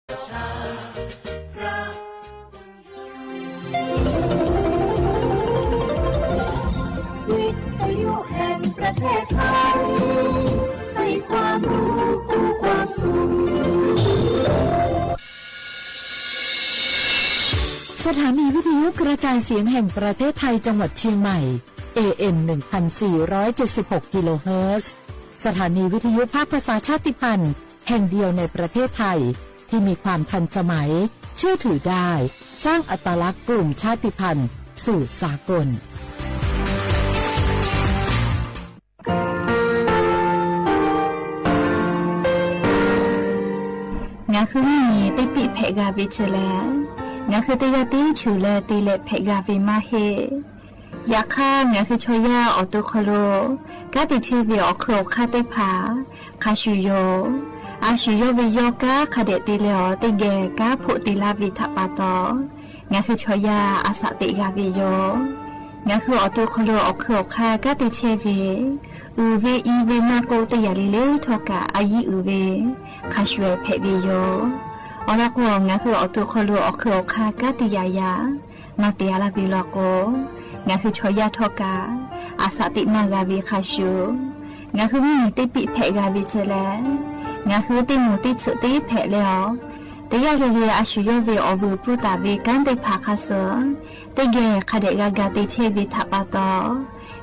วิทยุแห่งประเทศไทยให้ความรู้กู้ความสุขสถานีวิทยุกระจายเสียงแห่งประเทศไทยจังหวัดเชียงใหม่ AM 1476 กิโลเฮิรตซ์สถานีวิทยุภาคภาษาชาติพันธุ์แห่งเดียวในประเทศไทยที่มีความทันสมัยเชื่อถือได้สร้างอัตลักษณ์กลุ่มชาติพันธุ์สู่สากลงาคือมีติปิเพกาบิเชลงาคือติยาติชูเลติเลเพกาบิมาเฮยาค่างาคือชอยาออตุโคโลกาติเชวิออโครคาติผาคาชูโยอาชูโยวิโยกาคาเดติเลอติเกกาโพติลาวิทัปปาตองาคือชอยาอาสติกาวิโยงาคือออตุโคโลออโครคากาติเชวิอูเวอีเวนาโกตยาลิเลทอกาอายีอูเวคาชเวเพวิโยอลักวงงาคือออตุโคโลออโครคากาติยายานาติยาลาบิโลโกงาคือชอยาทอกาอาสตินากาวิคาชูงาคือมีติปิเพกาวิเจเลงาคือติมูติสุติเพเลอติยาเรียอาชูโยเวอบูปุตาเวกันติภาคาเสติเกคาเดกากาติเชวิทัปปาตอ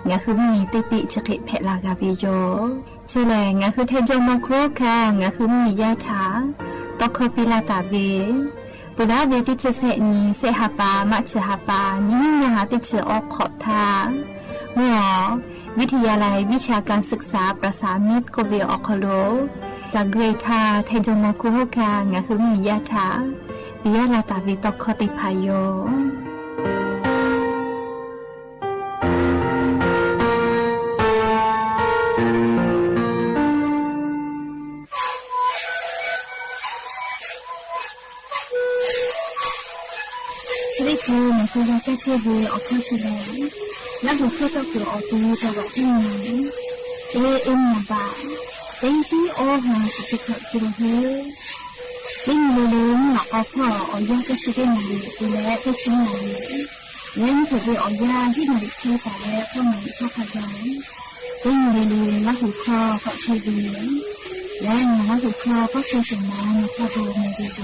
งาคือมีติปิจกิเพลากาวิโยเชเลงาคือเทจมโคคางาคือมียาถาตอคปิลาตาเวปุราเวติเชเสนีเสหปามัชหปานิยาติเชออกขอบทาเมื่อวิทยาลัยวิชาการศึกษาประสานมิตรโกเวออคโลจากเกรธาเทจมโคคางาคือมียาถาปิยาลาตาเวตอคติพายโยคือมันคือเราแค่เชื่อดูออกข้อแสดงและหัวข้อต่อคือออกตัวจังหวะที่ไหนเอ็มมาบ่าเต็งที่โอ้หาสิบขวบกิโลเฮิรตซ์เล่นเล่นหลักเอาพ่อเอาย่าก็ชิดได้หน่อยดูแลก็ชิ้นหน่อยเล่นถือไปเอาย่าที่หน่อยเชื่อแต่แล้วก็หน่อยชอบขยันเล่นเล่นและหัวข้อก็เชื่อดีและหัวข้อก็เชื่อสมานก็ดูในดีโด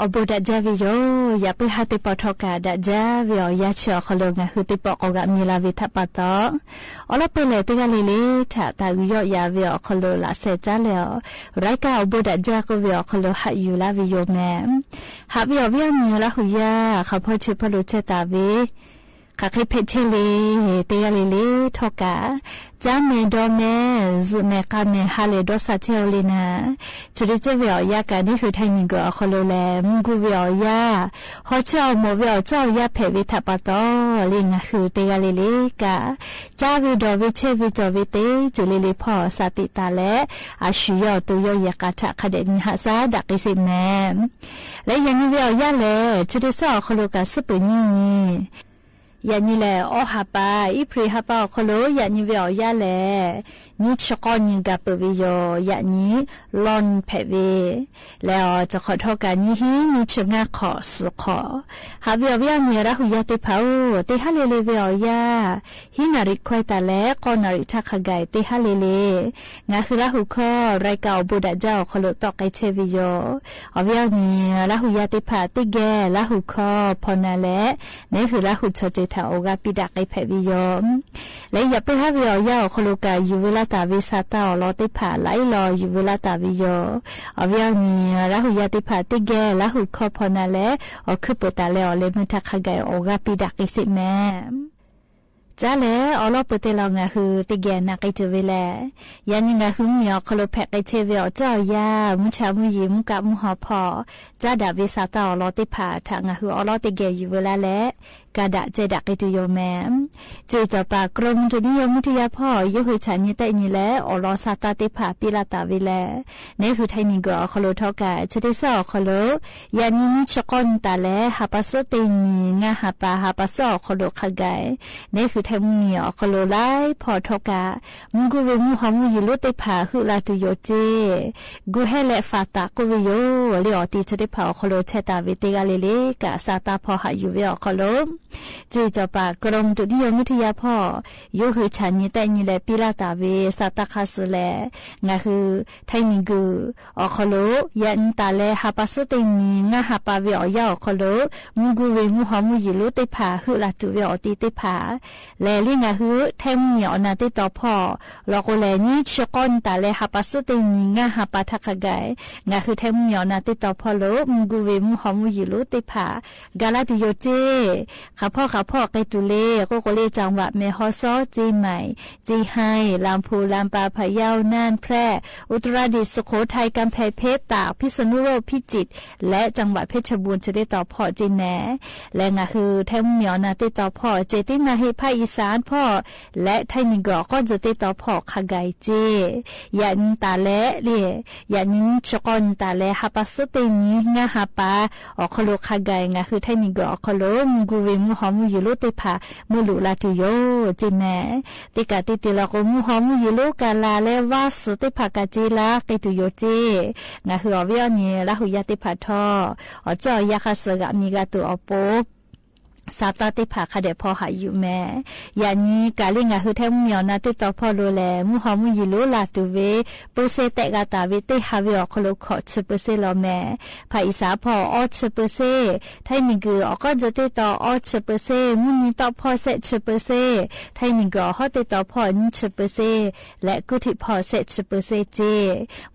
อบูดาเจวิโยอย่าไปหาติปอทอกาดาเจวิโอยาเชอขลงะคือติปอกอกะมีลาวิทัปปะตออลาเปเลติกะลิลิทะตากุยอยาวิโอขลละเซจาเลอไรกาอบูดาเจก็วิโอขลหะอยู่ลาวิโยแมหาวิโอวิมีละหุยาเขาพอชื่อพลุเจตาวิข้าเคยเพชรเลยเตียเลยเลยทอกาจ้าเมดอเมจุเมกาเมฮาเลดอสัจเชลลีนาจุดเจวิโอยาการนี่คือไทยมิงก็ขลุเลมุกุวิโอยาฮอเจ้าโมวิโอเจ้ายาเพวิทัปปะตอลิงคือเตียเลยเลยกาจ้าวิดอวิเชวิจอวิเตจุลิลิพอสติตาและอาชิโยตุโยยากาทะคเดนิหาซาดักอิสินแมและยังวิโอยาเลจุดสอขลุกาสุปนี่ยานี่แหละออฮาปาอีพรีฮาปาขลุยานี่วิโอยาเลนี่ชกอนิกับเปวิโยยานี้ลอนเพเวแล้วจะขอโทษกันนี่ฮีนี่ชงาขอสุขอหาวิโอวิยามีระหุยาติเผาติฮาเลเลวิโอยาฮินาริควายตาและกอนาริทักขกายติฮาเลเลงาคือระหุข้อไรเก่าบุดาเจ้าขลุตอกไอเชวิโยอวิยามีระหุยาติผาติแกระหุข้อพอนาและนี่คือระหุชเจตาโอกาปิดักไอเพวิโยและอย่าไปหาวิโอยาขลุกายูเวลาตาวิสาตาอลอติผาไลลออยู่เวลาตาวิโยอวิยามีละหุยาติผาติแกละหุคอพอนาเลอคือปตาเลอเลมุทักขกายโอกาปิดักอิสิแมจ้าเลอลอปเตลองะคือติแกนักไอจเวเลยันยังะคือมีอคโลแพกไอเชเวอเจ้ายามุชามุยิมุกะมุหอพอจ้าดาวิสาตาอลอติผาทางะคืออลอติแกอยู่เวลาและกาดะเจดักไอตุโยแมจุจปากรมจุนิยมุทิยาพ่อยุหุฉันยิเตนี่แลอลอสาตาติผาปิลาตาวิเลนี่คือไทมิงกอคโลทอกาชติสอคโลยานิมิชกอนตาเลหาปัสตินีงาหาปาหาปัสอคโลขกายนี่คือไทมุมีอคโลไลพอทอกามุกุเวมุหอมุยิลุติผาคือลาตุโยเจกูเฮเลฟาตากุวิโยเลอติชติผาคโลเชตาวิติกาเลเลกาสาตาพอหาอยู่เวอคโลจีจปากรมจุนิยมุทิยาพ่อยุคือฉันนี่แต่นี่แหละปิลาตาเวสาตาคาสุแลงาคือไทมิงกูอคโลยันตาเลหาปัสตินีงาหาปาเวอยาอคโลมุกูเวมุหอมุยิลุติผาคือลาตุเวอติติผาแลลิงาคือไทมเหนียวนาติตอพ่อลอกแลนี่ชกอนตาเลหาปัสตินีงาหาปาทักกายงาคือไทมเหนียวนาติตอพ่อโลมุกูเวมุหอมุยิลุติผากาลาตุโยเจข้าพ่อไกตุเลโกเลจังหวัดเมฮอซอจีใหม่จีไฮลำพูลำปาพะเยาน่านแพร่อุตรดิตถ์สุโขทัยกำแพงเพชรตากพิษณุโลกพิจิตรและจังหวัดเพชรบูรณ์จะได้ต่อพ่อจีแหนและงาคือแทมเหนียวนาติต่อพ่อเจติมาให้ภาคอีสานพ่อและไทยนิกก็จะติต่อพ่อขกายเจยันตาและเลียยันชกอนตาและฮับปัสตินีงาฮับปาอคโลขกายงาคือไทยนิกก็อคโลมุกุเวมุหอมุยิลุติผามุลุลาตุโยจิแนติกาติติลากมุหอมุยิลุกาลาเลวาสติผากาจิลากิตุโยเจงาคืออวิยานีละหุยาติผาทออเจ้ายาคาสกะมีกาตุอปบสาตาติผาคาเดพอหาอยู่แม่ยานี้กาลิงาคือแทมเหมียวนาติตอพอโลแลมุหอมุยิโลลาตุเวเปเซเตกาตาเวเตฮาวิอคโลขอชเปเซลอแม่ภาอิสาพอออชเปเซไทมิกืออก็จะติตออชเปเซมุนีตอพอเซชเปเซไทมิกือฮอติตอพอนิชเปเซและกุติพอเซชเปเซเจ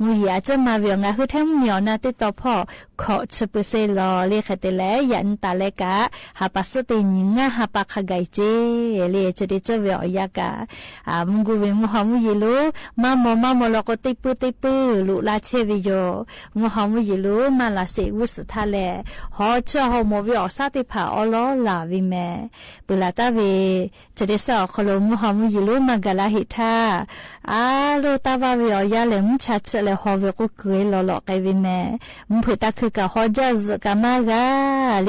มุยาจะมาเวียงาคือแทมเหมียวนาติตอพอขอชเปเซลอเลขเตเลยันตาเลกาฮาปัสตินิงาฮาปาขกายเจเลจดิเจเวอยากามุกุเวมุหอมุยิลุมามลกติปืลุลาเชวิโยมุหอมุยิลุมาลาเสวุสทาเลฮอเจฮอมวิอสาติผาอลอลาวิเมปุลาตาเวจดิสอคโลมุหอมุยิลุมากาลาหิทาโลตาวาวิอยาเลมุชัดเลฮอเวกุเกยลอลอไกวิเมมุผตาคือกะฮอจซกามากาเล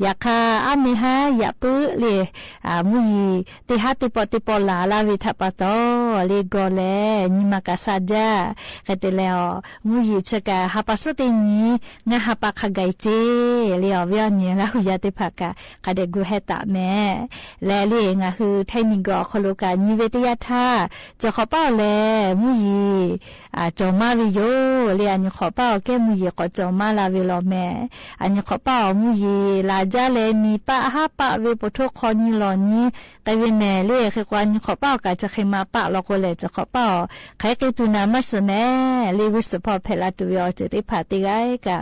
ยาคาอามิฮ ฮะอย่าปื้อเลยมุยติฮะติปอลาวิทัปตอเลกอเลนิมากาซาจาเกตแล้วมุยชะกะฮาปัสตินีงะฮาปะขะไกเจเลอเวียนีละหุยาติภากะกะเดกุเฮตะแม่แลเลงะคือไทมิงกอคโลกานิเวตยะทาจะขอเป้าแลมุยจอมาวิโยเลอันขอเป้าแกมุยก็จอมาลาวิโลแม่อันขอเป้ามุยลาจาเลมีปะฮาปะเวปโทคอนีลอนีกะเวแม่เลคือกวนขอเป้ากะจะเคมาปะลอโกเลจะขอเป้าใครกะตุนามัสแม่เลกุสพอเพลาตุยอจะได้พาติไกกะ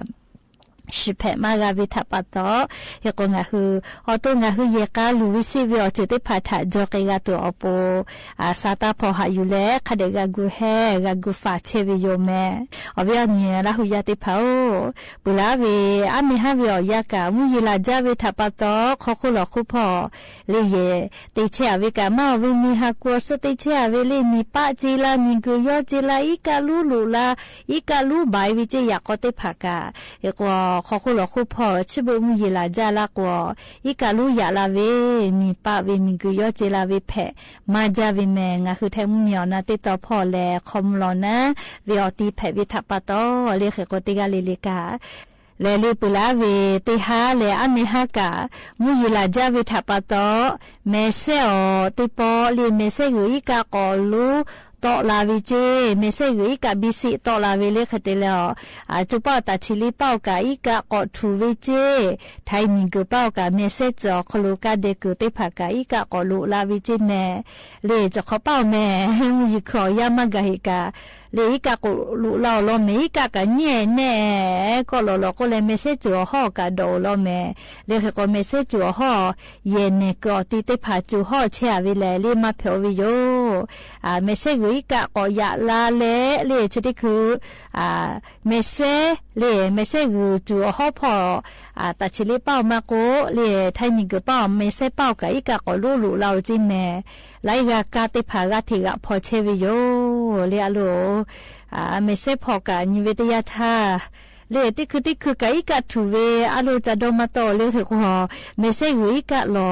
ชิเพมากาวิทัปตอเฮกงะฮืออตงะฮือเยกาลูวิซิวิอจะได้พาทะจอเกกาตัวอโปซาตาพอหาอยู่แลคเดกากูเฮกากูฟาเชวิโยแม่อเวียนีละหุยาติพาโอปุลาเวอะมิฮาวิอยากามุยิลาจาวิทัปตอขอคุลอคุพอเลเยติเชอวิกามาวิมีฮากัวสติเชอเวเลมีปะจิลานิกุยอจิลาอิกาลูลูลาอิกาลูบายวิเจยากอติภากาเอกวขอคุลอคุพอชิบุมุยิลาจาลากวอิกาลูยาลาเวมีปะเวมิกุยอจิลาเวเพมาจาเวแมงะคือแทมุมีอนาติตอพอแลคอมลอนะเวอติเพวิทัปตอเลเขกติกาเลลิกาเลลิปุลาเวติฮาเลอะมิฮากามุยิลาจาวิทัปตอเมเซอติปอเลเมเซกุอิกากอลูตอลาวิเจเมเซกุอิกาบิซิตอลาเวเลคเตเลอจุปอตาชิลิปอกาอิกากอทูเวเจไทมิงกปอกาเมเซจอคโลกาเดกุเตภากาอิกากอลูลาวิเจแม่เลจะขอเป้าแม่มุยิขอยามากาฮิกาเลอิกาโกลูลาโลเมอิกากะเน่แน่ก็โลโลก็เลเมเซจอฮอกาโดโลเมเลเขก็เมเซจอฮอเยเนก็ติเตภาจูฮอเชอวิเลเลมาเพอวิโยเมเซกุอิกะก็ยะลาเลเลจะได้คือเมเซกุจูฮอพอตาชิลิเป้ามาโกเลไทมิงกเป้าเมเซเป้ากะอิกะก็ลูลูลาจิแม่ไลกะกาติภากะทิกะพอเชวิโยเลอะโลเมเซพอกะนิเวตยะทาเลติคือไกกะทูเวอะโลจะดอมาโตเลเถกอเมเซกุอิกะลอ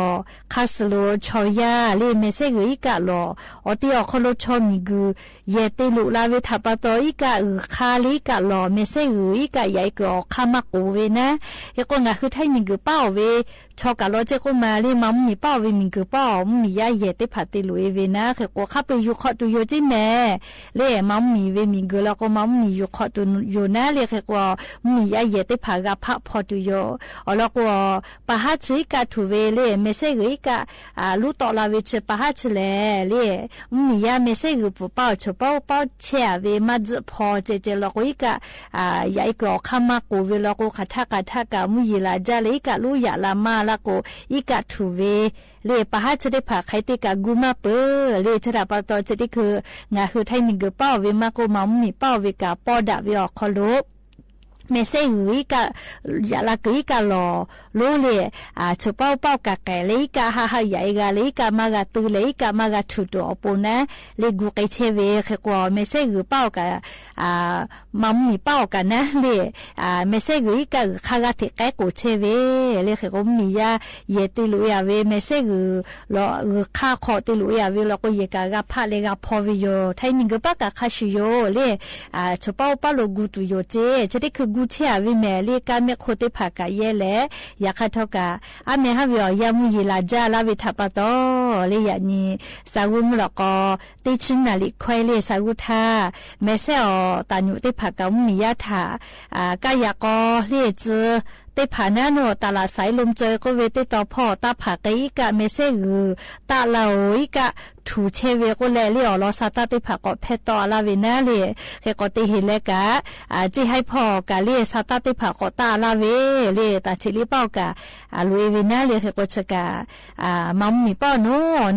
คาสโลชอยาเลเมเซกุอิกะลออติอคโลชอมิกุเยติลุลาเวทัปโตอิกะคาลิกะลอเมเซกุอิกะยายกอคามาโกเวนะเฮกงะคือไทมิงกุเป้าเวชอกะโลเจกุมาเลมัมมีเป้าเวมิงกุเป้ามียาเยติผัติลุเวนะเฮกอคาไปยุคอตุโยจิแม่เลมัมมีเวมิงกุแล้วก็มัมมียุคอตุโยนะเลเฮกอมียาเยติภากะพะพอตุโยอแล้วก็ปะหะชิกะทูเวเลเมเซกุอิกะลูตอลาเวชปะหะชเลเลมียาเมเซกุปุเป้าชเป้าเชเวมาจพอเจลอกอิกะยายกอคามาโกเวลอกคาทากะมุยิลาจาเลอิกะลูยาลามาละโกอิกะทูเวเลปะหะชได้ผาไคติกะกุมาเปเลชะดาปะตอจะได้คืองาคือไทมิงกเป้าเวมาโกมัมมีเป้าเวกะปอดะเวอคอลบเมเซกุอิกะยาลากุอิกะลอโลเลชเป้ากะแกเลอิกะฮะใหญ่กะเลอิกะมากะตุเลอิกะมากะทุตอปนะเลกุไกเชเวเขกอเมเซกุเป้ากะมัมมีเป้ากะนะเลเมเซกุอิกะคากะเทแกกุเชเวเลเขกอมียาเยติลุยาเวเมเซกุลอคาขอติลุยาเวลอก็เยกะกะพะเลกะพอวิโยไทมิงกะปะกะคาชิโยเลชเป้าโลกุตุโยเจจะได้คือกูเชียวิเมลีกาเมโคติภากะเยเลยาคาทกะอเมฮาวิอยามุยิลาจาลาวิทัปตอเลยานีสาวุมลกอติชินาลิควายเลสาวุธาเมเซอตานุติภากะมุมิยาทากายากอเลจติผานาโนตาลาสายลมเจอก็เวติตอพ่อตาผากะอิกะเมเซกุตาลาอิกะถูเชเวก็แลเลียวลอซาตาติผากอเพตอลาเวนะเลเฮกอติเฮเลกะจิให้พ่อกะเลซาตาติผากอตาลาเวเลตาชิลิเป้ากะลุเวนะเลเฮกอชกะมัมมีป้อโน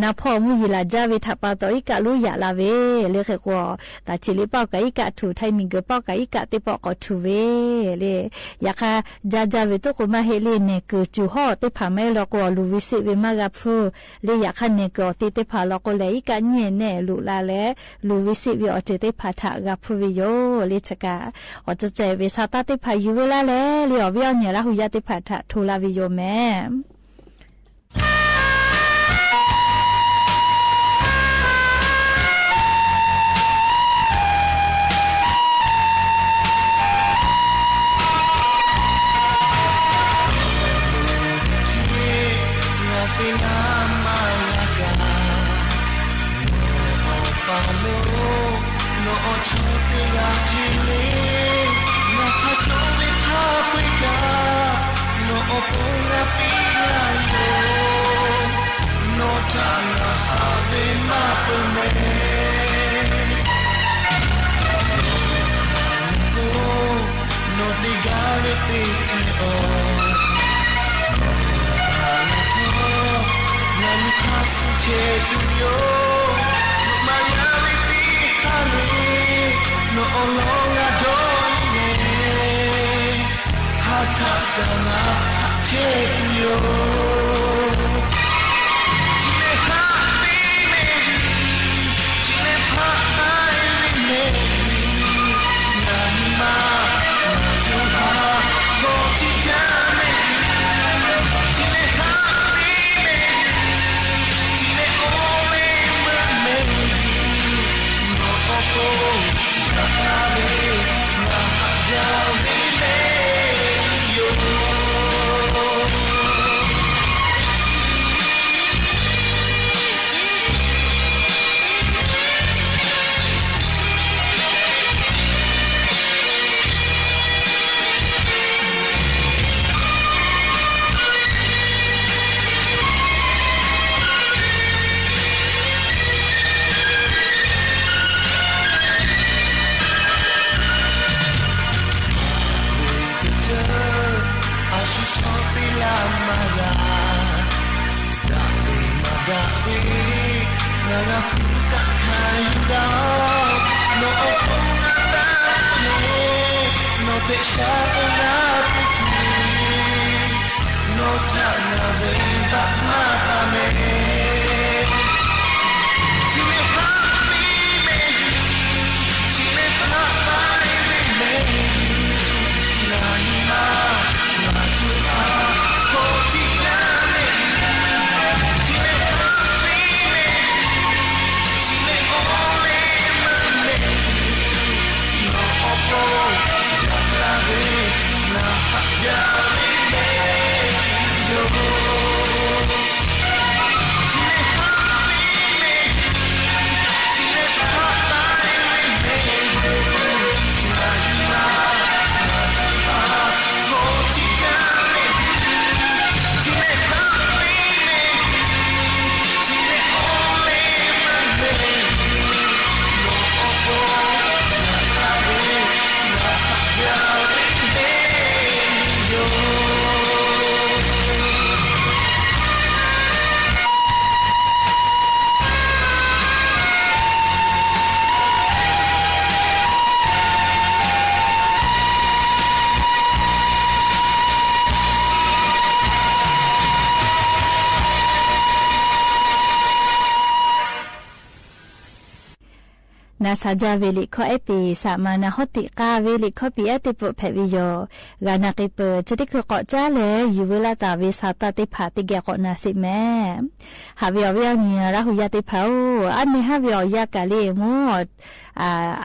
นาพ่อมุยิลาจาวิทัปตออิกะลุยาลาเวเลเฮกอตาชิลิเป้ากะอิกะถูไทมิงกะป้ากะอิกะติปอกอทูเวเลยาคาจาเวตุกุมาเฮเลเนกจูฮอติผาไม่ลอกอลูวิสิเวมากะพูเลยาคาเนกอติผาลอกอเลอิกะเนเนลุลาเลลูวิสิวิอเจติผาทากะพูวิโยเลชกะอจะเจเวซาตาติผายูเวลาเลเลอวิอเนละหุยาติผาทะทูลาวิโยแม นาซาจาเวลิข้อเอปีสามานาฮติกาเวลิข้อปีเอติปุเพวิโยกานากิเปจะได้คือเกาะจ้าเลยอยู่เวลาตาเวสาตาติผาติเกะเกาะนาสิแม่หาเวียวเนี่ยราหุยาติผาอันมีหาเวียวยากาเลมด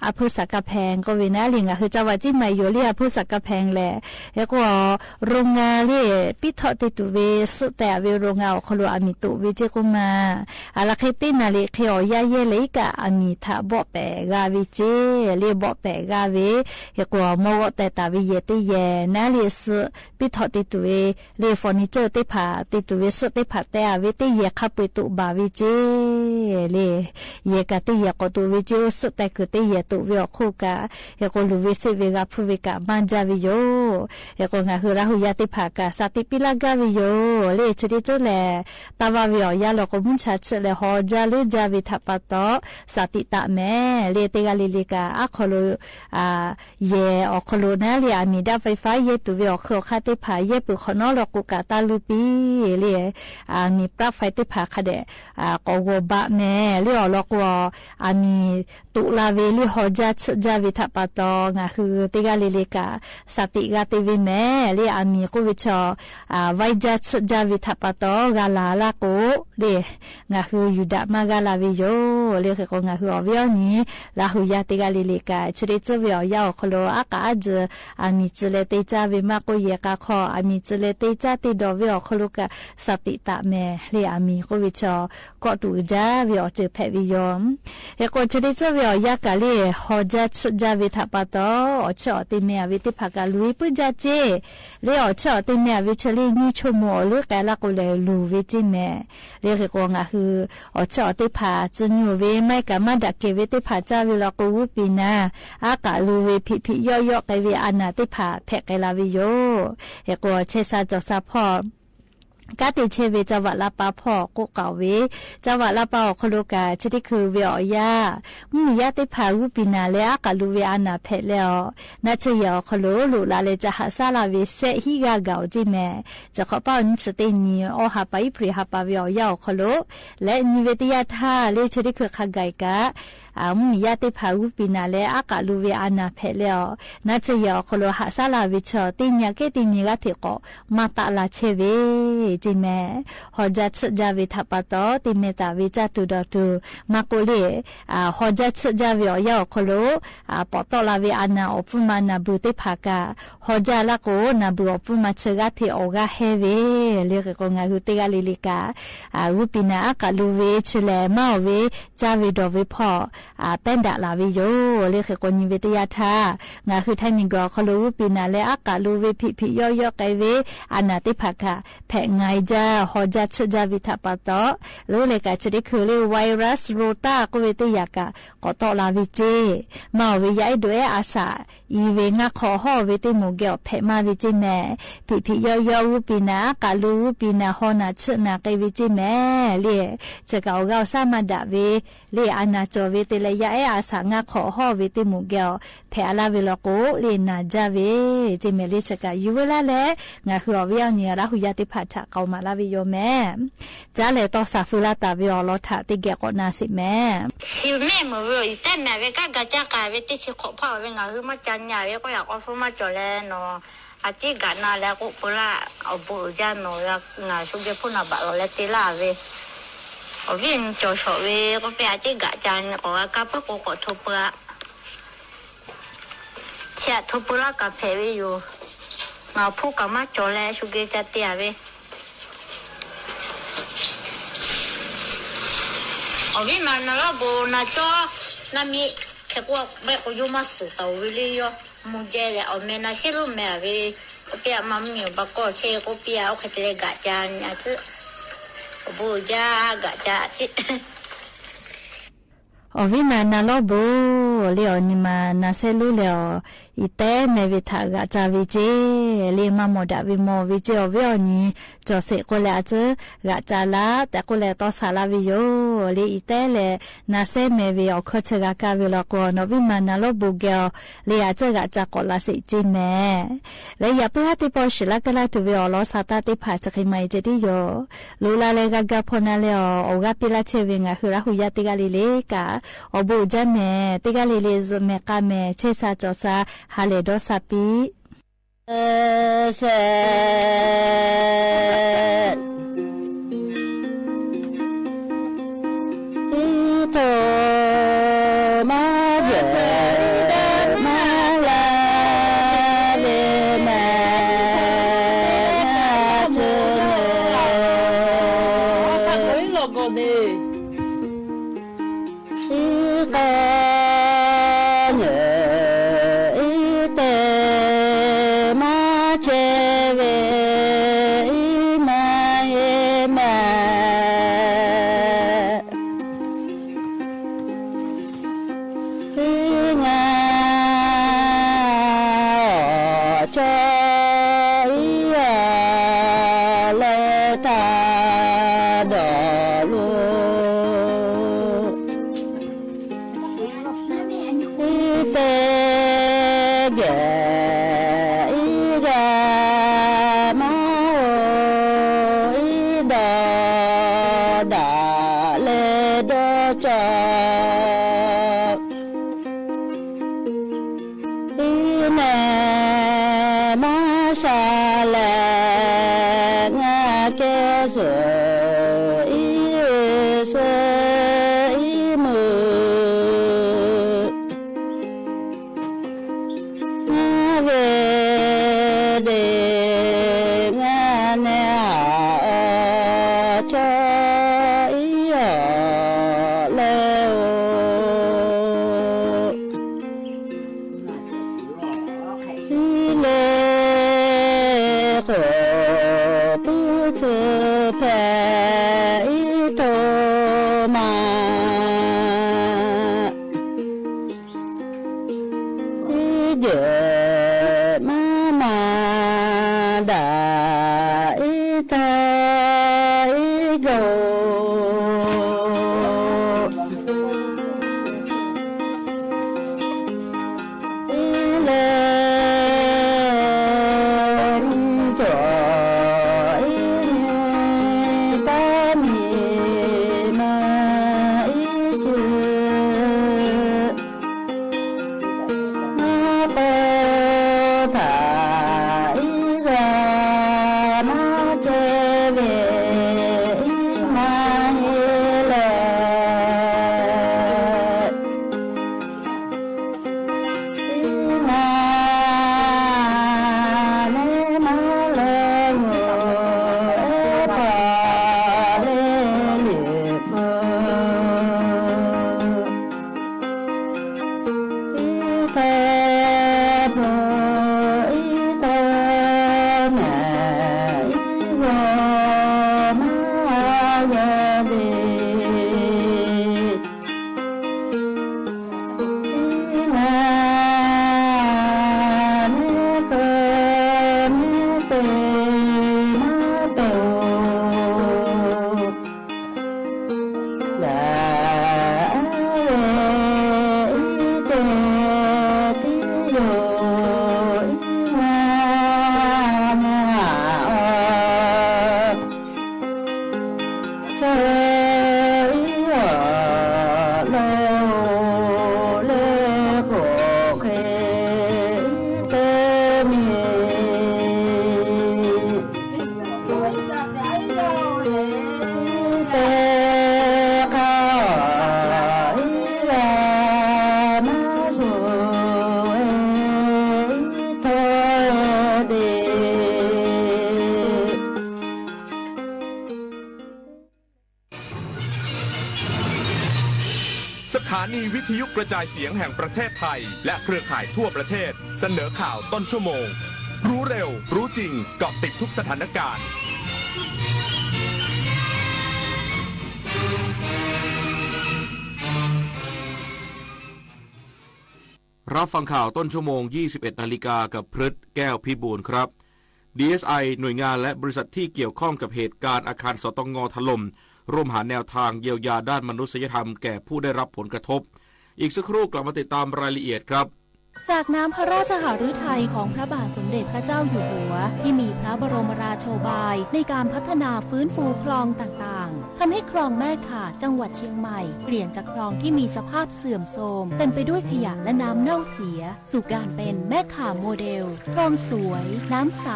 อาพุสักกะแพงก็เวนะลิงคือจังหวัดจิไม่อยู่เรียพุสักกะแพงแหละแล้วก็โรงงานเลยปิทอติตุเวสุแต่เวโรงงานขลุอามิตุเวเจกุมาอาเคตินาเลเขียวยาเยเลยกะอามิทาบ่เปกาวิเจเลบ่เปกาเวแล้วก็มอแต่ตาวิเยติเยนาเลสปิทอติตุเวเลเฟอร์นิเจอร์ติผาติตุเวสุติผาแต่เวติเยขับไปตุบาวิเจเลเยกะติเยก็ตุวิเจสุแต่คือติเยตุเวอคู่กะเยก็ลูวิสิเวกาพูเวกะมันจาวิโยเยก็งะคือราหุยาติผากะสติปิลากาวิโยเลชดิจแลตาวาวิอยาลก็มุนชัดเลฮอจาเลจาวิทัปตอสติตะแม่เลเตกาลิลิกาอะคโลเยอคโลนะเลอามิดาไฟฟ้าเยตุเวอคือคาติผาเยปุขนอลกุกะตาลูปีเลมีปลั๊กไฟติผาคะเดกโกบะแม่เลอลกวอามี ตุลาเวลิฮอจัตจาวิทัปตองาคือติกาลิลิกาสติกาติวิเมเลอามีกุวิชไวจัตจาวิทัปตอกาลาลาโกเลงาคือยูดามากาลาวิโยเลคือก็งาคืออเวียนี้ลาหุยาติกาลิลิกาชริจเวียยาวคโลอากาจอามีจเลติจาวิมาโกเยกาคออามีจเลติจาติดอเวียคโลกาสติตะเมเลอามีกุวิชก็ตูจาเวียเจเพวิโยเอโกชริจเวียยากาลีฮอจัตจาวิทัปตออชอติเมวิติภากาลุยปุจาเจเลอชอติเมวิชลีนิชโมลุกาลาโกเลลูวิจิเมเลคือก็งาคืออชอติภาจญูเวไม่กามาดักเกวิติภาจาวิลาโกวุปินาอากาลูเวพิย่อๆไกเวอนาติภาแพกไกลาวิโยเอโกเชซาจอซาพอกาติเชเวจาวะลาปาพ่อกุกาเวจาวะลาปาคโลกาชิติคือเวียยามียาติภาวุปินาเลอากาลูเวอานาเพแล้วนาเชยอคโลลูลาเลจะหาซาลาเวเซฮิกากาวจิเมจะขอป้อนสตินีโอหาไปพริหาปาเวียาคโลและนิเวติยาธาเลชิติคือขกายกะมียาติภาวุปินาเลอากาลูเวอานาเพแล้วนาเชยอคโลหาซาลาวิชอติญาเกติญิกะเทโกมาตาลาเชเวจิเมฮอจัตจาวิทัปตอติเมตาวิจัตุดอตุมาโกเลฮอจัตจาวิอยอคโลปอตอลาเวอานาอปุมานาบุติภากาฮอจาลาโกนาบุอปุมาเชกะเทโอกาเฮเวเลกโกงาหุติกาลิลิกาวุปินาอากาลูเวชเลมาเวจาวิดอเวพอเป็นดาลาวิโยเลกโกนิเวติยาธางาคือไทนิกอคโลวุปินาเลอากาลูเวพิย่อๆไกเวอานาติภากาแพไงจาฮอจัตจาวิทัปตอรู้เลยกาชดิคือเรียไวรัสโรตาก็เวติยากาก็ตอลาวิเจมาวิยายด้วยอาสาอีเวงะขอห่อเวติมุเกอเพมาวิจิแม่พิย่อวุปินากาลูวุปินาฮอนาชนาไกวิจิแม่เลียจะเกาเกาสามาดาเวเลียอานาจอเวติเลยยายอาสางะขอห่อเวติมุเกอเพอาลาเวลโกเลียนาจาเวจิเมลิจะกายูเวลาเลงะคืออเวียเนียราหุยาติพัทะเกามาลาวิโยแม่จ้าเลยต่อซาฟูลาตาวิโอลถาติเกะก็นาสิแม่ชิแม่มือแต่แม่เวกากะจากาเวติชิขอพ่อเวงาคือมาจันยาเวก็อยากเอาฟูมาจอแลเนาะอาจิกะนาแล้วก็ปุระเอาบุจาโนยงาสุเกพุนาบะเลติลาเวเอาวินจอชอเวก็ไปอาจิกะจันก็กะปะโกก็ทุปะเชียทุปะกะเพเวอยู่งาผู้กะมาจอแลสุเกจะเตียเวเอาวิมันน่ะละโบน่ะจ้อน่ะมีแค่ว่าแม่ก็อยู่มาสุตาวิลิโยมุเจเลเอาแม่น่ะสิรู้แม่เวก็เปียมัมมีบะก็เชก็เปียเอาแค่เลกะจานน่ะซึโบจากะจาจิอวิมานาลโบเลียวนิมานาเซลูเลียวอีเตเมวิทากะจาวิเจเลมาโมดาวิโมวิเจอวิอนีจอเซโกเลอาเจกะจาลาแต่โกเลตอซาลาวิโยเลอีเตเลนาเซเมวิอคอเชกะกาวิลโกนวิมานาลโบเกลเลอาเจกะจากอลาสิจิเมเลยาเปหะติปอชิลากะลาตุวิอลอซาตาติผาจะคิไมเจติโยลูลาเลกะกะพอนาเลออกะปิลาเชเวงะคือราหุยาติกะลิเลกะอบูจาเมติกาลิเลซเมกาเมเชซาจอซาฮาเลโดซาปีเสโตมาเยมาลาเลมาเชเนปักเลยโลโกเนโ สถานีวิทยุกระจายเสียงแห่งประเทศไทยและเครือข่ายทั่วประเทศเสนอข่าวต้นชั่วโมงรู้เร็วรู้จริงเกาะติดทุกสถานการณ์รับฟังข่าวต้นชั่วโมง 21 นาฬิกากับพฤทธิ์แก้วพิบูลครับ DSI หน่วยงานและบริษัทที่เกี่ยวข้องกับเหตุการณ์อาคารสตง.ถล่มร่วมหาแนวทางเยียวยาด้านมนุษยธรรมแก่ผู้ได้รับผลกระทบอีกสักครู่กลับมาติดตามรายละเอียดครับจากน้ำพระราชหฤทัยของพระบาทสมเด็จพระเจ้าอยู่หัวที่มีพระบรมราโชบายในการพัฒนาฟื้นฟูคลองต่างๆทำให้คลองแม่ข่าจังหวัดเชียงใหม่เปลี่ยนจากคลองที่มีสภาพเสื่อมโทรมเต็มไปด้วยขยะและน้ำเน่าเสียสู่การเป็นแม่ข่าโมเดลคลองสวยน้ำใส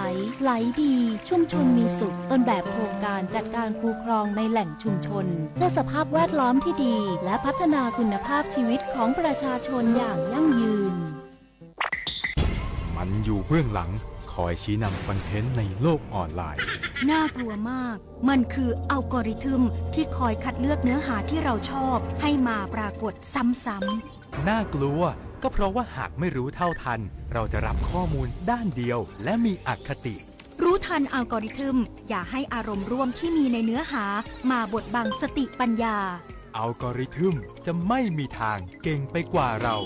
ไหลดีชุมชนมีสุขต้นแบบโครงการจัดการคูคลองในแหล่งชุมชนเพื่อสภาพแวดล้อมที่ดีและพัฒนาคุณภาพชีวิตของประชาชนอย่างยั่งยืนมันอยู่เบื้องหลังคอยชี้นำคอนเทนต์ในโลกออนไลน์น่ากลัวมากมันคืออัลกอริทึมที่คอยคัดเลือกเนื้อหาที่เราชอบให้มาปรากฏซ้ำๆน่ากลัวก็เพราะว่าหากไม่รู้เท่าทันเราจะรับข้อมูลด้านเดียวและมีอคติรู้ทันอัลกอริทึมอย่าให้อารมณ์ร่วมที่มีในเนื้อหามาบดบังสติปัญญาอัลกอริทึมจะไม่มีทางเก่งไปกว่าเรา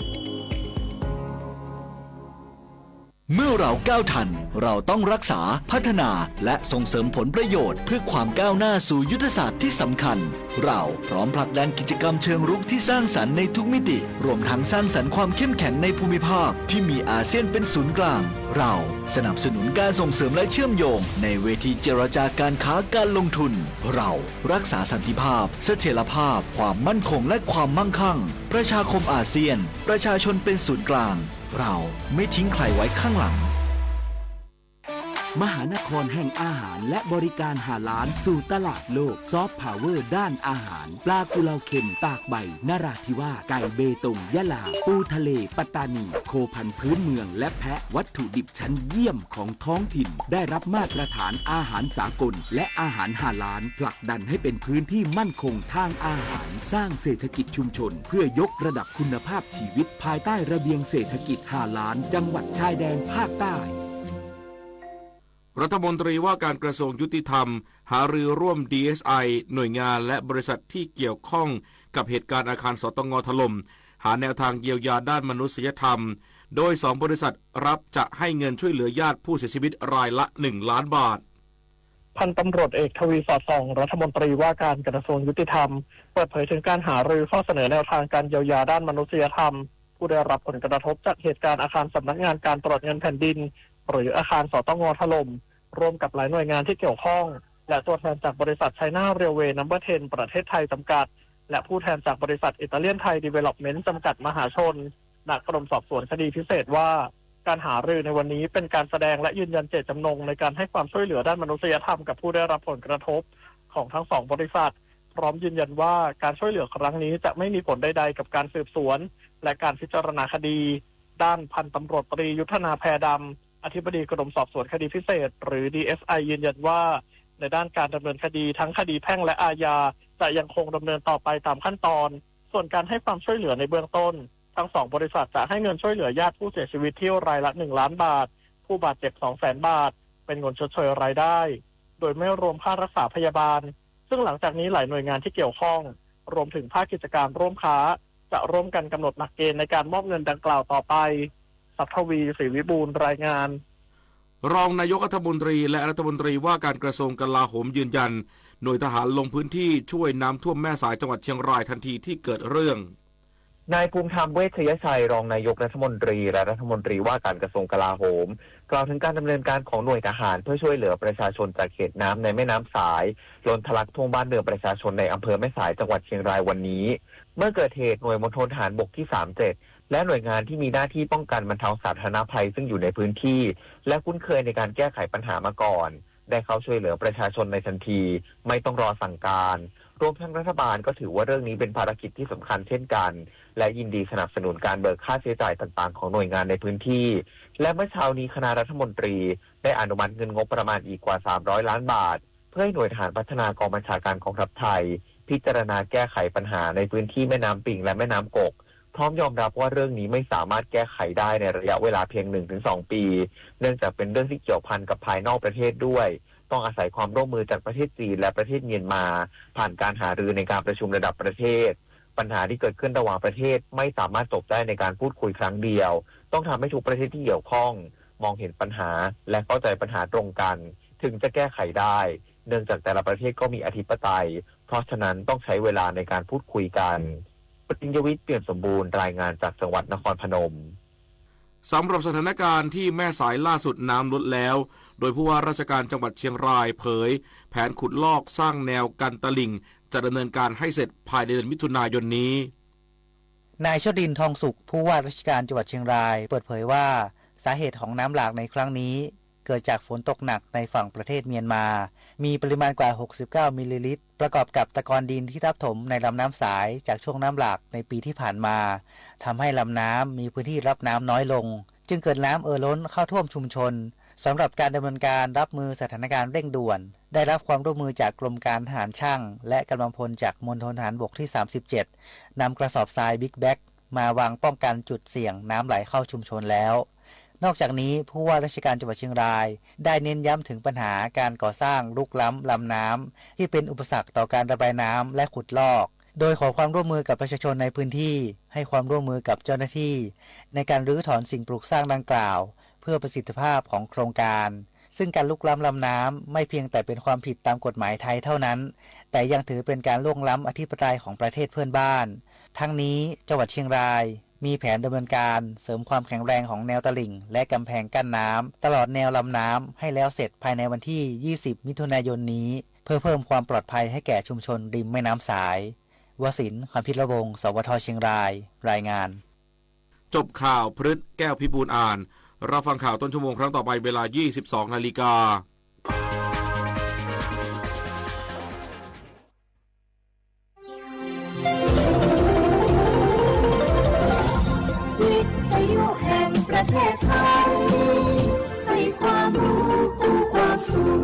เมื่อเราก้าวทันเราต้องรักษาพัฒนาและส่งเสริมผลประโยชน์เพื่อความก้าวหน้าสู่ยุทธศาสตร์ที่สำคัญเราพร้อมผลักดันกิจกรรมเชิงรุกที่สร้างสรรค์ในทุกมิติรวมทั้งสร้างสรรค์ความเข้มแข็งในภูมิภาคที่มีอาเซียนเป็นศูนย์กลางเราสนับสนุนการส่งเสริมและเชื่อมโยงในเวทีเจรจาการค้าการลงทุนเรารักษาสันติภาพเสถียรภาพความมั่นคงและความมั่งคั่งประชาคมอาเซียนประชาชนเป็นศูนย์กลางเราไม่ทิ้งใครไว้ข้างหลังมหานครแห่งอาหารและบริการหาล้านสู่ตลาดโลกซอฟต์พาวเวอร์ด้านอาหารปลากุเลาเค็มตากใบนราธิวาสไก่เบตงยะลาปูทะเลปัตตานีโคพันธุ์พื้นเมืองและแพะวัตถุดิบชั้นเยี่ยมของท้องถิ่นได้รับมาตรฐานอาหารสากลและอาหารหาล้านผลักดันให้เป็นพื้นที่มั่นคงทางอาหารสร้างเศรษฐกิจชุมชนเพื่อยกระดับคุณภาพชีวิตภายใต้ระเบียงเศรษฐกิจหาล้านจังหวัดชายแดนภาคใต้รัฐมนตรีว่าการกระทรวงยุติธรรมหารือร่วม DSI หน่วยงานและบริษัทที่เกี่ยวข้องกับเหตุการณ์อาคารสตง.ถล่มหาแนวทางเยียวยาด้านมนุษยธรรมโดย2บริษัทรับจะให้เงินช่วยเหลือญาติผู้เสียชีวิตรายละ1 ล้านบาทพันตำรวจเอกทวีสอดส่องรัฐมนตรีว่าการกระทรวงยุติธรรมเปิดเผยถึงการหารือข้อเสนอแนวทางการเยียวยาด้านมนุษยธรรมผู้ได้รับผลกระทบจากเหตุการณ์อาคารสำนักงานการตรวจเงินแผ่นดินหรืออาคารสตง.ถล่มร่วมกับหลายหน่วยงานที่เกี่ยวข้องและตัวแทนจากบริษัทไชน่าเรลเวย์นัมเบอร์ 10 ประเทศไทยจำกัดและผู้แทนจากบริษัทอิตาเลียนไทยดีเวล็อปเมนต์จำกัดมหาชนณกรมสอบสวนคดีพิเศษว่าการหารือในวันนี้เป็นการแสดงและยืนยันเจตจำนงในการให้ความช่วยเหลือด้านมนุษยธรรมกับผู้ได้รับผลกระทบของทั้ง2บริษัทพร้อมยืนยันว่าการช่วยเหลือครั้งนี้จะไม่มีผลใดๆกับการสืบสวนและการพิจารณาคดีด้านพันตำรวจตรียุทธนาแพรดำอธิบดีกรมสอบสวนคดีพิเศษหรือ DSI ยืนยันว่าในด้านการดำเนินคดีทั้งคดีแพ่งและอาญาจะยังคงดำเนินต่อไปตามขั้นตอนส่วนการให้ความช่วยเหลือในเบื้องต้นทั้ง2บริษัทจะให้เงินช่วยเหลือญาติผู้เสียชีวิตที่รายละ1 ล้านบาทผู้บาดเจ็บ 200,000 บาทเป็นเงินชดเชยรายได้โดยไม่รวมค่ารักษาพยาบาลซึ่งหลังจากนี้หลายหน่วยงานที่เกี่ยวข้องรวมถึงภาคกิจการร่วมค้าจะร่วมกันกำหนดหลักเกณฑ์ในการมอบเงินดังกล่าวต่อไปศักดิ์ทวีศรีวิบูลย์รายงานรองนายกรัฐมนตรีและรัฐมนตรีว่าการกระทรวงกลาโหมยืนยันหน่วยทหารลงพื้นที่ช่วยน้ำท่วมแม่สายจังหวัดเชียงรายทันทีที่เกิดเรื่อง นายภูมิธรรมเวชยชัยรองนายกรัฐมนตรีและรัฐมนตรีว่าการกระทรวงกลาโหมกล่าวถึงการดำเนินการของหน่วยทหารเพื่อช่วยเหลือประชาชนจากเขตน้ำในแม่น้ำสายล้นทะลักท่วมบ้านเรือนประชาชนในอำเภอแม่สายจังหวัดเชียงรายวันนี้เมื่อเกิดเหตุหน่วยมณฑลทหารบกที่37และหน่วยงานที่มีหน้าที่ป้องกันบรรเทาสาธารณภัยซึ่งอยู่ในพื้นที่และคุ้นเคยในการแก้ไขปัญหามาก่อนได้เข้าช่วยเหลือประชาชนในทันทีไม่ต้องรอสั่งการรวมทั้งรัฐบาลก็ถือว่าเรื่องนี้เป็นภารกิจที่สำคัญเช่นกันและยินดีสนับสนุนการเบิกค่าใช้จ่ายต่างๆของหน่วยงานในพื้นที่และเมื่อเช้านี้คณะรัฐมนตรีได้อนุมัติเงินงบประมาณอีกกว่า300ล้านบาทเพื่อให้หน่วยทหารพัฒนากองบัญชาการกองทัพไทยพิจารณาแก้ไขปัญหาในพื้นที่แม่น้ำปิงและแม่น้ำกกพร้อมยอมรับว่าเรื่องนี้ไม่สามารถแก้ไขได้ในระยะเวลาเพียง 1-2 ปีเนื่องจากเป็นเรื่องที่เกี่ยวพันกับภายนอกประเทศด้วยต้องอาศัยความร่วมมือจากประเทศจีนและประเทศเมียนมาผ่านการหารือในการประชุมระดับประเทศปัญหาที่เกิดขึ้นระหว่างประเทศไม่สามารถจบได้ในการพูดคุยครั้งเดียวต้องทำให้ทุกประเทศที่เกี่ยวข้องมองเห็นปัญหาและเข้าใจปัญหาตรงกันถึงจะแก้ไขได้เนื่องจากแต่ละประเทศก็มีอธิปไตยเพราะฉะนั้นต้องใช้เวลาในการพูดคุยกันปริญญวิทย์เปี่ยมสมบูรณ์รายงานจากจังหวัดนครพนมสำหรับสถานการณ์ที่แม่สายล่าสุดน้ำลดแล้วโดยผู้ว่าราชการจังหวัดเชียงรายเผยแผนขุดลอกสร้างแนวกันตลิ่งจะดำเนินการให้เสร็จภายในเดือนมิถุนายนนี้นายชดินทองสุขผู้ว่าราชการจังหวัดเชียงรายเปิดเผยว่าสาเหตุของน้ำหลากในครั้งนี้เกิดจากฝนตกหนักในฝั่งประเทศเมียนมามีปริมาณกว่า69มิลลิลิตรประกอบกับตะกอนดินที่ทับถมในลำน้ำสายจากช่วงน้ำหลากในปีที่ผ่านมาทำให้ลำน้ำมีพื้นที่รับน้ำน้อยลงจึงเกิดน้ำล้นเข้าท่วมชุมชนสำหรับการดำเนินการรับมือสถานการณ์เร่งด่วนได้รับความร่วมมือจากกรมการทหารช่างและกำลังพลจากมณฑลทหารบกที่37นำกระสอบทรายบิ๊กแบ็กมาวางป้องกันจุดเสี่ยงน้ำไหลเข้าชุมชนแล้วนอกจากนี้ผู้ว่าราชการจังหวัดเชียงรายได้เน้นย้ำถึงปัญหาการก่อสร้างรุกล้ำลำน้ำที่เป็นอุปสรรคต่อการระบายน้ำและขุดลอกโดยขอความร่วมมือกับประชาชนในพื้นที่ให้ความร่วมมือกับเจ้าหน้าที่ในการรื้อถอนสิ่งปลูกสร้างดังกล่าวเพื่อประสิทธิภาพของโครงการซึ่งการลุกล้ำลำน้ำไม่เพียงแต่เป็นความผิดตามกฎหมายไทยเท่านั้นแต่ยังถือเป็นการล่วงล้ำอธิปไตยของประเทศเพื่อนบ้านทั้งนี้จังหวัดเชียงรายมีแผนดำเนินการเสริมความแข็งแรงของแนวตลิ่งและกำแพงกั้นน้ำตลอดแนวลำน้ำให้แล้วเสร็จภายในวันที่20มิถุนายนนี้เพื่อเพิ่มความปลอดภัยให้แก่ชุมชนริมแม่น้ำสายวศินทร์ คำพิรวงศ์ สวท.เชียงรายรายงานจบข่าวพฤษแก้วพิบูลอ่านรับฟังข่าวต้นชั่วโมงครั้งต่อไปเวลา 22 นาฬิกาวิทยุแห่งประเทศไทยให้ความรู้กู้ความสุข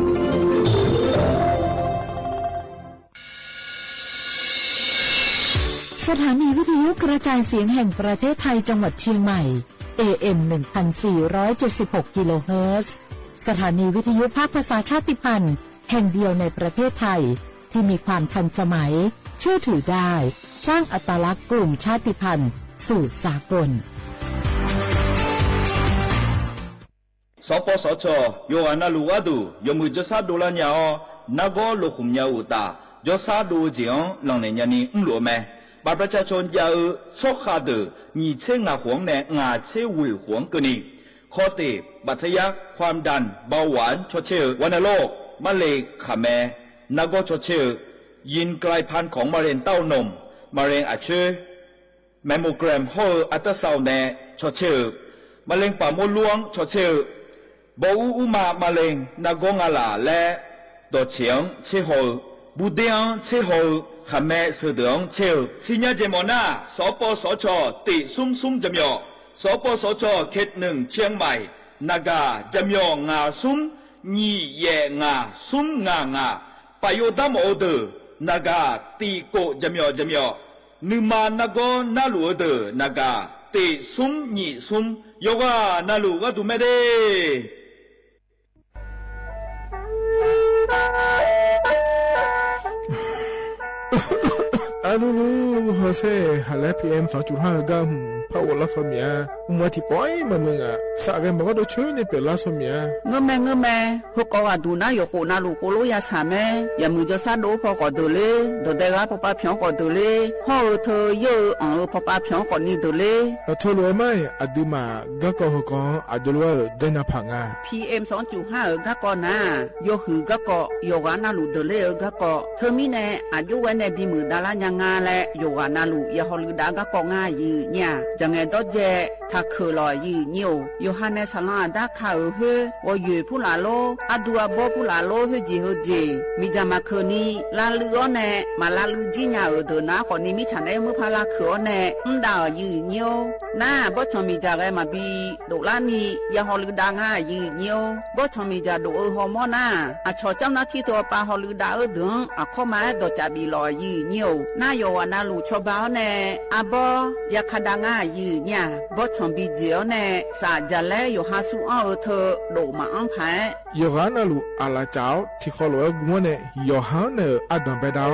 สถานีวิทยุกระจายเสียงแห่งประเทศไทยจังหวัดเชียงใหม่ AM 1476 กิโลเฮิรตซ์สถานีวิทยุภาคภาษาชาติพันธุ์แห่งเดียวในประเทศไทยที่มีความทันสมัยเชื่อถือได้สร้างอัตลักษณ์กลุ่มชาติพันธุ์สู่สากลสปสชโยอานาลูวาดูยมุจซาดูลาญาอนาโกโลขุมญาอุตายศาดูจิองหลังในญานีอุโลเมบาประชาชนยาโชคาเดมีเช่งาหวงแนงาเชวิหวงกนีข้อติบัตยักความดันเบาหวานชเชวัณโรคมะเร็งขาแมนาโกชเชยินกลายพันธุ์ของมะเร็งเต้านมมะเร็งอาเชแมมโมแกรมโฮอัตราซาวน์แนชเชมะเร็งปากมดลูกชเชบอุมามะเร็งนากงาลาและดอเฉียงเชโฮบูเดียงเชโฮขแม่เสดงเชลสิญญาเจมอนาสปสชติซุมจำยอสปสชเขต1เชียงใหม่นากาจำยองาซุมญีเยงาซุมงาปโยดามโอเดนากาตีโกจำยอนึมานากอนาลูเดนากาติซุมญีซุมโยกานาลูกะตุเมเดเอ ลูลูฮอเซ่ฮัลโหล PM 2.5 กัมพาวลาสเมียมาที่ปอยมามึงอ่ะสากันบอกว่าดูช่วยในเปลาสเมียเงแม่ฮกว่าดูนะอยู่คนน่าลูกโคโลยาสามแม่อย่ามือจะซาโดพอก็ดูเลยดูได้ว่าพอป้าเพียงก็ดูเลยห่อเธอเยอะพอป้าเพียงก็นี่ดูเลยทรวไหมอดูมาก็ก็ฮกอดูว่าเดินผ่านอ่ะ PM 2.5 ก็ก็นะโยหือก็ก็โยกานาลูดูเลยก็ก็เธอมีเนี่ยอายุวันเนี่ยบีมือดารายังงาและโยกานาลูยาฮอลูดาก็ก็ง่ายยืเนี่ยจังไงดอเจถ้าเคยลอยยืนิวโยฮันเนสลาดาคาเฮว่าอยู่ผู้ลาโลอดูอาบอผู้ลาโลเฮจีเฮจีมีจามาคืนนี้ลาลือเนี่ยมาลาลือจีน่าเดินนะคนนี้มีฉันได้เมื่อพาลาเขือเนี่ยดาวยืนิวน่าบอชมีจาไรมาบีดูลานียาฮอลูดาง่ายยืนิวบอชมีจาดูฮอร์โมนาอาชอเจ้าหน้าที่ตัวปาฮอลูดาดึงอาข้อมาดอจาบีลอยยืนิวน่าโยวานาลูชอบาวเนี่ยอาบอยาคดาง่ายยืเนี่ยบอชมีเจียวเนี่ยสาจะแล้วอยู่หาสู้เอาเธอโดมาอังไพยอนาลูอาลาเจ้าที่เขาลอยกัวเนี่ยยอฮานเนอดัมเบดา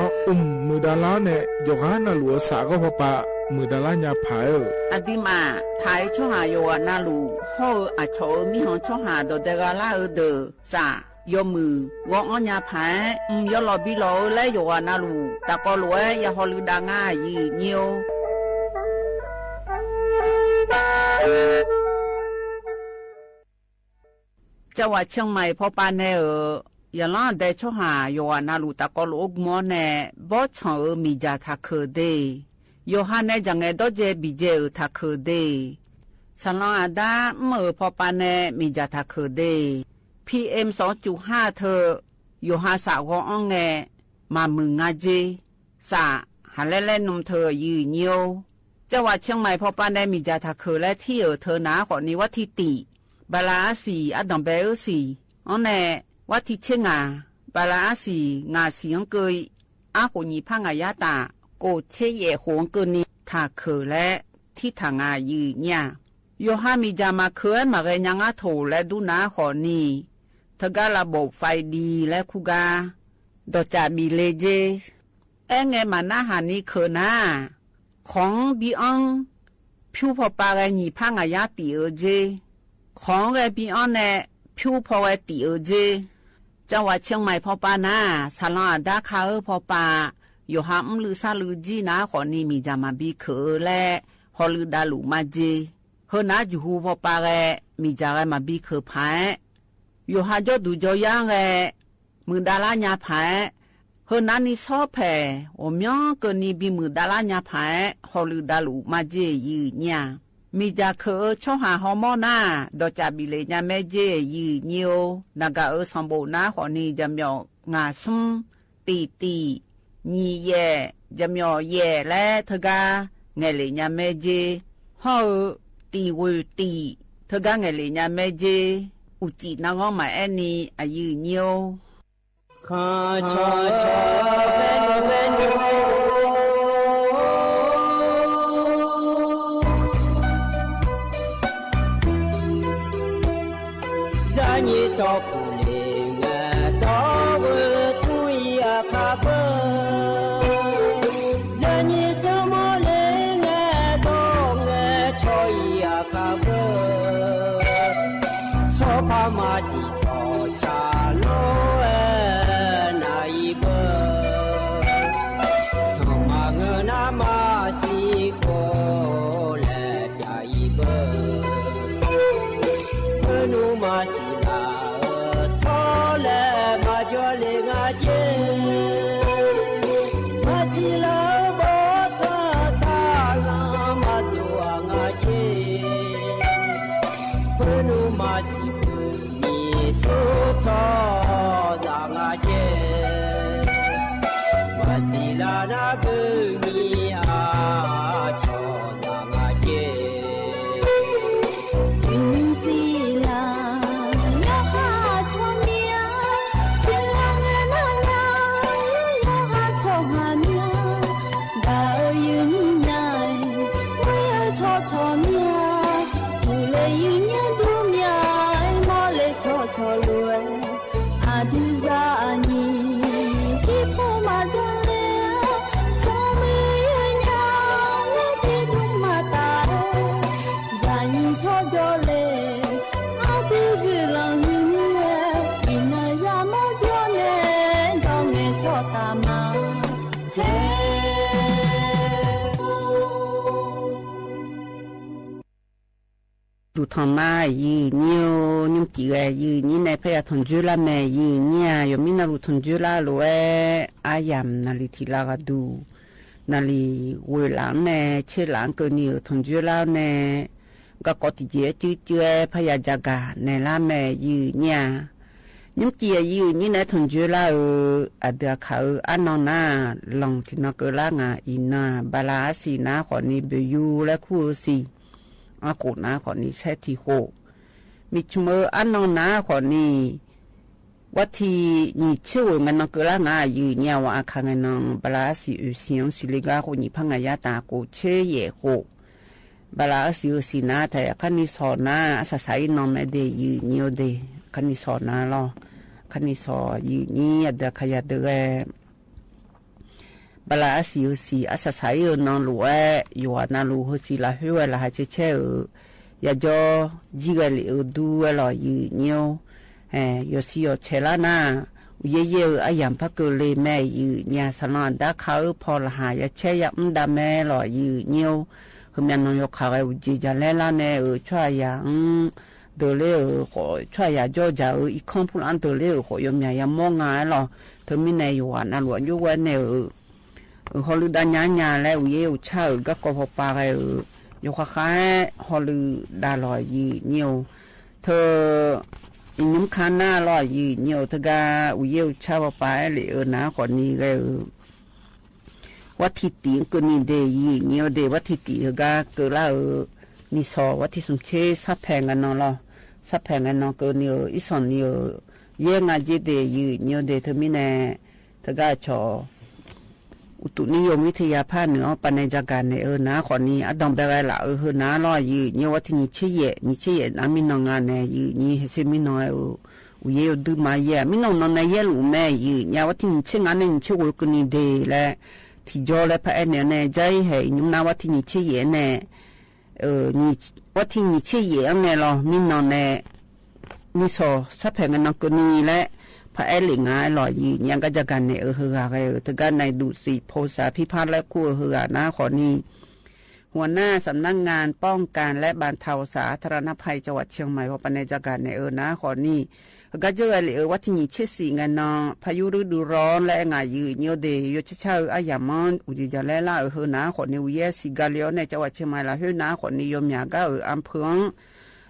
มือดาลาเนี่ยยอนาลูสาก็พอปะมือดาลาญาพายอดีมาไทยช่องหายอนาลูห่ออาชอมีห้องช่องหาโดเดกาลาเดอสายอมือวองอัญญาพายยอลอบิโลและยอนาลูตะกอลวยยาฮอลูดาง่ายยีเนียวจังหวัดเชียงใหม่พอปานเนอยาล่าได้ช่อหายอนาลูตะกอลอกมอเนบอชอมีจาทักเคเดยอฮันเนจังเงดอเจบิเจทักเคเดสันลาดาเมื่อพอปานเนมีจาทักเคเด PM 2.5 เธอยอฮาสาวองเงมามึงงาเจสาหันเล่นนมเธอยืนเนียวจังหวัดเชียงใหม่พอปานเนมีจาทักเคและที่เธอหนาขอนี้วัดทิติบาลาสีอดัมเบลสีอันเนวัดที่เชงาบาลาสีงาเสียงเกยอาโหนีพังอายาตาโกเชเยหงเกนีทาเคและที่ทางายืเนี่ยโยฮามีจามาเคือนมาเรยังอาโถและดูนาขอนีทการะบบไฟดีและคุกาดอจาบีเลเจเงมานาหานีเคนาของบีอังผิวพอปาเรนีพังอายาติเจของเรบีอันเนผิวพอเวติเจจังหวัดเชียงใหม่พอปานาสาลาดาคาพอปาอยู่หามลือซาลือจีนาขอนี้มีจามาบีเคและฮอลือดาลูมาเจเฮนาอยู่หูพอปาเรมีจาไรมาบีเคพายอยู่หาจอดูจอย่างเรมือดาลาญาพายเฮนานิซอเพอมยองเกนีบีมือดาลาญาพายฮอลือดาลูมาเจยืเนี่ยมีจาเคช่อหาฮอร์โมนาดอจาบิเลญาแม่เจยืเนียวนากาสมบูนาขอนี้จำยองงาซุมตีนี่แย่จำยอแย่และเธอกาเงลิญาแม่เจห่อตีวูตีเธอกาเงลิญาแม่เจอุจินางอมาแอนี่อายุเนียวข้าชอเป็น你照顾灵啊，到我注意啊，卡不，让你怎么灵啊，到我注意啊，卡不，说怕嘛是做茶路啊那一个，说嘛我那嘛是过来呀一个，我努嘛是。Adizani, kipo mazale, some ดูทำมายีนิ้วนิ้วจีเอยีนี่ในพยาทนจุลาแม่ยีเนี่ยยมินารุทนจุลาโลเออายามนาลิทิลากดูนาลีเวลาแน่เชลางเกนิทนจุลาแน่ก็กอติเจจื้อเจพยาจากาในละแม่ยีเนี่ยนิ้วจียีนี่ในทนจุลาอเดเขาอันนอนนาลองที่นกลางาอินาบาลาสีนาขอนี้เบยูและคู่สีอากูนาขอนี้ใช้ที่โคมิชเมออันนองนาขอนี้วัดที่นี่ชื่อมันนกละงาอยู่เนี่ยว่าอาคารนองบลาสิอุเสียงสิลิกาคนนี้พังยาตาโกเชยโคบลาสิอุสินาแต่คันนี้สอนาอาศัยนอมเดอยู่เนี่ยเดคันนี้สอนาลอคันนี้สออยู่เนี่ยเดขยะเดบลาสิอุสิอาศัยนองหลวอยู่นาลูหุสิลาหัวลาเชเชอยาจอจิกลิอุดูลออยู่เนี่ยยศยเชลานาเย่ๆอายังพักเลแม่อยู่เนี่ยสนานดาเขาพอละหายเชยมดาแม่หล่ออยู่เนี่ยคือมันนอยกเขาอุจิจาเลลาเนช่วยยังเดเลขอช่วยยาจอจ่าอีกคำพูดอันเดเลขอยมยามองงานหรอเธอมีในอยู่วันนั้นหลวงอยู่วันเนี่ยฮอลดาญาญาแล้วเย่เช่าก็กพปาเลยอยู่ข้างฮอลดาลอยอยู่เนี่ยเธอยิ้มคันหน้าลอยยีเหนียวทกาอุเยวชาวไปเลยนะก่อนนี้ก็วัดที่ตีก็นี่เดยีเหนียวเดวัดที่ตีก็เกิดแล้วนี่สอวัดที่สมเชซับแพงกันนอลซับแพงกันนอเกิดเนี่ยอีสอนเนี่ยเย่งอาเจเดยีเหนียวเดเธอมีแน่ทกาชออุตุนิยมวิทยาภาคเหนือปัญญาการในนะขอนี้อดอมไปไว้ละนะรอยีเนี่ยว่าที่นี่เชี่ยนะมีน้องงานในยีนี่เฮซิมีน้อยอุเยดูมาเยมีน้องนอนในเยลูแม่ยีเนี่ยว่าที่นี่เชี่ยงานในเชี่ยวกันนี่เดและที่จอและพระเนี่ยในใจให้ยุ่งนาว่าที่นี่เชี่ยเนี่ยนี่ว่าที่นี่เชี่ยเนี่ยรอมีน้องในนี่สอสับแผงกันน้องกันนี่และพระหลิงายลอยยียังก็จะกันในเฮืออะไรถึงกันในดุสิโพสาพิพาทและคู่เฮือหน้าขอนี้หัวหน้าสำนักงานป้องกันและบรรเทาสาธารณภัยจังหวัดเชียงใหม่พอปัญญาการในหน้าขอนี้ก็เจอเลยวัดที่นี่เชื่อสิ่งนอพายุฤดูร้อนและงายยืดเนียวเดยเช่าอายามอนอุจิจาเลล่าเฮือหน้าขอนี้วิเยสิกาเลียวในจังหวัดเชียงใหม่ละเฮือหน้าขอนิยมยาก็อำเภอ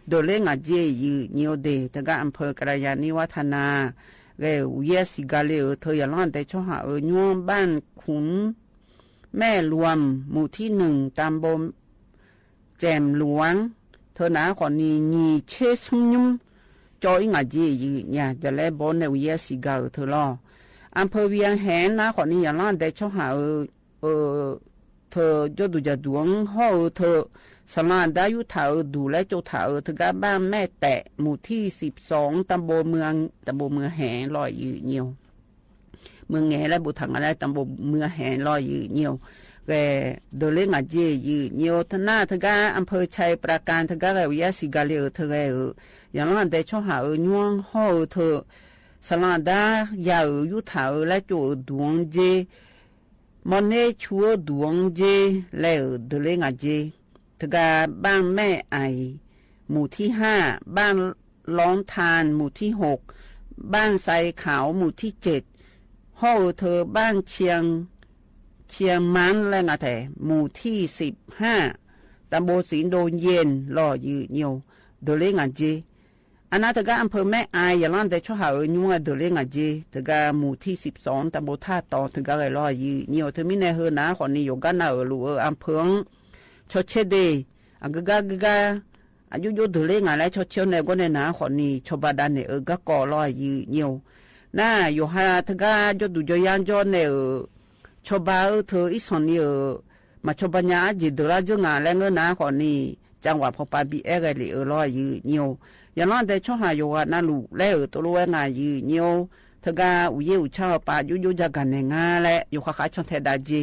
โดยเล่งอาเจยืดเนียวเดถึงกับอำเภอกระยานิวัฒนาเร็วเยสิกาเลเธออย่าล้อนแต่ช่อหาย่วงบ้านขุนแม่รวมหมู่ที่1ตำบลแจมหลวงเธอหนาขอนีเชซุมยุมจอยงาจีเนี่ยจะเล่บนในเยสิกาเธอล้ออำเภอเวียงแหนนะขอนี้อย่าล้อนแต่ช่อหาเธอจะดูจะดวงห่อเธอสลานได้ยุทธาดูและโจถาถึงกับบ้านแม่แตะหมู่ที่12ตำบลเมืองแหงลอยยืดเนียวเมืองแหงและบุถังอะไรตำบลเมืองแหงลอยยืดเนียวแกโดยเล่งอาเจยืดเนียวทนาถึงกับอำเภอชัยปราการถึงกับวิยาสิกาเลเธออย่างนั้นแต่ช่วงหาย่วงห่อเธอสลานได้ยาวยุทธาและโจดวงเจมอนเนชัวดวงเจแล้วโดยเล่งอาเจถึงกับบ้านแม่ไอหมู่ที่5บ้านล้องทานหมู่ที่6บ้านไซขาวหมู่ที่7ห้อเธอบ้านเชียงมันและงาแต่หมู่ที่15ตำบลสินโดนเย็นล่อยืดเนียวโดเลงาเจอันนั้นถึงกับอำเภอแม่ไออย่างนั้นแต่ช่วงหายุ่งโดเลงาเจถึงกับหมู่ที่12ตำบลท่าตอถึงกับล่อยืดเนียวถึงมีในเฮือนาขอนี้อยู่กันน่ะลูอำเภอชดเชเดกกอายุยุดเลยงานไรชดเชในก็ในหนาขอนี้ชบาดานเนี่ยก็ก่อลอยยืเนียวน่าอยู่หาทกายุดดูจยันจอนเนี่ยชบาเธออีสอนเนี่ยมาชบาญาจิตระจงานแรงเงินหนาขอนี้จังหวะพอปาบีเอไกเลยลอยยืเนียวอย่างนั้นแต่ช่วงหาอยู่น่าลูแล้วตัวรู้งานยืเนียวทกาอุเยอุชาปายุจากกันในงานและอยู่ข้าชนเทดาจี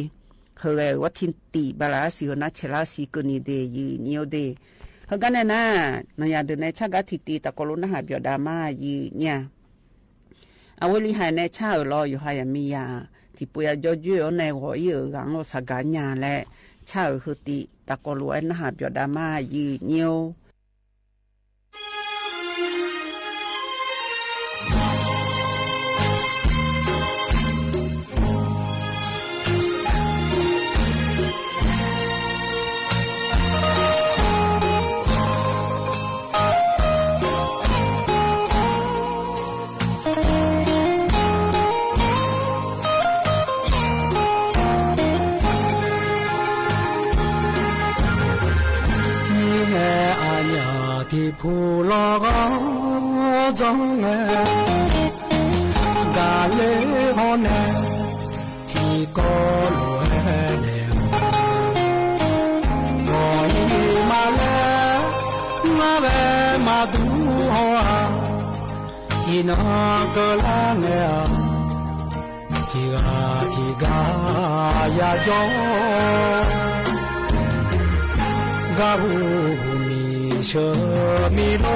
เฮวัดทินตีบาลาสิโอนาเชลาสิกนีเดยีเนียวเดเฮกันเนี่ยนะนายาเดินในชากัติตีตะกลุนะหาเบียดามายีเนี่ยเอาไว้ลิหายในชาลอยอยู่หายมียาที่ปุยจอยอยู่ในหัวเยอะกังโลสกัญญาและชาคือตีตะกลุนะหาเบียดามายีเนียว ที่ผู้ลอกจงกาเลฮอนเนที่ก็ลอยเดียวงอยมาแล้วมาเวมาดูหัวที่นอกลาเนียที่กายาจงกาบูนีเชมีโล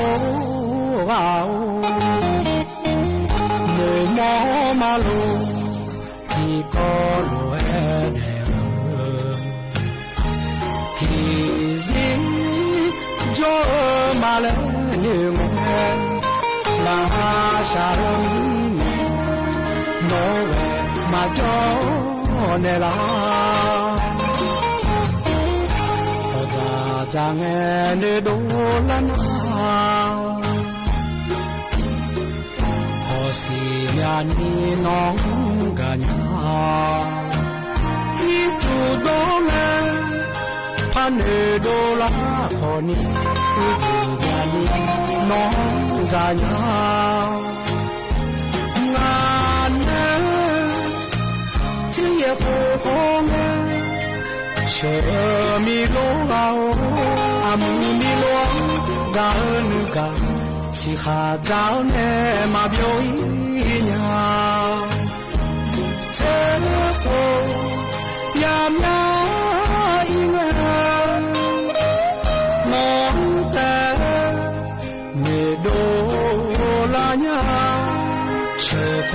กเอาเมื่อมอมาโลที่ก็ลอยเดียวที่สิ่งจอมาเลยหนึ่งลาชาลมีโนเวมาจอเนลาจางเนโดลันพอสิญานีน้องกันยาอีจูโดแลพันโดลาขอนี้อีจูญานีน้องกันยางานเนที่อยากขอเงเชื่อมีโลกเอาอามีหลวงกันกันสิขาเจ้าเนมาเบียวอีญาเจ้าโฟยามยาอีเงมองแต่เมโดลาญาเชื่อโฟ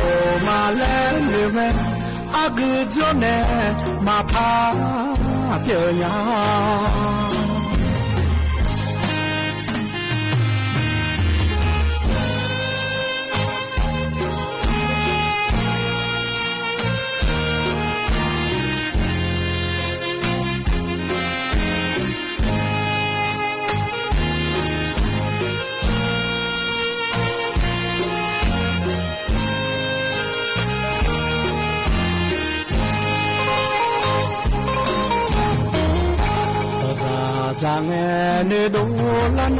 มาแล้วเนื้อแม่อากุจเนมาพาเปียญาจางเนโดลัน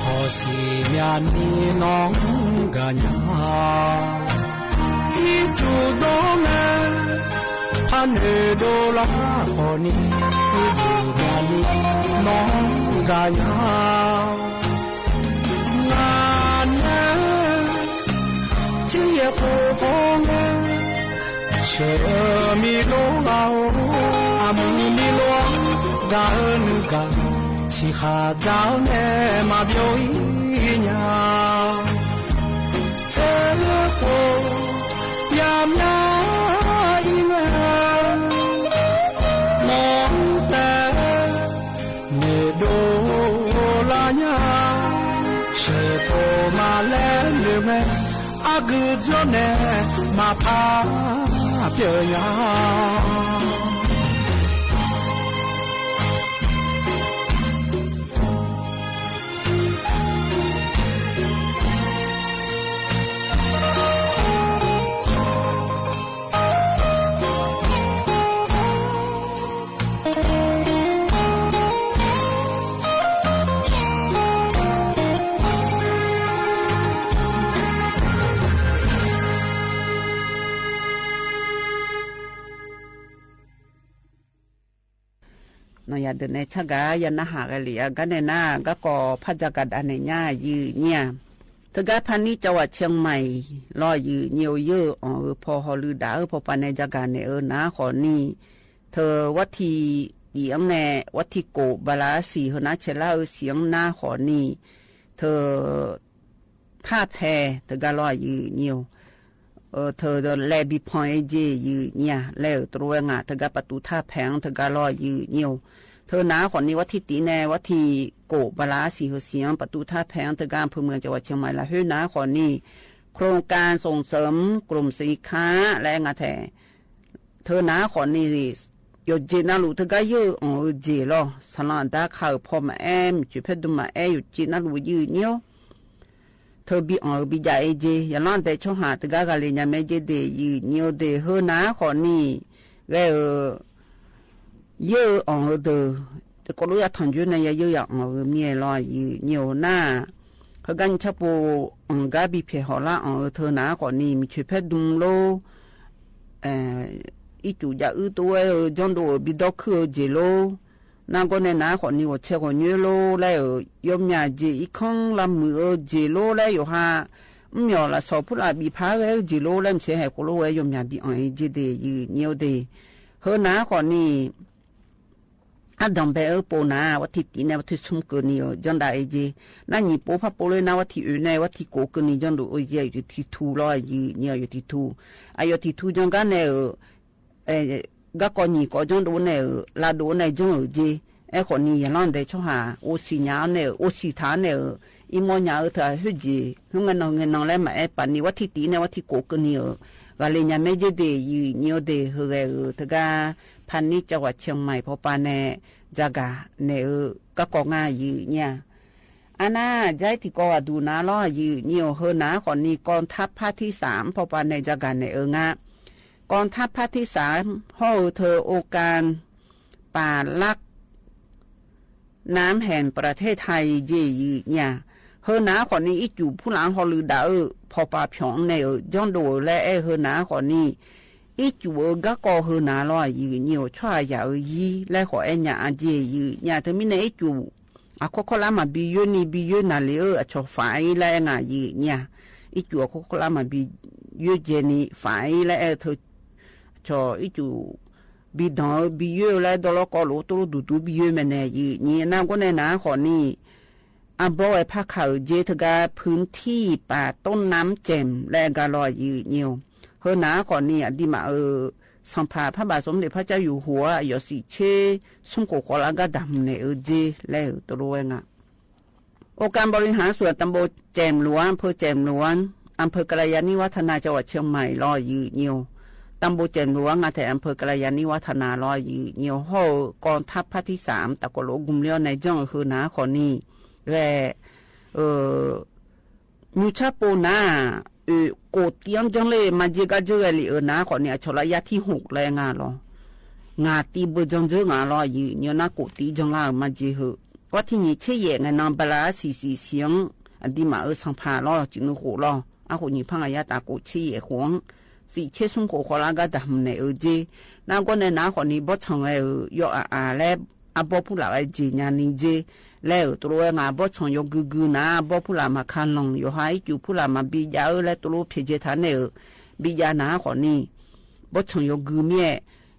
พอสิญานีน้องกันยาอีจูโดแลพันโดลาขอนี้อีจูญานีน้องกันยางานเนที่อยากขอเงเชื่อมีโลกเอาอามีหลวงกันกันสิขาเจ้าเนมาเบียวอีญาเจ้าโฟยามยาอีเงมองแต่เมโดลาญาเชื่อโฟมาแล้วเนื้อแม่อากุจเนมาพาเปียญานอยาเดินในชะกายันนาหากะเหลียกันในหน้าก็ก่อพระจักรอันในญ่ายือเนี่ยทกาพันนี้จังหวัดเชียงใหม่รอยือเนียวเยอะพอฮอลือดาพอปานในจักรในนะขอนี่เธอวัดที่เอียงแน่วัดที่โกบาลาสีเฮนะเชล่าเสียงหน้าขอนี่เธอท่าแพเธอก็รอยือเนียวเธอแลบีพอยเจยือเนี่ยแล้วตัวงาเธอก็ประตูท่าแพงเธอก็รอยือเนียวเธอหนาขอนนี้วัดที่ตีแน่วัดที่โกบาลาสีเสียงประตูท่าแพงเธอการอำเภอเมืองจังหวัดเชียงใหม่ละเฮ้ยหนาขอนนี้โครงการส่งเสริมกลุ่มสินค้าและงาแท้เธอหนาขอนนี้有接那路他个有接了，上浪打考跑嘛就拍动嘛有接那路有鸟，特别比较接，要浪在冲下他个人家没接的有鸟的河南河呢，然后有的。这ก็รู้ทันอยู่ในเยอะอย่างมีรอยเหนียวหน้าเขากันชอบกาบีเพหอละเธอหนาก่อนนี่มีช่วยเพชรดุงโลอีจูจะตัวจอนดูบิดอกคือเจโลนางก็ในหนาก่อนนี่ว่าเชื่อก่อนเยโลแล้วยมยาเจอีคงลำมือเจโลแล้วอยู่ฮะไม่เอาละสอบพูดละบีพาแล้วเจโลแล้วเชื่อให้คนรู้ว่ายมยาบีเจเดยืเหนียวเดเฮหนาก่อนนี่อันดับเบลปูนาวัตถิตีในวัตถิสมกุนีจันได้เจนั่นยี่ปูพับปูเลยนาวัตถิอื่นในวัตถิโกกุนีจันดูเจอยู่ที่ทูร้อยยี่เนี่ยอยู่ที่ทูอายุที่ทูจังกันเนี่ยก็ก่อนยี่ก็จันดูเนี่ยลาดูเนี่ยจังเจคนนี้ยันนั่นเดชหาโอสิญาเนี่ยโอสิธาเนี่ยอีโมญาเธอหุ่นเจหุ่นเงินแล้วมาปันนี้วัตถิตีในวัตถิโกกุนีก็เลยยังไม่เจเดยี่เนี่ยเดเฮเธอก็พันนี้จังหวัดเชียงใหม่พอปานเนจากาเนก็กองายืเนี่ยอันน่าใจที่ก็ดูนะล้อยืเนี่ยเฮนะก่อนนี้กองทัพภาคที่3พอปานเนจากาเนงะกองทัพภาคที่3ห่อเธอโอการป่าลักน้ำแห่งประเทศไทยยืเนี่ยเฮนะก่อนนี้อีจูผู้หลังฮอลือดาพอปาพยองเนย้อนดูและเฮนะก่อนนี้อีจูก็ก่อเฮนาลอยยืเหนียวช่วยยาวยีและขอเอ็นยาอันเจยืเนี่ยถึงมีในอีจูอะโคโคลามาบิโยนี่บิโยนาเลชอไฟและงายืเนี่ยอีจูอะโคโคลามาบิโยเจนี่ไฟและเธอชออีจูบิดอนบิโยและดอลกอโลตุดูดูบิโยแม่เนยืเนี่ยน้ำก็ในน้ำขอนี่อันบ่อยภาคเขาเจทกาพื้นที่ป่าต้นน้ำเจมและกาลอยยืเหนียวเฮนาก่อนนี่อดีมาสัมภาพระบาทสมเด็จพระเจ้าอยู่หัวอยู่สิเชสุ่มโกโคลากาดำเนี่ยเจแล้วตัวเององค์การบริหารส่วนตำบลแจมหลวงอำเภอแจมหลวงอำเภอกระยาณิวัฒนาจังหวัดเชียงใหม่รอยืเหนียวตำบลแจมหลวงแต่อำเภอกระยาณิวัฒนารอยืเหนียวห่อกองทัพภาคที่3ตะกโลกุมเลี้ยวในจังเฮนาก่อนนี่และมูชาปูนาโกเตียงจังเลยมาเจก็เจอเลยนะคนเนี่ยชลายาที่6แรงงานหรองาตีบจังเจองานรออยู่เนี่ยนะโกตีจังลามาเจเหว่าที่นี่เชี่ยงานนำบลาสีเสียงอันที่มาสัมภาระจึงหัวรออาคนนี้พังอายาตาโกเชี่ยหวงสีเชี่ยสุ่มโกขลากาดำเนี่ยเจนั่นก็เนี่ยนะคนนี้บ่ชงยอและอาบ่ผู้หลักเจญานิเจแล้วตัวงาบ่ชงยกึนะบ่ผู้หลักมาคันลงอยู่ให้อยู่ผู้หลักมาบิยาและตัวเพจทานเนี่ยบิยานะคนนี้บ่ชงยกึเมีย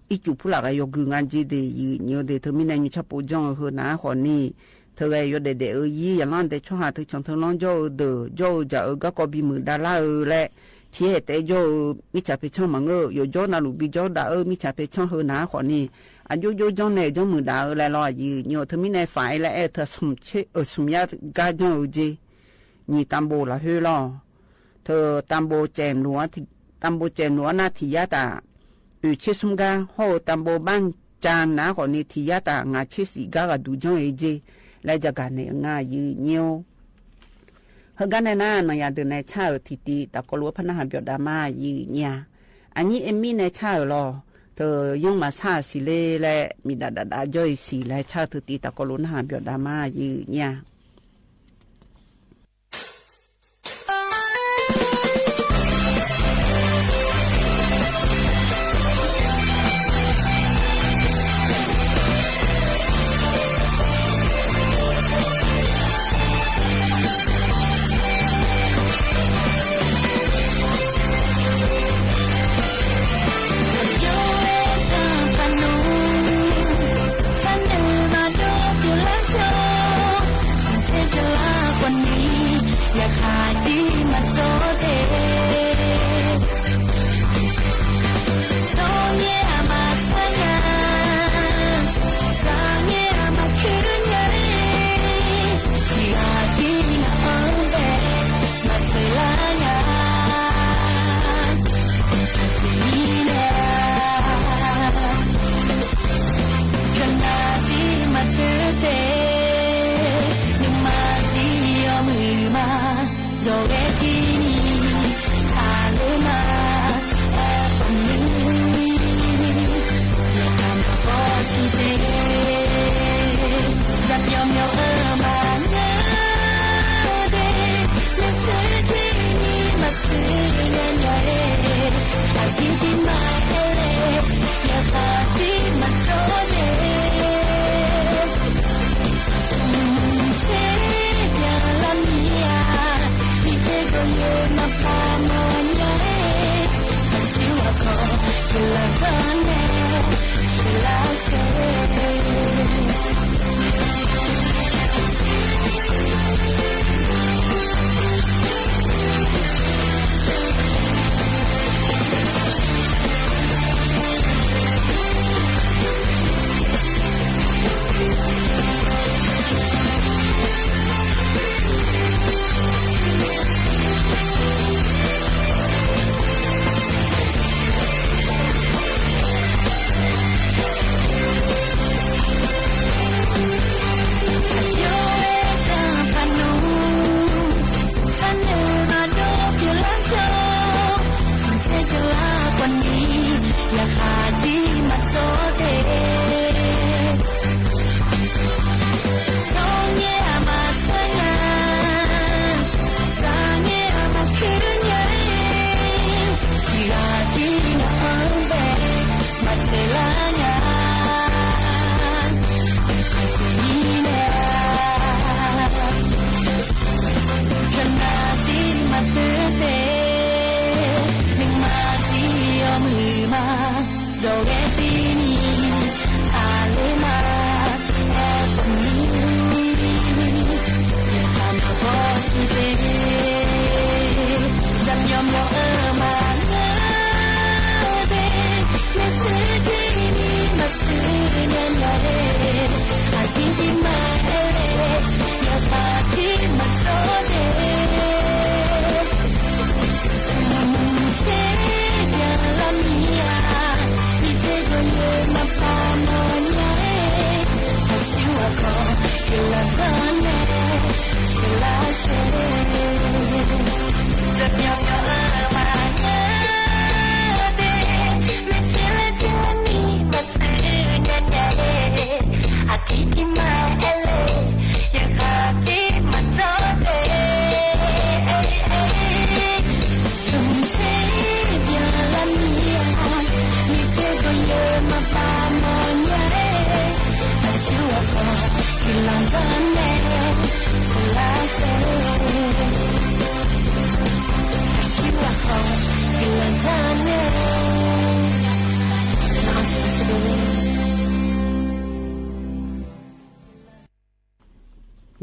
อีจูผู้หลักยกึงานเจเดยีเนี่ยเดเธอมีในยุชปูจงเฮนะคนนี้เธออยู่เดยีอย่างนั้นแต่ช่วงหาเธอจังเธอน้องโจโจจะก็บีมือดาราและที่แต่โจมิจฉาเพชรมังอยู่โจนาลูบิโจดามิจฉาเพชรเฮนะคนนี้อันโยจังเนี่ยจังมือดาวและรอยีเนี่ยเธอมีในฝ่ายและเธอสมเชสมยากาจังเจนี่ตำโบละเฮลอเธอตำโบแจมหนัวที่ตำโบแจมหนัวนาทิยาตาเชสมกาโหตำโบบ้านจานนะคนนี้ทิยาตางาเชสิกาดูจังเจและจะกันเนี่ยงายีเนี่ยเฮกันในน่านายาเดินในชาติตีตะกลัวพนักงานเบียดามายีเนี่ยอันนี้เอมี่ในชาลอเธอยงมาชาสิเลและมีดาย่อยสีและชาติตีตะกลุนหาเบียดามายืเนี่ยSan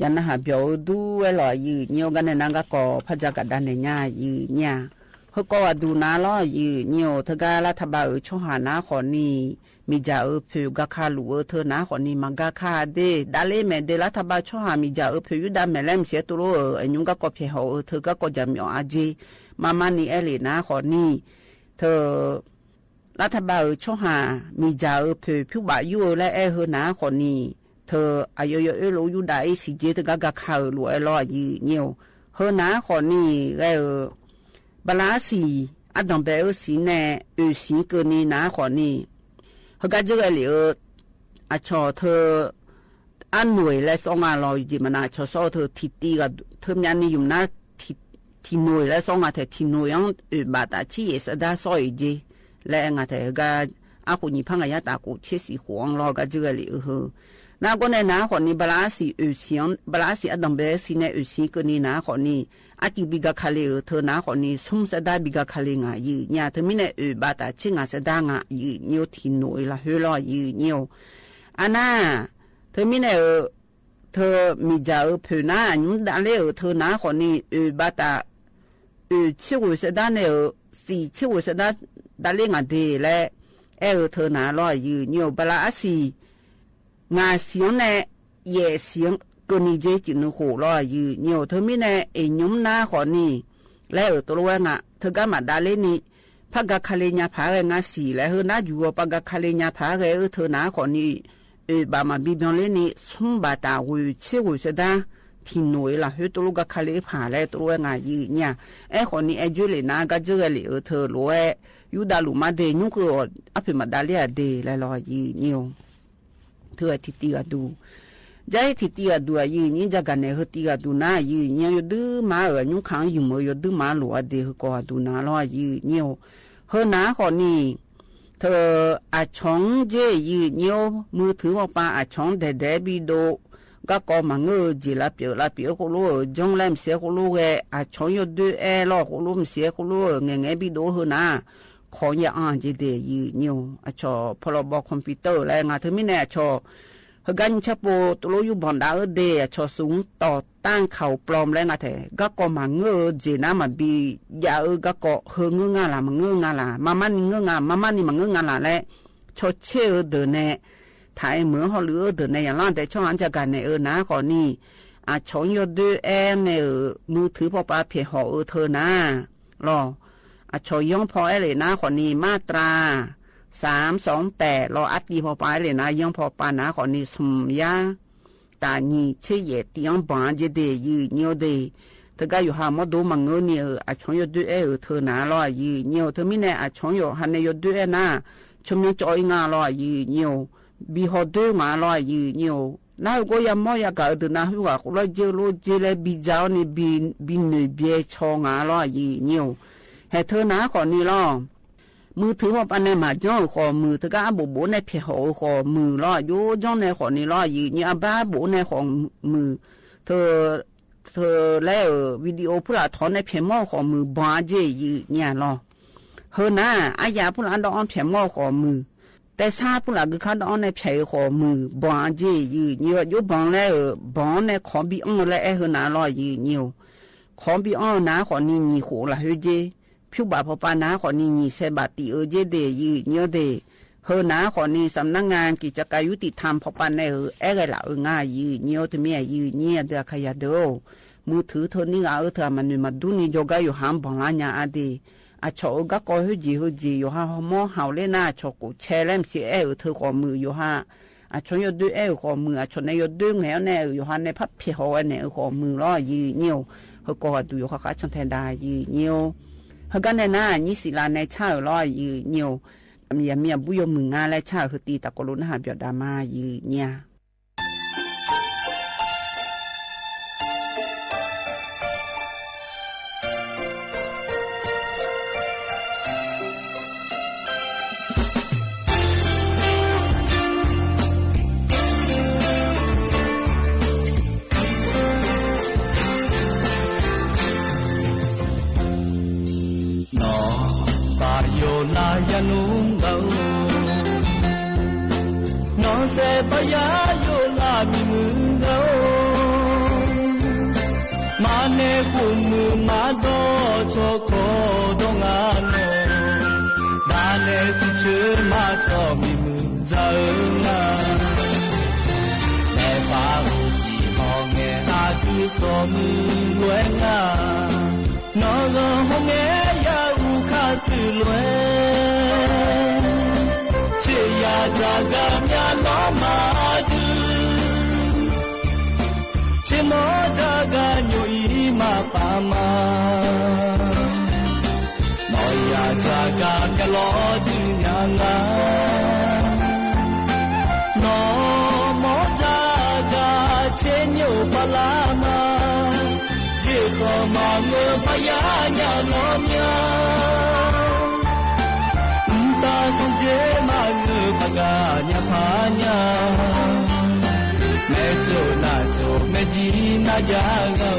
ยันนะหาเบียวดูไว้หล่อยืดเนียวกันในนั้นก็ก่อพระจักรดันในญ่ายืดเนี่ยเขาก็ดูน้าล้อยืดเนียวเธอก็รัฐบาลช่วงหาน้าขอนี่มีจ่าผิวก็ขาลูเธอน้าขอนี่มันก็ขาเดดาเล่แม่เดรัฐบาลช่วงหามีจ่าผิวยุดาแม่เล่มเสียตัวไอ้ยุงก็เพียหเธอก็จะมีอาจีมานี่เอลีน้าขอนี่เธอรัฐบาลช่วงหามีจ่าผิวบ่ายุและเธอน้าขอนี่เธออายุเยอะรู้อยู่ได้สิเจตก็ขาหลัวลอยยืเนียวเฮน้าขอนี่แล้วบลาสีอัดดองเบลสีแน่สีเกินนี่น้าขอนี่เขาก็จะเหลืออาชอเธออันหน่วยและสองลอยจีมันอาชอเธอทิตีกับเธอยันนี่อยู่นะทิหน่วยและสองเธอทิหน่วยยังบาดชี้เสดาซอยจีและงาเธอก็อาคุณีพังกายตากูเชสีหวงรอก็จะเหลือน้าก็ในน้าคนนี้บลาสีเสียงบลาสีอดัมเบสีในสีก็นี่น้าคนนี้อาจิบิกาคาเลเธอน้าคนนี้สุ่มเสดาบิกาคาเลงายืเนี่ยเธอไม่ในบาตาชิงาเสดางายืเนียวทินโนยละเฮลอยืเนียวอันน่ะเธอไม่ในเธอมีจ่าเพื่อน้ายุ่งด่าเลยเธอน้าคนนี้บาตาชิวเสดาเนี่ยสีชิวเสดาด่าเลยงาเดและเธอน้ารอยืเนียวบลาสีงาเสียงเนี่ยเย่เสียงก็นี่เจจินหูรอยืเนียวเธอไม่เนี่ยยุ่มหน้าขอนี่แล้วตัวว่างะเธอก็มาดาเลนี่พักกะคาเลญาผาเรงาสีแล้วเฮน่าอยู่พักกะคาเลญาผาเรเธอหน้าขอนี่บามาบิบอนเลนี่สมบาตาหูเชื่อหูเสดาที่หน่วยละเฮตัวกะคาเลผาแล้วตัวว่างะยืเนี่ยขอนี่จุเลน่าก็เจอเลยเธอรู้ยูดาลุมาเดนุก็อภิมาดาเลียเดแล้วรอยืเนียวเธอทิติอาดูใจทิติอาดูยืนี่จะกันเนี่ยทิติอาดูน่ายืเนี่ยยดื้อมายุ่งขังอยู่มือยดื้อมาหลัวเดฮก็ดูน่ารอยืเนี่ยเฮน้าคนนี้เธออาชงเจยืเนี่ยมือถือว่าป้าอาชงเดบิโดก็มาเงยจีละเปียวก็รู้จงเล่มเสียก็รู้อาชงยดื้อลอกก็รู้เสียก็รู้เงบิโดเฮน้า ขออย่าอ่านจะเดียอยู่ชอพรบคอมพิวเตอร์แล้วงานเธอไม่แน่ชอเฮกันชะโปตุลอยู่บอนดาเดียชอสูงต่อต้านเขาปลอมแล้วงานเธอก็มาเงือเจน่ามาบีอย่าก็เฮงเงืองาละมาเงืองาละมามันเงืองามามันนี่มาเงืองาละแล้วชอเชื่อเดินแน่ถ่ายเหมือนเขาเหลือเดินในอย่างนั้นแต่ช่วงอันจะกันในนะก่อนนี่ชงยอดด้วยแอนในมือถือพอปลาเพียหอเธอนะรอชอยองพอเลยนะก่อนนี้มาตรา328รออัดดีพอปลาเลยนะยองพอปลานะก่อนนี้สมยาตานีเชี่ยตียงบานจะเดียยืเนียวเดียเธอก็อยู่หามาดูมังเงเนี่ยชงยอดด้วยเธอนะรอยืเนียวเธอไม่แน่ชงยอดหันในยอดด้วยนะชมยังจอยงารอยืเนียวบีหอด้วยงารอยืเนียวน่าก็ยังมอยากเอาดูนะหัวเราเจอโลเจเลบีเจ้านี่บินเบียชงงารอยืเนียวให้เธอนะก่อนนี้ล่ะมือถือว่าปันในมาจ้องขอมือเธอก็อาบุบในเพียหอขอมือล่ะอยู่จ้องในขอนี้ล่ะยืนี่อาบ้าบุในของมือเธอแล้ววิดีโอผู้ละถอนในเพียหม้อขอมือบาเจยืเนี่ยล่ะเฮนะอายาผู้ละดอนเพียหม้อขอมือแต่ซาผู้ละก็เขาดอนในเพียขอมือบาเจยืเนี่ยอยู่บังแล้วบังในของบีอ้อแล้วเฮนะล่ะยืเนี่ยของบีอ้อนะขอนี้นี่โหละเฮเจผิวบาพอปานาขอนี้เสบาติเจเดยืเนียวเดเฮนาขอนี้สำนักงานกิจการยุติธรรมพอปานในเอไกละง่ายยืเนียวตัวเมียยืเนียเดขยะเดอมือถือเธอนี่เธอมันมาดูนี่โยกอยู่หามบังลาญาอดีชอก็ก็ฮืจีอยู่ฮะหมอเฮาเลน่าชอกูแชร์เล่มสิเธอขอมืออยู่ฮะชนยดด้วยขอมือชนในยดด้วยแนวแนวอยู่ฮะในพับเพียหอแนวขอมือล้อยืเนียวเฮก็ดูอยู่ค่ะชันแทนได้ยืเนียวเฮกันในหน้านี่สิลาในชาลอยยืเนียวมีบุยมึงงาและชาคือตีตะกรุนหาเบียดามายืเนี่ยya nung gao no se pa ya yo la mi mu gao ma ne ku mu ma do cho ko do nga no da ne si che ma cho mi mu za nga ne fa ru ji ho nge a tu so mu lue nga no go ho nge ya u kha su lue che ya ja ga mya lo ma du che mo ja ga nyu i ma pa ma mo ya ja ga mya lo du nya nga no mo ja ga che nyu pa la ma che ko ma ngo pa ya nya lo mya ta song che ma ngu pa ga nya pa nya me cho na cho me ji na ya ga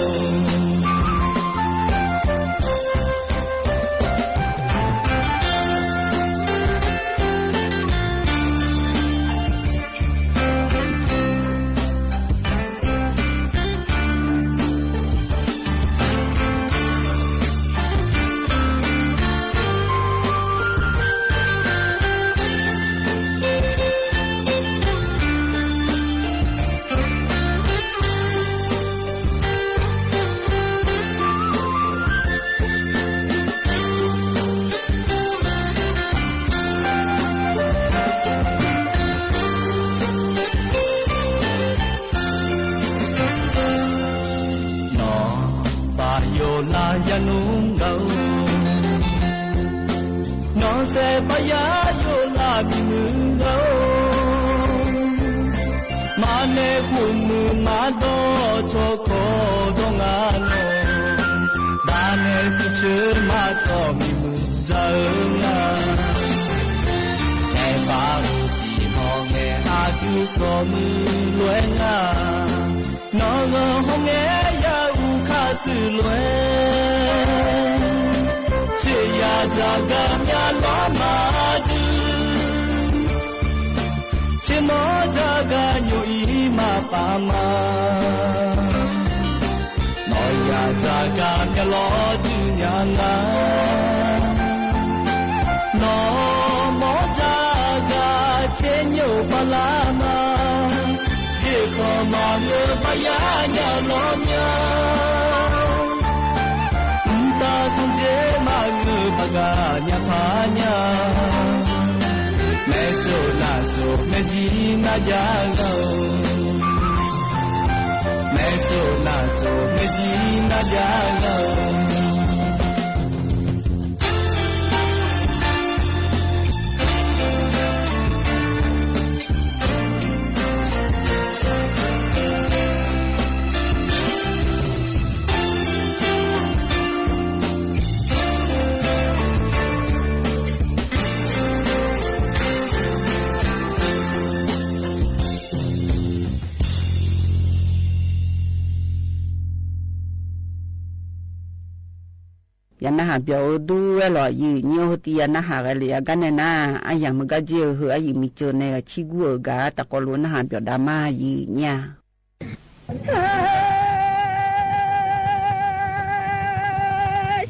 ya nung gao no se pa ya yo la mi mu gao ma ne ku mu ma do cho ko do nga no da ne si che ma cho mi mu za nga ne ba ru ji ho nge a ku so mu lue nga no go ho nge ya u kha su lue che ya jaga nya lama du chimo jaga nyu ima pama noya jaga nya lo du nya na no mo jaga chenyo palama je ko ma nge pa ya nya lo nya ta sung je ma nge pa ga nya pa nya me so la so me ji na ja go me so la so me ji na ja goยันนะฮะเปียวดูเอลอยืเนียวตียันนะฮะกะเลยกันเนนะอะยังมะกะเจอหืออะยิมีเจอเนกะชิกูกะตะกอลุนะฮะเปียวดามายืเนี่ย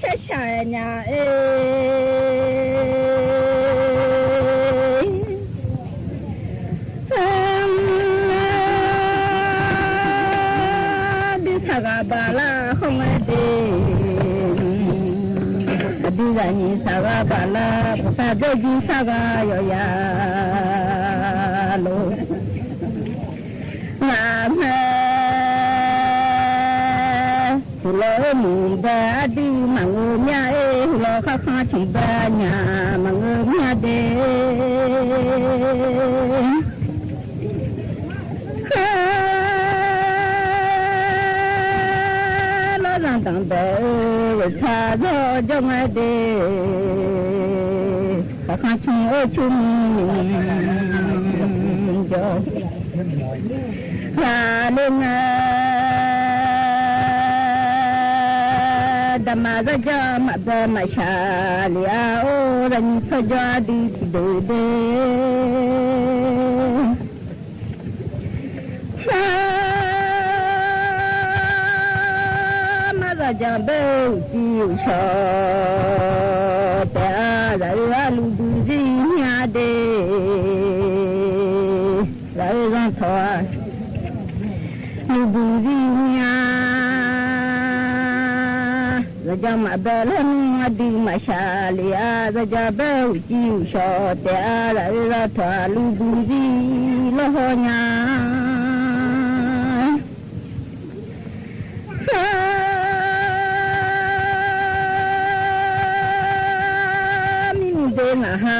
ชะชะญาเอดิสะกะบาลาขอมะเดDizani saga bala pusa doji saga yoya lo nama lo muda di mangunya lo kakak cibanya mangunya de tang bè cha do cho ngay đê các khán chung ở chung cho là lên đam ma ra cho mà bè mà xa lia ô ranh cho cho đi thì đê đê Raja beu chiu so ta ra lu du ji nya de ra ran thoa lu du ji nya raja ma belan adi ma sha lia raja beu chiu so ta ra thoa lu du ji lo ho nya na ha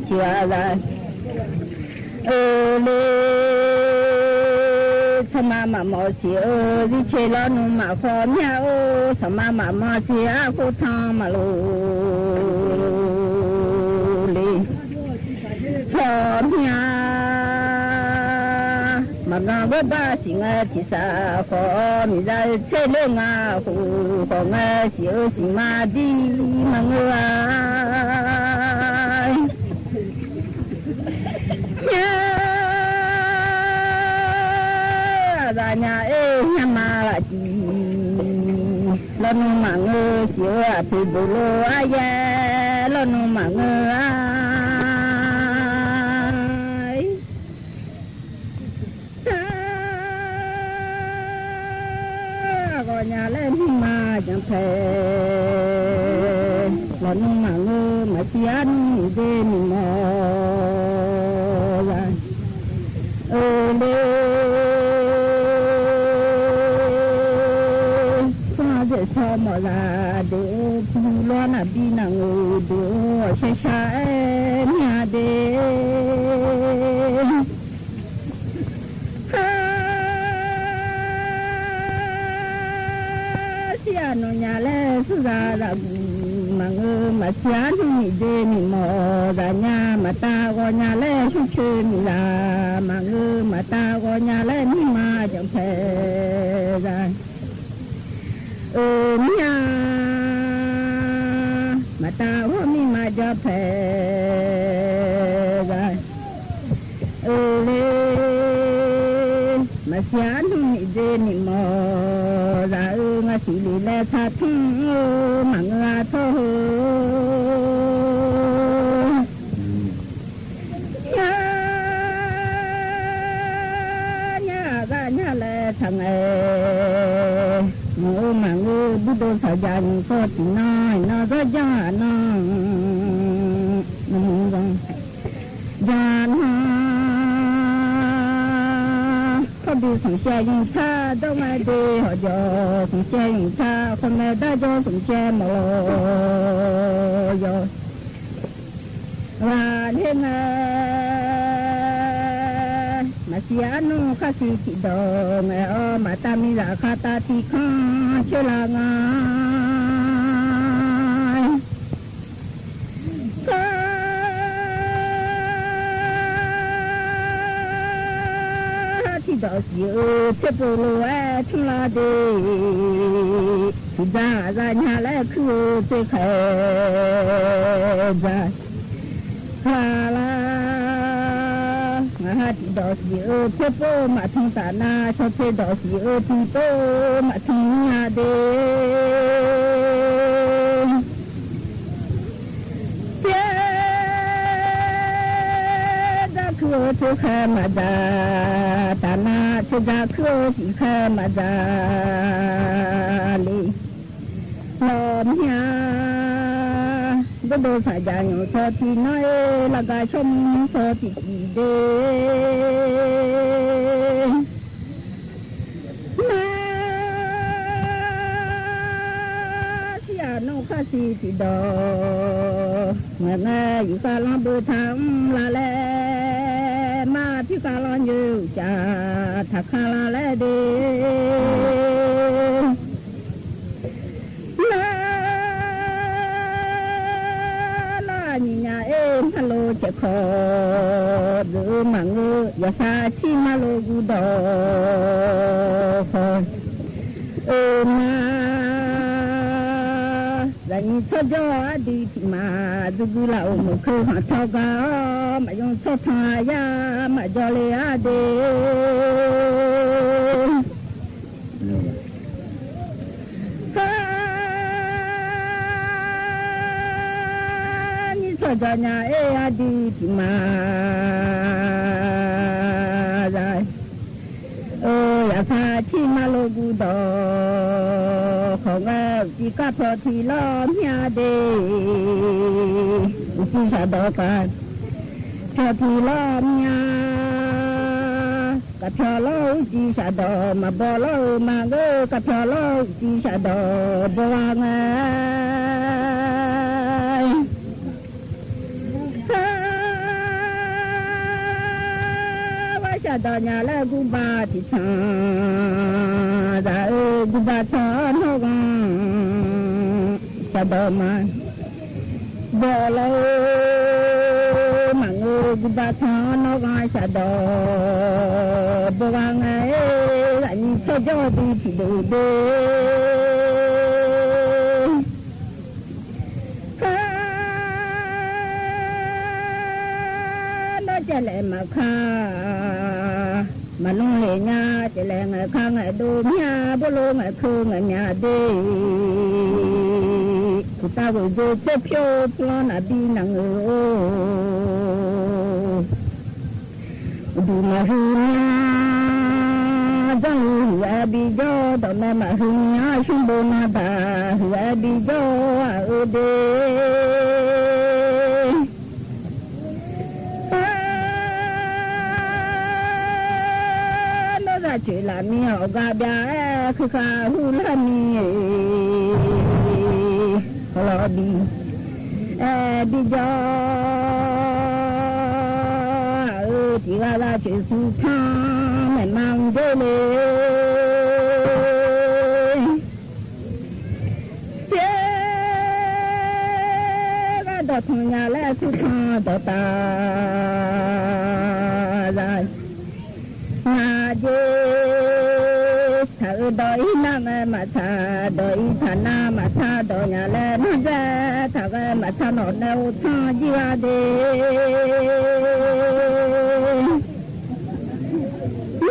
chia la le sama ma mo chi di che lo nu ma kho nya o sama ma ma chi a ko tha ma lo le kho nya ma ga ba si nga chi sa kho mi za che le nga hu kho nga chi o si ma di ma nga ya da nya e nya ma la chi lo nu ma nga chi a pi bu lo a ya lo nu ma nga nhà lên mà chẳng thể lần mà ngơ mà chán đêm mò ra lê sao để sao mà ra để lo là đi nàng đứa xe xa nhà để no nhà lẽ ra là mà ngơ mà chán thì đê mình mò ra nhà mà ta gọi nhà lẽ chút chơi mình là mà ngơ mà ta gọi nhà lẽ nhưng mà chẳng thể ra nhà ตาหัวมีมาจะแพ้เลยมาเสียนมีเดนิมอรามาสิลิเลทัดมังลาโตทางงูมังบุตรสาวยันก็ตีน้อยน่าจะยาน้องมึงยังยานฮะเขาดูสงเจยิงท่าต้องมาดีหอจอสงเจยิงท่าคนไม่ได้จอสงเจโมยว่าเห็นไหมมาเสียนูข้าสิจิดองเออมาตามีราคาตาที่ข้าเชื่อละงายที่ดอกเสียเทปูโลเอทุลาดีที่จ้าจ้าหน้าและคือเจ้าแขจ้าฮาลามาที่ดอกเสียเทปูมาทั้งตาหน้าชอบเทดอกเสียที่โตมาทั้งหน้าเดคือเธอแค่มาจาตาหน้าเธอจะคือที่แค่มาจาลีลมเฮียก็โดนสายยางอยู่เธอที่น้อยละกายชมเธอที่ดีเดมาเสียน้องข้าสีที่ดอเมื่อไงอยู่กาลำเบอร์ทำละแลมาที่กาลอนอยู่จ่าทักคาลาแลเดลานิญาเอ็มฮัลโหลเจ้าขอดูมังเอยาซาชิมาโลกุดอมาแต่ยิ่งชอบย้อนดีที่มาดูกุลาอุโมคือหาทอกามายังชอบทายามาจอเลยอาเดนี่ชอบจอญาเออาดีที่มาอยากพาชิมาโลกุดอของจีกัพอทีล้อมยาเดจีชาดอกันพอทีล้อมยากับพอล้อจีชาดอมาบอล้อมาเกกับพอล้อจีชาดอบวางไงชาดอญาและกุบาทิชาดากุบาทานฮกังชาดอมาบอลมังกุบาทานฮกังชาดอบวางไงอันนี้ชจอดีที่ดูเดจะแลมาคามาลงเลยญาจะแลงข้างดูญาบุลงคือญาเดกุตาบุจูเจ็บพิวพลอนอบีนังดูมาหืญาจังหัวบีโจดอกมาหืญาชุบนาดาหัวบีโจเดชื่อลามีออกาบยาคือข้าหูลามีฮลอบีบิจอที่ว่าลาชื่อสุธาแม่มังเดเลเจ้าดอกทองยาและสุธาดอกตานาเจถ้า ดอยนั่งมาชาดอยฐานามาชาดอยนาแลนั่งแจถ้าก็มาชาหนอแนวทางจีวาเด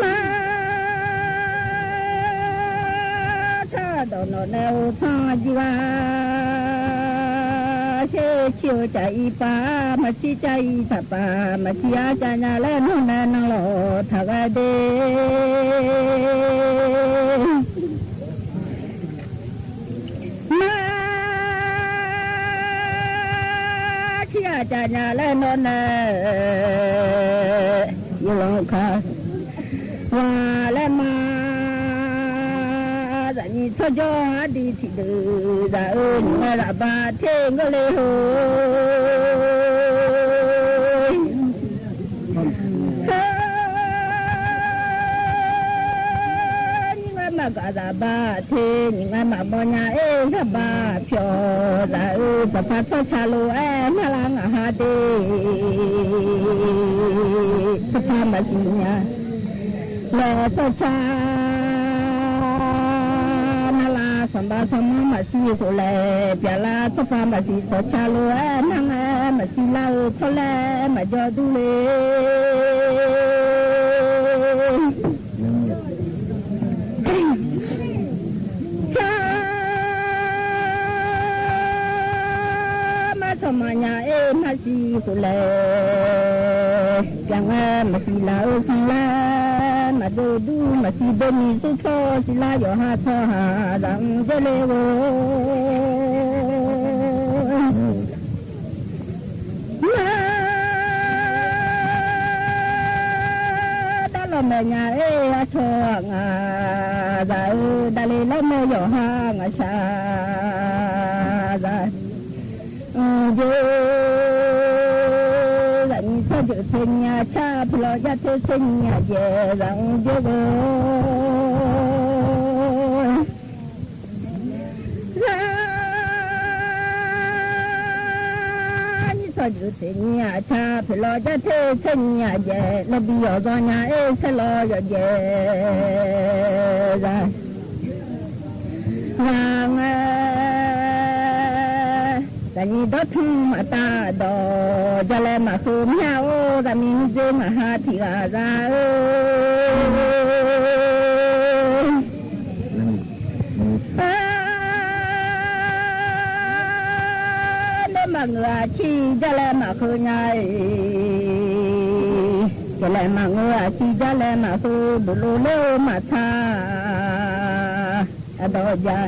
มาชาดอยแนวทางจีวาเชื่อเชื่อใจป้ามาชี้ใจถ้าป้ามาชี้อาจารย์แล้วนั่งนั่งรอถ้าก็เดมาชี้อาจารย์แล้วนั่งอยู่ลงค่ะว่าแล้วมานี่ทจอดีที่ดูดาเมื่อระบาดเทงก็เลยโหนี่ไงมากระบาดเทนี่ไงมาบญาเองระบาดเพียวดาจะพัดชาโลมาลังอาหาเดสภาพมาสิเนี่ยแล้วชาสัมบาสมมาสีโซเลเปียลาสภามาสีสชาโลนังมาสีลาโซเลมาจอดูเลมาสมัญญามาสีโซเลยังมาสีลาสังเลมาดูมาสีเดมีสุโธสิลาโยหาทหาดังเจเลโวมาดาลเมญาอาชงาดาดาเลลเมโยหางาชาดาเจจะเสียชาพลอยจะเสียเจรังเจโกนี่สจะเสียชาพลอยจะเสียเจลบิโยกญาสลอยเจรังแต่นี่ดอทุ่มตาดอจะเลยมาสูมยาวแต่มีเจมาหาที่อาซาเล่มาเงือชีจะเลยมาคืนไงจะเลยมาเงือชีจะเลยมาสูบุลุเลมาทาดอจา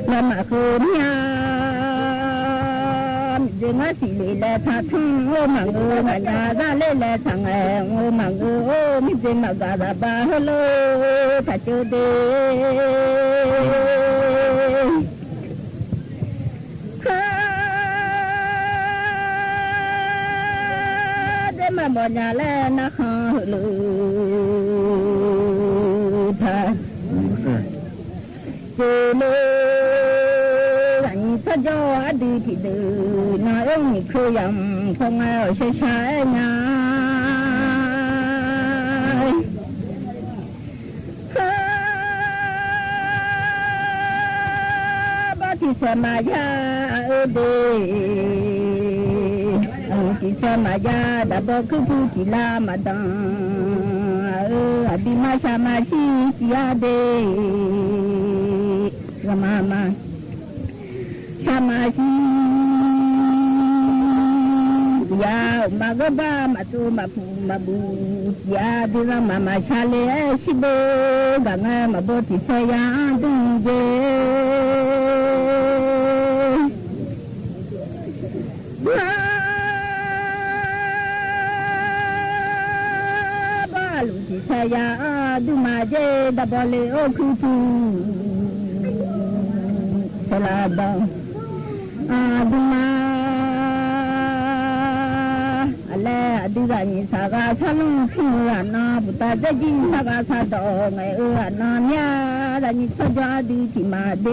เลยมาคืนยาเมื่อสิเลท่าทุ่งโอ้มังโอ้มาญาซาเลสังโอ้มังโอ้มิเจมากาดาบาฮโลถ้าเจอเดเดมาบญาเลนะฮลูท่าเจเลถ้าจอดีที่ดูน่าองค์คือยำคงเอาใช้ใช้งานบ้าที่สมัยาเดที่สมัยาดับคือผู้ที่ลามาดังอดีมาชามาชีสิอาเดละมาชามาชียาวมากบ้ามาตูมาปูมาบูยาดีละมาชาเลชิโบกังมาบติเสยาดุเจบ้าลุติเสยาดุมาเจดับเลโอคุตูสลาบังดูมาอะไรดูกันนี่สักการะลุงพิวานาบุตรเจ้าสักการะดอกไงนาเมียดันนี่สัจดีที่มาเด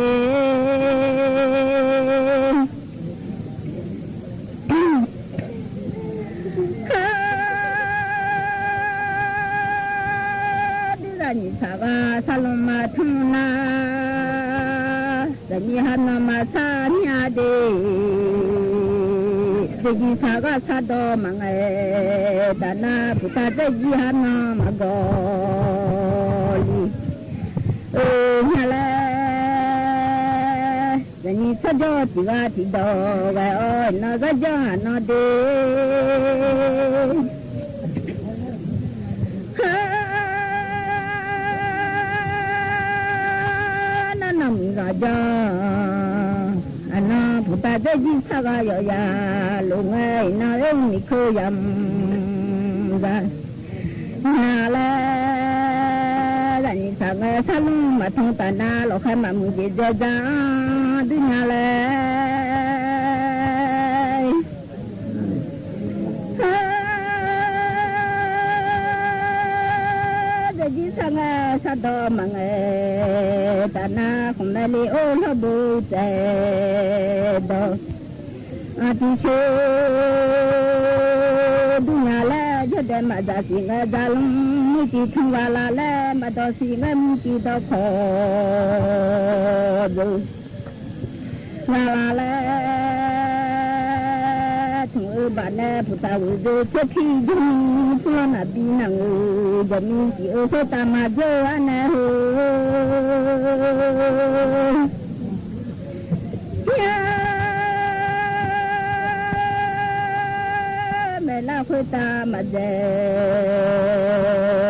ดูกัน你查个沙龙马通啦，这你还那么啥呀的？这你查个查到嘛哎，但那不查这你还那么高哩，你来。你查着几个提到个哦，那个叫那的，那那米个叫，那不打这几查个要呀，龙哎那用你可呀的，那嘞。你查个沙龙马通达那老汉马木姐姐家。对呀嘞，这几场啊，啥都忙哎，但那红那里哦，那不在的，啊，这些对呀嘞，就得马扎西个扎龙，木吉听话啦嘞，马到西个木吉到口子。啦啦嘞，从二八呢，不打我就这批中，不让那边那个人民是二说大马就安那吼，呀，没那会大马的，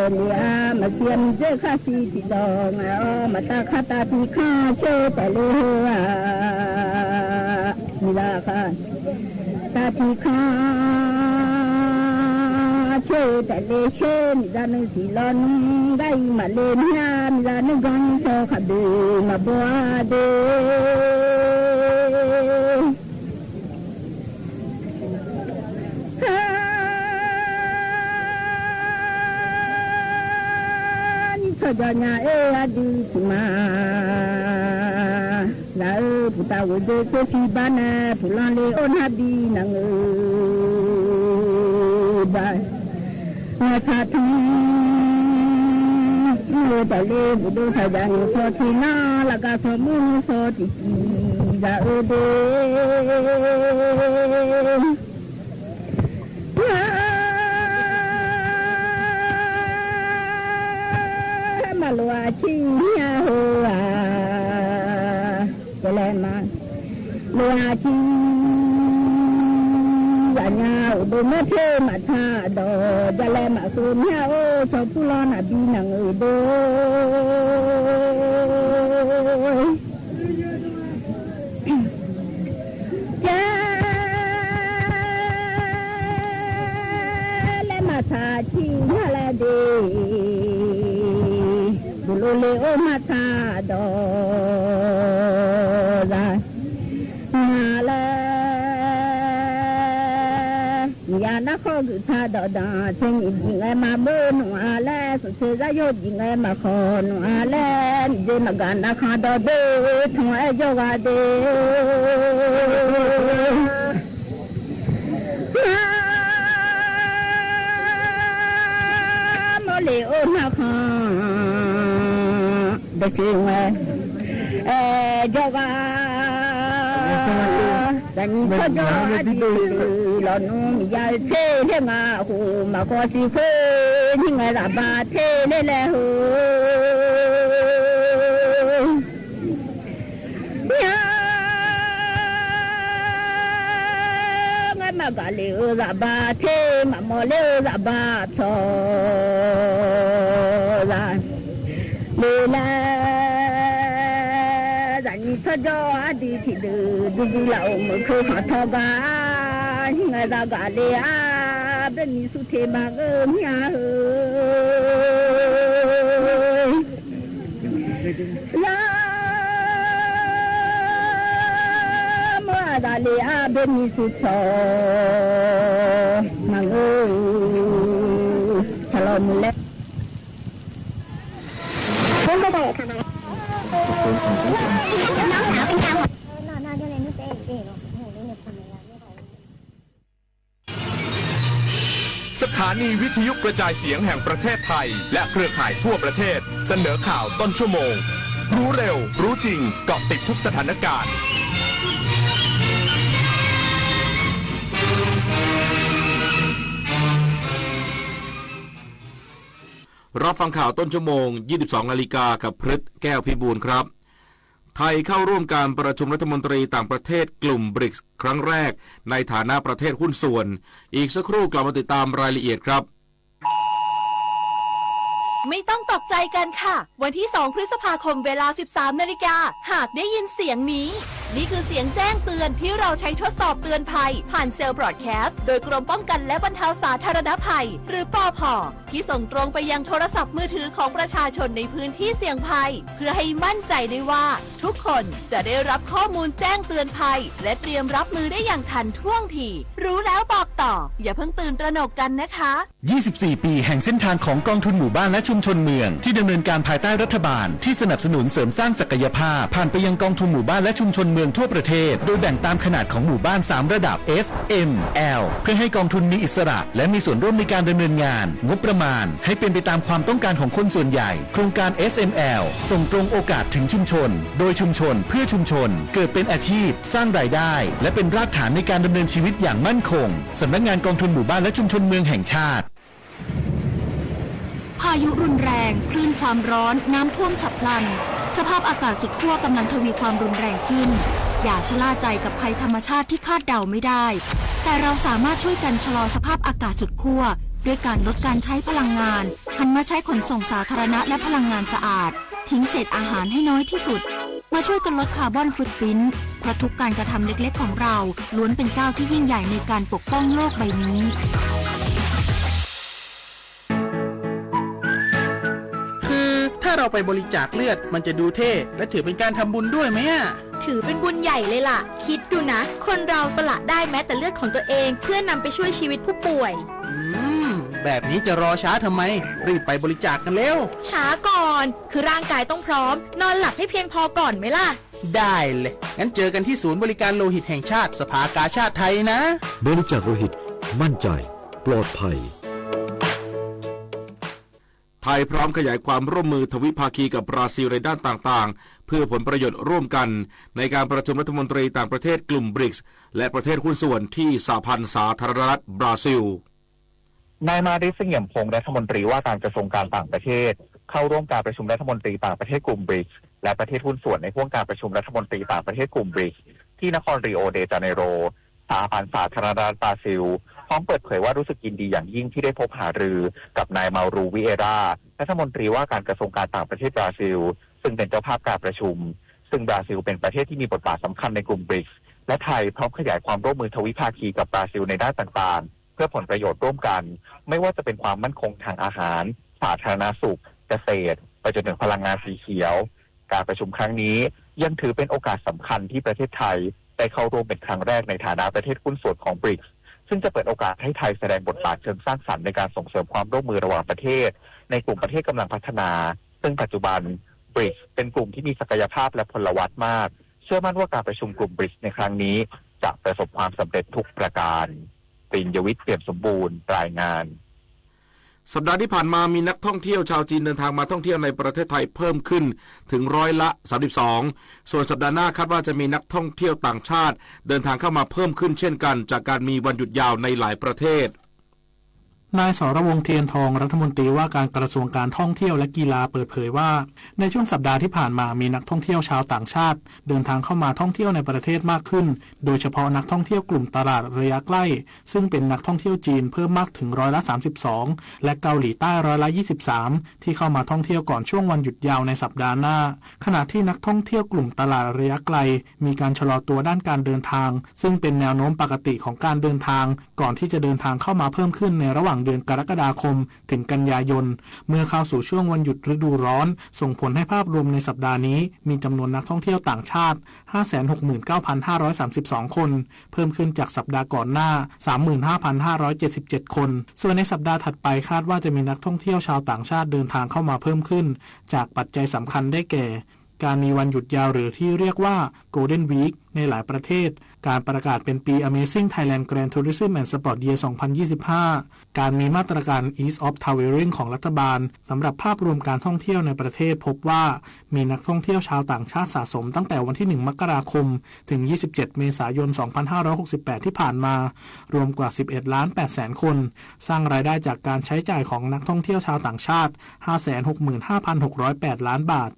你啊马先这卡西提到啊，马大卡大皮卡就得了啊。你那看，大体看，就在那些你那能是老农该嘛嘞呀，你那能讲说哈的嘛不的，你说叫伢哎呀的什么？那不打我就这批班呢，不让你哦那比那个吧，我他听我的嘞不都他讲你说起那那个说木说的那的，马路啊亲呀吼啊。来嘛，路啊亲，呀呀，我都没听嘛他都，再来嘛说呀哦，说不拉那边那个都，呀，来嘛他亲呀来的。不罗嘞哦嘛他都啦，那嘞，呀那好个他都当成你爱嘛不弄啊嘞，说实在有你爱嘛好弄啊嘞，你这么干那看到的，从爱就话的。里哦那看，的是我，这个，咱你说这的老农民家车的嘛户嘛过去车，你爱喇叭车的嘞户。嘛个溜杂巴车，嘛莫溜杂巴车啦，溜啦，咱你说着阿弟去的，就是老我们去看他个，你爱咋个的啊？别你说天嘛个命啦。大里阿别你是错，嘛个，查老木嘞。我不带看嘛。那就来你带一个咯，我那看没啦，你ส สถานีวิทยุกระจายเสียงแห่งประเทศไทยและเครือข่ายทั่วประเทศเสนอข่าวต้นชั่วโมงรู้เร็วรู้จริงเกาะติดทุกสถานการณ์รับฟังข่าวต้นชั่วโมง 22 นาฬิกากับพฤทธิ์แก้วพิบูลครับไทยเข้าร่วมการประชุมรัฐมนตรีต่างประเทศกลุ่มบริกส์ครั้งแรกในฐานะประเทศหุ้นส่วนอีกสักครู่กลับมาติดตามรายละเอียดครับไม่ต้องตกใจกันค่ะวันที่2พฤษภาคมเวลา 13 นาฬิกาหากได้ยินเสียงนี้นี่คือเสียงแจ้งเตือนที่เราใช้ทดสอบเตือนภัยผ่านเซลล์บรอดแคสต์โดยกรมป้องกันและบรรเทาสาธารณภัยหรือปภ.ที่ส่งตรงไปยังโทรศัพท์มือถือของประชาชนในพื้นที่เสี่ยงภัยเพื่อให้มั่นใจได้ว่าทุกคนจะได้รับข้อมูลแจ้งเตือนภัยและเตรียมรับมือได้อย่างทันท่วงทีรู้แล้วบอกต่ออย่าเพิ่งตื่นตระหนกกันนะคะ24 ปีแห่งเส้นทางของกองทุนหมู่บ้านและชุมชนเมืองที่ดำเนินการภายใต้รัฐบาลที่สนับสนุนเสริมสร้างศักยภาพผ่านไปยังกองทุนหมู่บ้านและชุมชนเมืองทั่วประเทศโดยแบ่งตามขนาดของหมู่บ้าน3ระดับ S M L เพื่อให้กองทุนมีอิสระและมีส่วนร่วมในการดำเนินงานงบประมาณให้เป็นไปตามความต้องการของคนส่วนใหญ่โครงการ SML ส่งตรงโอกาสถึงชุมชนโดยชุมชนเพื่อชุมชนเกิดเป็นอาชีพสร้างรายได้และเป็นรากฐานในการดำเนินชีวิตอย่างมั่นคงสำนักงานกองทุนหมู่บ้านและชุมชนเมืองแห่งชาติพายุรุนแรงคลื่นความร้อนน้ำท่วมฉับพลันสภาพอากาศสุดขั้วกำลังทวีความรุนแรงขึ้นอย่าชะล่าใจกับภัยธรรมชาติที่คาดเดาไม่ได้แต่เราสามารถช่วยกันชะลอสภาพอากาศสุดขั้วด้วยการลดการใช้พลังงานหันมาใช้ขนส่งสาธารณะและพลังงานสะอาดทิ้งเศษอาหารให้น้อยที่สุดมาช่วยกันลดคาร์บอนฟุตพริ้นท์เพราะทุกการกระทำเล็กๆของเราล้วนเป็นก้าวที่ยิ่งใหญ่ในการปกป้องโลกใบนี้ถ้าเราไปบริจาคเลือดมันจะดูเท่และถือเป็นการทำบุญด้วยไหมถือเป็นบุญใหญ่เลยล่ะคิดดูนะคนเราสละได้แม้แต่เลือดของตัวเองเพื่อนำไปช่วยชีวิตผู้ป่วยแบบนี้จะรอช้าทำไมรีบไปบริจาคกันเร็วช้าก่อนคือร่างกายต้องพร้อมนอนหลับให้เพียงพอก่อนไหมล่ะได้เลยงั้นเจอกันที่ศูนย์บริการโลหิตแห่งชาติสภากาชาติไทยนะบริจาคโลหิตมั่นใจปลอดภัยไทยพร้อมขยายความร่วมมือทวิภาคีกับบราซิลในด้านต่างๆเพื่อผลประโยชน์ร่วมกันในการประชุมรัฐมนตรีต่างประเทศกลุ่มบริกส์และประเทศหุ้นส่วนที่สหพันธ์สาธารณรัฐบราซิลนายมาริส เสี่ยมพงษ์รัฐมนตรีว่าการกระทรวงการต่างประเทศเข้าร่วมการประชุมรัฐมนตรีต่างประเทศกลุ่มบริกส์และประเทศหุ้นส่วนในห่วงการประชุมรัฐมนตรีต่างประเทศกลุ่มบริกส์ที่นครริโอเดจาเนโรสหพันธ์สาธารณรัฐบราซิลพร้อมเปิดเผยว่ารู้สึกยินดีอย่างยิ่งที่ได้พบหารือกับนายมารูวิเอรารัฐมนตรีว่าการกระทรวงการต่างประเทศบราซิลซึ่งเป็นเจ้าภาพการประชุมซึ่งบราซิลเป็นประเทศที่มีบทบาทสำคัญในกลุ่มบริกส์และไทยพร้อมขยายความร่วมมือทวิภาคีกับบราซิลในด้านต่างๆเพื่อผลประโยชน์ร่วมกันไม่ว่าจะเป็นความมั่นคงทางอาหารสาธารณสุขเกษตรไปจนถึงพลังงานสีเขียวการประชุมครั้งนี้ยังถือเป็นโอกาสสำคัญที่ประเทศไทยได้เข้าร่วมเป็นครั้งแรกในฐานะประเทศหุ้นส่วนของบริกส์ซึ่งจะเปิดโอกาสให้ไทยแสดงบทบาทเชิงสร้างสรรค์ในการส่งเสริมความร่วมมือระหว่างประเทศในกลุ่มประเทศกำลังพัฒนาซึ่งปัจจุบันบริกส์เป็นกลุ่มที่มีศักยภาพและพลวัตมากเชื่อมั่นว่าการประชุมกลุ่มบริกส์ในครั้งนี้จะประสบความสำเร็จทุกประการปริญญวิทย์เปี่ยมสมบูรณ์รายงานสัปดาห์ที่ผ่านมามีนักท่องเที่ยวชาวจีนเดินทางมาท่องเที่ยวในประเทศไทยเพิ่มขึ้นถึง32%ส่วนสัปดาห์หน้าคาดว่าจะมีนักท่องเที่ยวต่างชาติเดินทางเข้ามาเพิ่มขึ้นเช่นกันจากการมีวันหยุดยาวในหลายประเทศนายสรวงศ์เทียนทองรัฐมนตรีว่าการกระทรวงการท่องเที่ยวและกีฬาเปิดเผยว่าในช่วงสัปดาห์ที่ผ่านมามีนักท่องเที่ยวชาวต่างชาติเดินทางเข้ามาท่องเที่ยวในประเทศมากขึ้นโดยเฉพาะนักท่องเที่ยวกลุ่มตลาดระยะใกล้ซึ่งเป็นนักท่องเที่ยวจีนเพิ่มมากถึง32%และเกาหลีใต้23%ที่เข้ามาท่องเที่ยวก่อนช่วงวันหยุดยาวในสัปดาห์หน้าขณะที่นักท่องเที่ยวกลุ่มตลาดระยะไกลมีการชะลอตัวด้านการเดินทางซึ่งเป็นแนวโน้มปกติของการเดินทางก่อนที่จะเดินทางเข้ามาเพิ่มขึ้นในระหว่างเดือนกรกฎาคมถึงกันยายนเมื่อเข้าสู่ช่วงวันหยุดฤดูร้อนส่งผลให้ภาพรวมในสัปดาห์นี้มีจำนวนนักท่องเที่ยวต่างชาติ 569,532 คนเพิ่มขึ้นจากสัปดาห์ก่อนหน้า 35,577 คนส่วนในสัปดาห์ถัดไปคาดว่าจะมีนักท่องเที่ยวชาวต่างชาติเดินทางเข้ามาเพิ่มขึ้นจากปัจจัยสำคัญได้แก่ การมีวันหยุดยาวหรือที่เรียกว่า Golden Week ในหลายประเทศการประกาศเป็นปี Amazing Thailand Grand Tourism and Sport Year 2025 การมีมาตรการ Ease of Traveling ของรัฐบาลสำหรับภาพรวมการท่องเที่ยวในประเทศพบว่ามีนักท่องเที่ยวชาวต่างชาติสะสมตั้งแต่วันที่ 1 มกราคมถึง 27 เมษายน 2568 ที่ผ่านมารวมกว่า 11 ล้าน 8 แสนคนสร้างรายได้จากการใช้จ่ายของนักท่องเที่ยวชาวต่างชาติ 565,608 ล้านบาท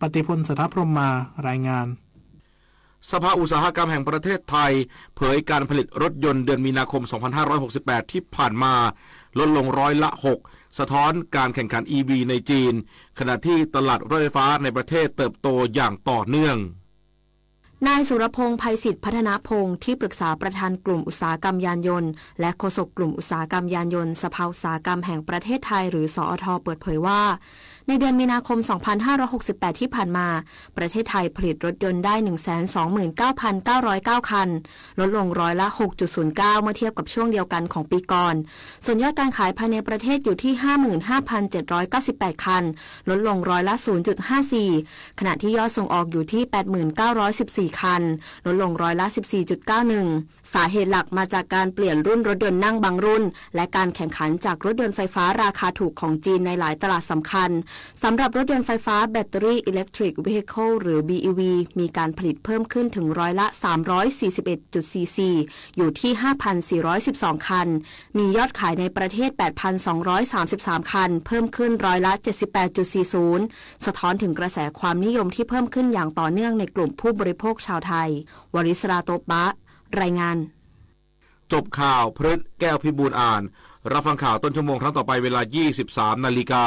ปฏิพล สถพรหมมารายงานสภาอุตสาหกรรมแห่งประเทศไทยเผยการผลิตรถยนต์เดือนมีนาคม 2568 ที่ผ่านมาลดลงร้อยละ 6 สะท้อนการแข่งขัน EV ในจีนขณะที่ตลาดรถไฟฟ้าในประเทศเติบโตอย่างต่อเนื่องนายสุรพงษ์ ไพศิษฐ์พัฒนาพงศ์ที่ปรึกษาประธานกลุ่มอุตสาหกรรมยานยนต์และโฆษกกลุ่มอุตสาหกรรมยานยนต์สภาอุตสาหกรรมแห่งประเทศไทยหรือสอท.เปิดเผยว่าในเดือนมีนาคม 2568 ที่ผ่านมาประเทศไทยผลิตรถยนต์ได้ 129,909 คันลดลงร้อยละ 6.09 เมื่อเทียบกับช่วงเดียวกันของปีก่อนส่วนยอดการขายภายในประเทศอยู่ที่ 55,798 คันลดลงร้อยละ 0.54 ขณะที่ยอดส่งออกอยู่ที่ 8,914 คันลดลงร้อยละ 14.91 สาเหตุหลักมาจากการเปลี่ยนรุ่นรถยนต์นั่งบางรุ่นและการแข่งขันจากรถยนต์ไฟฟ้าราคาถูกของจีนในหลายตลาดสำคัญสำหรับรถยนต์ไฟฟ้า Battery Electric Vehicle หรือ BEV มีการผลิตเพิ่มขึ้นถึงร้อยละ 341.44 อยู่ที่ 5,412 คันมียอดขายในประเทศ 8,233 คันเพิ่มขึ้นร้อยละ 78.40 สะท้อนถึงกระแสความนิยมที่เพิ่มขึ้นอย่างต่อเนื่องในกลุ่มผู้บริโภคชาวไทยวริศราโตบะรายงานจบข่าวพฤษแก้วพิบูลอ่านรับฟังข่าวต้นชั่วโมงครั้งต่อไปเวลา 23 นาฬิกา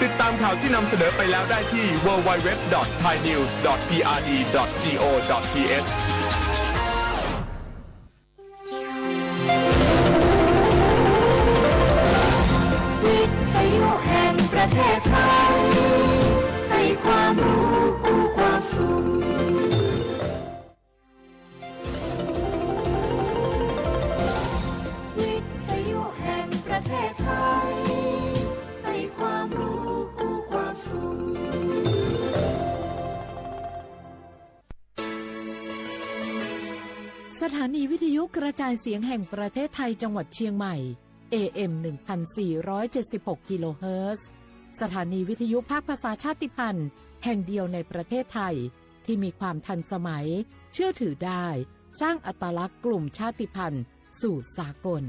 ติดตามข่าวที่นำเสนอไปแล้วได้ที่ www.thainews.prd.go.th วิทยุแห่งประเทศไทยให้ความรู้กู้ความสุขวิทยุแห่งประเทศไทยให้ความรู้กู้ความสุขสถานีวิทยุกระจายเสียงแห่งประเทศไทยจังหวัดเชียงใหม่ AM 1476 กิโลเฮิรตซ์สถานีวิทยุภาคภาษาชาติพันธุ์แห่งเดียวในประเทศไทยที่มีความทันสมัยเชื่อถือได้สร้างอัตลักษณ์กลุ่มชาติพันธุ์สู่สากล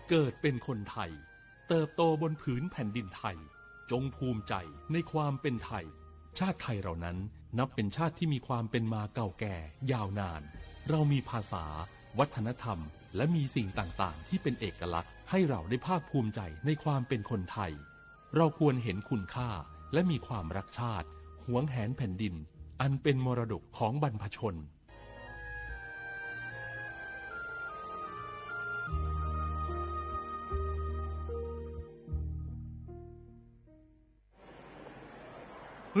เกิดเป็นคนไทยเติบโตบนผืนแผ่นดินไทยจงภูมิใจในความเป็นไทยชาติไทยเรานั้นนับเป็นชาติที่มีความเป็นมาเก่าแก่ยาวนานเรามีภาษาวัฒนธรรมและมีสิ่งต่างๆที่เป็นเอกลักษณ์ให้เราได้ภาคภูมิใจในความเป็นคนไทยเราควรเห็นคุณค่าและมีความรักชาติหวงแหนแผ่นดินอันเป็นมรดกของบรรพชน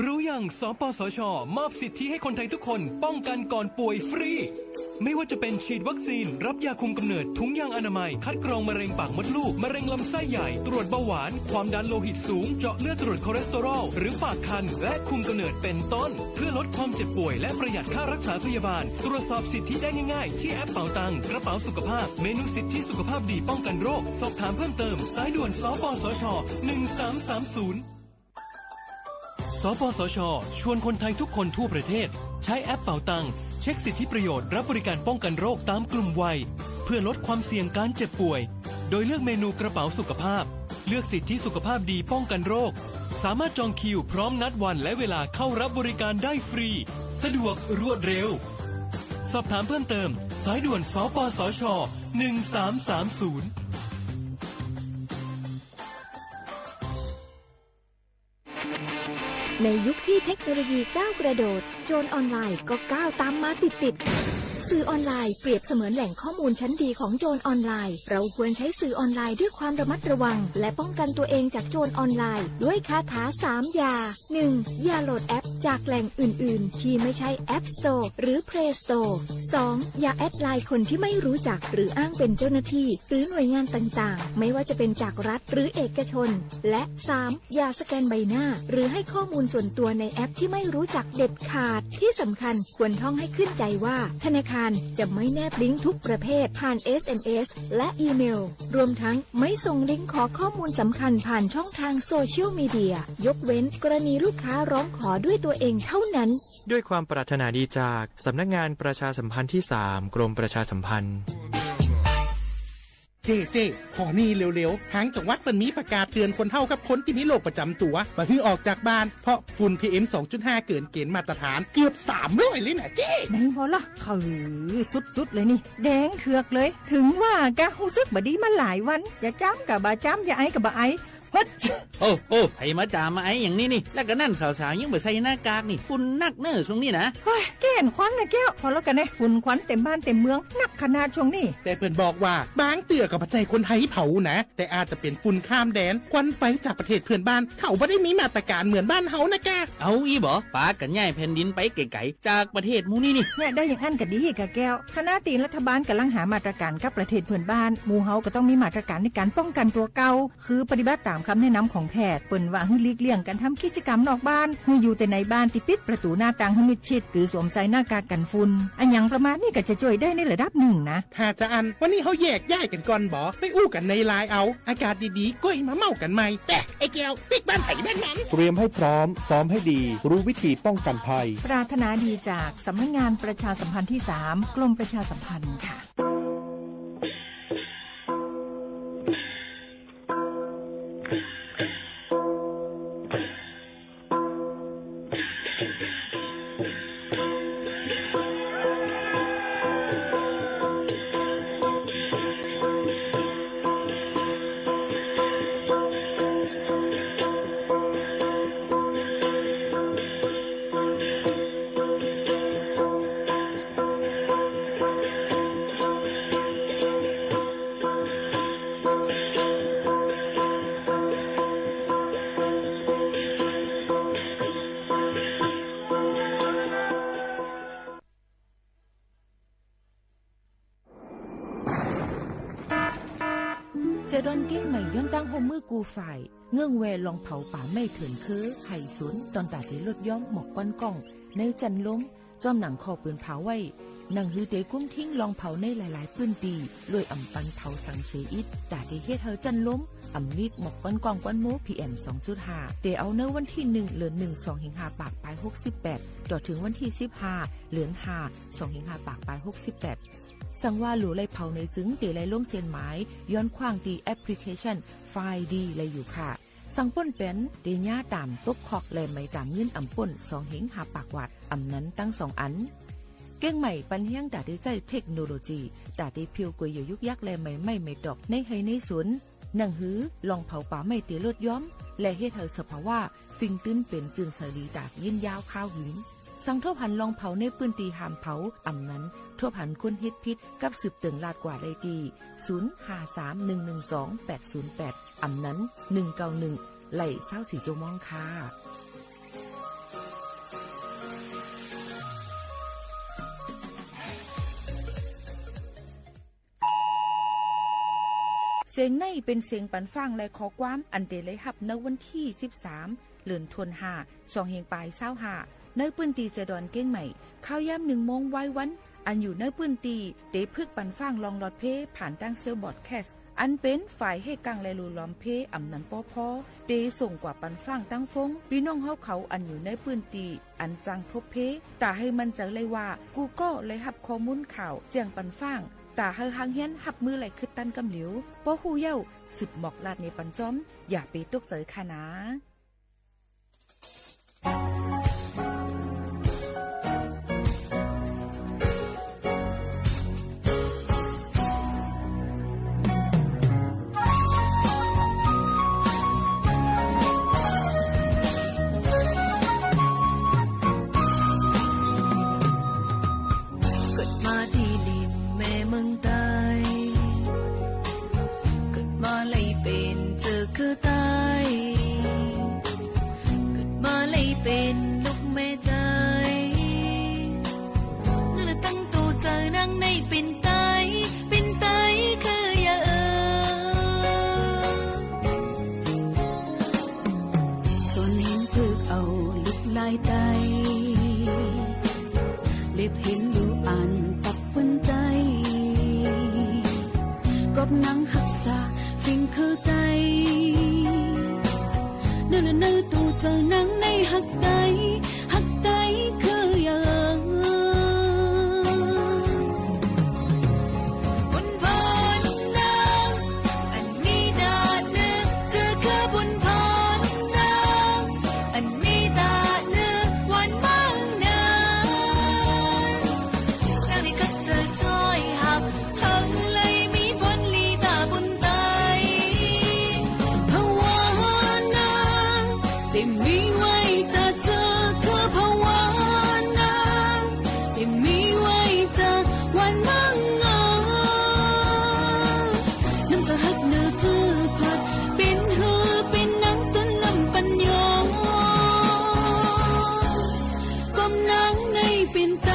รู้ยังสปสช.มอบสิทธิให้คนไทยทุกคนป้องกันก่อนป่วยฟรีไม่ว่าจะเป็นฉีดวัคซีนรับยาคุมกำเนิดถุงยางอนามัยคัดกรองมะเร็งปากมดลูกมะเร็งลำไส้ใหญ่ตรวจเบาหวานความดันโลหิตสูงเจาะเลือดตรวจคอเลสเตอรอลหรือฝากครรภ์และคุมกำเนิดเป็นต้นเพื่อลดความเจ็บป่วยและประหยัดค่ารักษาพยาบาลตรวจสอบสิทธิได้ง่ายๆที่แอปเป๋าตังกระเป๋าสุขภาพเมนูสิทธิสุขภาพดีป้องกันโรคสอบถามเพิ่มเติมสายด่วนสปสช1330สปสช.ชวนคนไทยทุกคนทั่วประเทศใช้แอปเป๋าตังเช็คสิทธิประโยชน์รับบริการป้องกันโรคตามกลุ่มวัยเพื่อลดความเสี่ยงการเจ็บป่วยโดยเลือกเมนูกระเป๋าสุขภาพเลือกสิทธิสุขภาพดีป้องกันโรคสามารถจองคิวพร้อมนัดวันและเวลาเข้ารับบริการได้ฟรีสะดวกรวดเร็วสอบถามเพิ่มเติมสายด่วนสปสช1330ในยุคที่เทคโนโลยีก้าวกระโดดโจรออนไลน์ก็ก้าวตามมาติด สื่อออนไลน์เปรียบเสมือนแหล่งข้อมูลชั้นดีของโจรออนไลน์เราควรใช้สื่อออนไลน์ด้วยความระมัดระวังและป้องกันตัวเองจากโจรออนไลน์ด้วยคาถา3อย่า 1. อย่าโหลดแอปจากแหล่งอื่นๆที่ไม่ใช่ App Store หรือ Play Store 2. อย่าแอดไลน์คนที่ไม่รู้จักหรืออ้างเป็นเจ้าหน้าที่หรือหน่วยงานต่างๆไม่ว่าจะเป็นจากรัฐหรือเอกชนและ 3. อย่าสแกนใบหน้าหรือให้ข้อมูลส่วนตัวในแอปที่ไม่รู้จักเด็ดขาดที่สำคัญควรท่องให้ขึ้นใจว่าธนาคารจะไม่แนบลิงก์ทุกประเภทผ่าน SMS และอีเมลรวมทั้งไม่ส่งลิงก์ขอข้อมูลสำคัญผ่านช่องทางโซเชียลมีเดียยกเว้นกรณีลูกค้าร้องขอด้วยตัวเองเท่านั้นด้วยความปรารถนาดีจากสำนักงานประชาสัมพันธ์ที่ 3 กรมประชาสัมพันธ์เจ๊ขอนี่เร็วๆทางจังหวัดมันมีประกาศเตือนคนเฒ่ากับคนที่มีโรคประจำตัวมาให้ออกจากบ้านเพราะฝุ่น PM 2.5 เกินเกณฑ์มาตรฐานเกือบ300เลยนะเจ๊ไหนพอละสุดๆเลยนี่แดงเถือกเลยถึงว่ากะรู้สึกบ่ดีมาหลายวันอย่าจ้ำกับบ่จ้ำอย่าไอกับบ่ไอโอ้ไผมาจามาไอ้อย่างนี้นี่แล้วก็นั่นสาวๆยังบ่ใส่หน้ากากนี่ฝุ่นนักเน้อช่วงนี้นะเฮ้ยแก่นควันนะแก้วพอแล้วกันนะฝุ่นควันเต็มบ้านเต็มเมืองนักขนาดช่วงนี้แต่เพิ่นบอกว่าบางเตือกับปัจจัยคนไทยเผานะแต่อาจจะเป็นฝุ่นข้ามแดนควันไฟจากประเทศเพื่อนบ้านเขาบ่ได้มีมาตรการเหมือนบ้านเฮานะแกเอาอีบ่ปากันย้ายแผ่นดินไปไกลๆจากประเทศหมู่นี่เนี่ยได้อย่างอันก็ดีกะแก้วคณะตีรัฐบาลกำลังหามาตรการกับประเทศเพื่อนบ้านหมู่เฮาก็ต้องมีมาตรการในการป้องกันตัวเก่าคือปฏิบัติตามคำแนะนำของแพทย์เปิ้นว่าให้หลีกเลี่ยงการทำกิจกรรมนอกบ้านให้อยู่แต่ในบ้านที่ปิดประตูหน้าต่างให้มิดชิดหรือสวมใส่หน้ากากกันฝุ่นอันอย่างประมาณนี้ก็จะช่วยได้ในระดับหนึ่งนะถ้าจะอันวันนี้เฮาแยกย้ายกันก่อนบ่ไปอู้กันในไลน์เอาอากาศดีๆก็มาเมากันใหม่แต่ไอ้แก้วติ๊กบ้านไผบ้านมันเตรียมให้พร้อมซ้อมให้ดีรู้วิธีป้องกันภัยปรารถนาดีจากสำนักงานประชาสัมพันธ์ที่ 3 กรมประชาสัมพันธ์ค่ะเจดอนเก้งใหม่ย้อนตั้งโฮมมือกูฝ่ายเงื่องแวลองเผาป่าไม่เถินคือไห่สวนตอนตาที่ลดย้อมหมอกก้อนกล้องในจันล้มจอมหนังคอปืนเผาไว้หนังฮือเตกุ้มทิ้งลองเผาในหลายๆปืนตีลวยอ่ำปันเผาสังเสอิดตาที่เฮ็ดเฮาจันล้มอ่ำมิกหมอกก้อนกล้องก้อนโม PM 2.5 เตเอาเนื้อวันที่1เดือน1 2สิงหาปากปลาย68ต่อถึงวันที่15เดือน5 2สิงหาปากปลาย68สั่งว่าหลูไล่เผาในจึงเตไล่ล่มเส้นหมายย้อนขว้างดีแอปพลิเคชันไฟล์ดีเลยอยู่ค่ะสั่งป่นเป็นเดญ่าตามตบคอกแลไม่ตามยื่นอ่ำป่น2หิงหาปากวัดอ่ำนั้นตั้ง2อันเก้งใหม่ปันเฮียงดาได้ใจเทคโนโลยีดาได้เพียวกวยอยู่ยุกยักแลไม่ดอกในไฮในสวนหนังหือลองเผาป่าไม่เตลดย้อมและเฮ็ดเธอสภาวะฟิงตื้นเป็นจึงสลีดายินยาวข้าวหินสั่งทั่วพันลองเผาในปืนตีหามเผาอ่ำนั้นทั่วพันคนฮิตพิษกับสืบเติงลาดกว่าได้ดี0531128808อ่ำนั้น191ไหล่24โจมองค่ะเสียงในเป็นเสียงปันฟังและขอความอันเดเลยหับในวันที่13เดือนธันวาคม2เฮงปลาย25ในปืนตีเจดอนเก้งใหม่ข้าวย่ำ1 โมงไว้วันอันอยู่ในปืนตีเดพึกปันฟังลองลอดเพผ่านตั้งเซลบอดแคสอันเป็นฝ่ายให้กังและลูล้อมเพอ่ำนันป้อพอเดส่งกว่าปันฟังตั้งฟงพี่น้องเฮาเขาอันอยู่ในปืนตีอันจังพบเพตาให้มันเจอเลยว่ากูก็เลยหับข้อมูลข่าวเจียงปันฟังตาเฮาหางเฮียนหับมือไหลคือตันกำเหลียวป้อหูเย้าสืบหมอกลาดในปันจอมอย่าไปตกใจค่ะนะด มาเลยเป็นเจอคือตายเกิดมาเลยเป็นลูกแม่ตายนั่นแหละตั้งตัวเจอนั่งในเป็นตายคืออย่าส่วนเห็นถึกเอาลึกลายไตเล็บเห็นดูอ่านตับวันใจกบนังหักษาฟิงคือไตเนื้อเนื้อตัวเจอนังในหักไตคืออย่างบนพานนางอันมีดาเนื้อเจอคือบนพานนางอันมีดาเนื้อวันบ้างนางนี่ก็เจอจ้อยหักหังเลยมีผลลีตาบนไตภาวะนางแต่มีไว้ตาเจอคือภาวะนางแต่มีไว้ตาวันบ้างน้ำจะหักเนื้อเจอจัดเป็นหือเป็นนังต้นลำปัญญาก้มนังในเป็นไต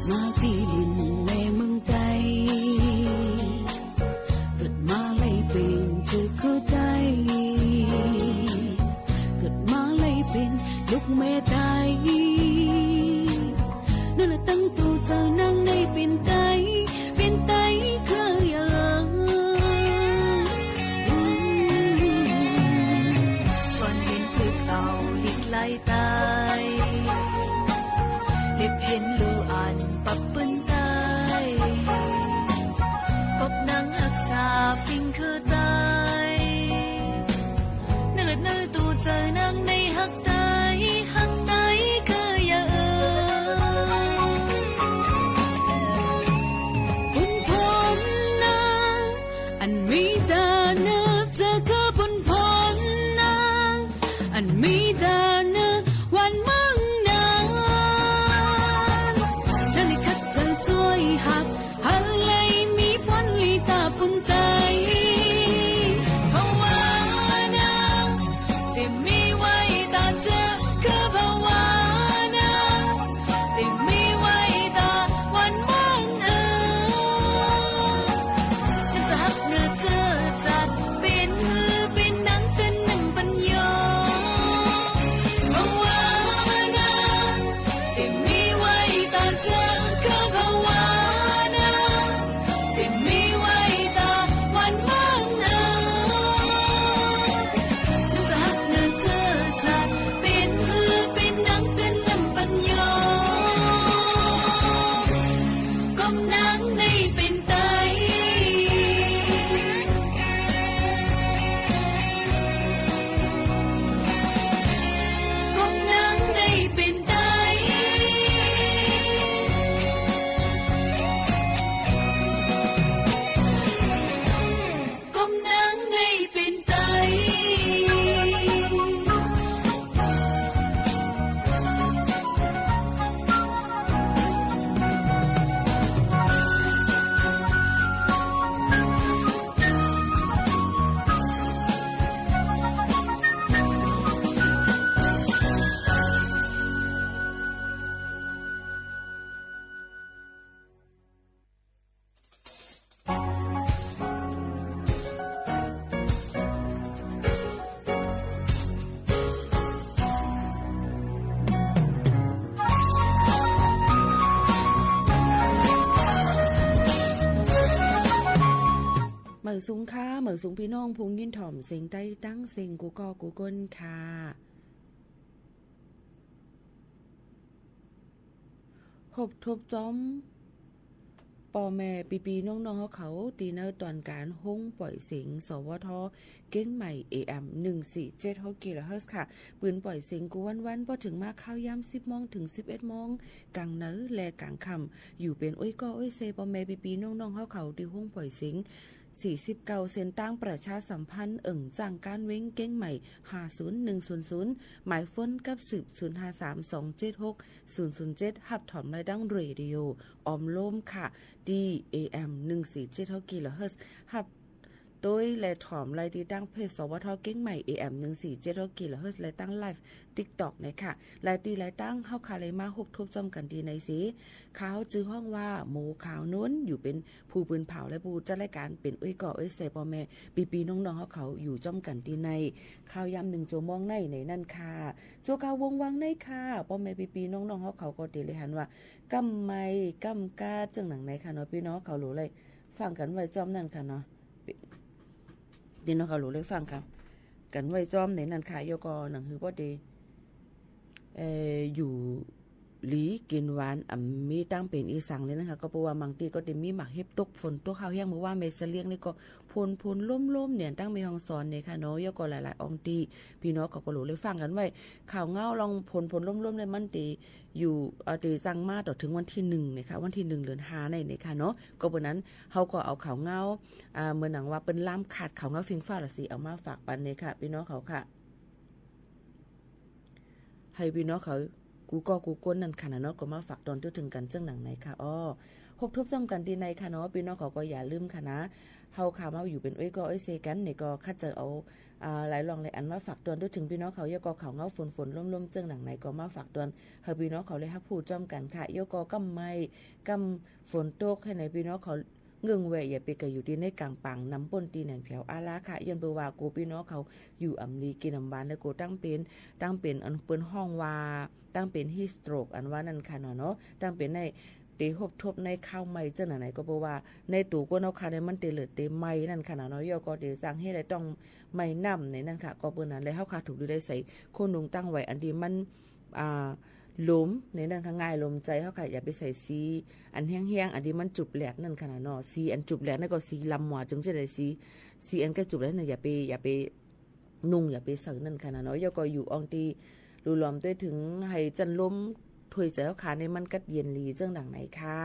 มาตีลินในเมืองไทยเกิดมาเลยเป็นเจอคือไทยเกิดมาเลยเป็นลูกแม่ไทยนั่นแหละตั้งตัวเจอนั่งในเป็นไทยคืออย่างส่วนเห็นพึกเอาลิกไล่ตายเล็บเห็นลูอันปับปืนตายกบนังหักษาฟิงคือตายนั่นแหละนั่นตัวเจอนั่งในหักตายคืออย่าบนพรนางอันมีดาเนื้อเจอคือบนพรนางอันมีดาเนื้อวันมั่งนางนั่นนี่คัดเจอช่วยหักหันเลยมีพรลีตาปุ่นไตภาวะนางแต่มีไว้ตาเจอคือภาวะนางแต่มีไว้ตาวันมั่งยังจะหักเนื้อเจอจัดเป็นหือเป็นนังเป็นหนึ่งปัญญาภาวะนางแต่มีไว้ตาเจอคือภาวะนางแต่มีไว้ตาวันมั่งยังจะหักเนื้อเจอจัดเป็นหือเป็นนังเป็นหนึ่งปัญญาก้มนังในเป็นไตก้มนังในเป็นไตก้มนังในเป็นไตเหมือสูงค่ะเหมือสูงพี่น้องพุงยินถ่อมเสียงใต้ตั้งเสียงกูกอกูก้นค่ะหบทบจอม ป่อแม่ปีๆน้องๆเขาตีเนอร์ตอนการห้องปล่อยเสียงสวทเก้งใหม่ AM 147 กิโลเฮิรตซ์ค่ะปืนปล่อยเสียงกูวันๆพอถึงมาเข้าย่ำ10 โมงถึง 11 โมงกลางเนอและกลางค่ำอยู่เป็นอ้อยก็อ้อยเซป่อแม่ปีๆน้องๆเขาที่ห้องปล่อยเสียง49เส้นตั้งประชาสัมพันธ์จ้างการเว้งเก้งใหม่50100หมายฝนกับสืบ0532760070หับถอมรายดังเรดิโอออมโลมค่ะ DAM 147 กิโลเฮิรตซ์หับโดยและถอมรายดีตั้งเพจสวทเก้งใหม่ AM 147 กิโลเฮิรตซ์และตั้งไลฟ์ TikTok นะคะรายตีรายตั้งเฮาคาเลยมา6ทุบจอมกันดีในสีขาวจื้อห้องว่าโมขาวนู้นอยู่เป็นผู้ปืนเผาและผู้จัดรายการเป็นอ้อยก่ออ้อยเสป่อแม่ปีๆน้องๆเขาอยู่จอมกันดีในข่าวยาม1 ชั่วโมงในนั่นค่ะชั่วข่าววงวังในค่ะป่อแม่ปีๆน้องๆเขาก็ติเลยหันว่ากำไมกำกาจังหนังไหนค่ะเนาะพี่น้องเขารู้เลยฟังกันไว้จอมนั่นค่ะเนาะดินเขารู้เลยฟังกันไว้จอมในนั้นค่ะยกอหนังคือบ่ดีอยู่หลีกินหวานมีตั้งเป็นอีสังเลยนะคะก็เพราะว่าบางทีก็ได้มีหมักเห็บตกฝนตกข้าวแห้งเมื่อว่าเมษเลียงนี่ก็พลล่มๆเนี่ยตั้งมีห้องสอนเนี่ยค่ะเนาะยกอหลายๆองตีพี่น้องเขาก็รู้เลยฟังกันไว้ข่าวเงาลองพลล่มๆเลยมันตีอยู่ตีจังมาต่อถึงวันที่1เนี่ยค่ะวันที่1เดือน5ในค่ะเนาะก็เพราะนั้นเฮาก็เอาข่าวเงาเหมือนหนังว่าเป็นล่ามขาดข่าวเงาฟิงฟ้าละสิเอามาฝากปันเนี่ยค่ะพี่น้องเขาค่ะให้พี่น้องเขากูก้นนั่นค่ะเนาะก็มาฝากตอนถึงกันจังหนังไหนค่ะพบทบซ้ำกันที่ในค่ะเนาะพี่น้องเขาก็อย่าลืมค่ะนะเฮาข่าวมาอยู่เป็นอ้อยก็อ้อยเซกันเนี่ยก็คัดเจอเอาหลายรองหลายอันมาฝากตอนถึงพี่น้องเขายกข่าวเงาฝนล่มๆจังหนังไหนก็มาฝากตอนเฮาพี่น้องเขาเลยฮับผู้จ้อมกันค่ะยกกำไม้กำฝนตกให้ในพี่น้องเขาเงืองแหวอย่าไปกะอยู่ที่ในกลางปังน้ำป่นตีแหนแผวอาลาค่ะยันเบว่ากูพี่น้องเขาอยู่อำลีกินอำบานแล้วกูตั้งเป็นอันเปิ้นห้องว่าตั้งเป็นฮิสโตรกอันว่านั่นค่ะเนาะตั้งเป็นในตีหบทบในข้าวใหม่จังไหนก็เพราะว่าในตู่ก็เอาค่ะในมันเตเลิดเตใหม่นั่นค่ะเนาะย่อก็เดี๋ยวจังให้ได้ต้องใหม่นำในนั่นค่ะก็เปิ้นนั้นแล้วเฮาค่ะถูกดูได้ใส่คนนุงตั้งไว้อันที่มันลมในนั้นค่ะง่ายลมใจเฮาค่ะอย่าไปใส่สีอันแห้งๆอันที่มันจุบแหลกนั่นค่ะเนาะสีอันจุบแหลกนั่นก็สีลำหมอจึงจะได้สีอันก็จุบแหลกนั่นอย่าไปนุ่งอย่าไปใส่นั่นค่ะเนาะย่อก็อยู่อองตีรูล้อมด้วยถึงให้จันลมถวยใจเฮาค่ะในมันกัดเย็นลีจังดังไหนค่ะ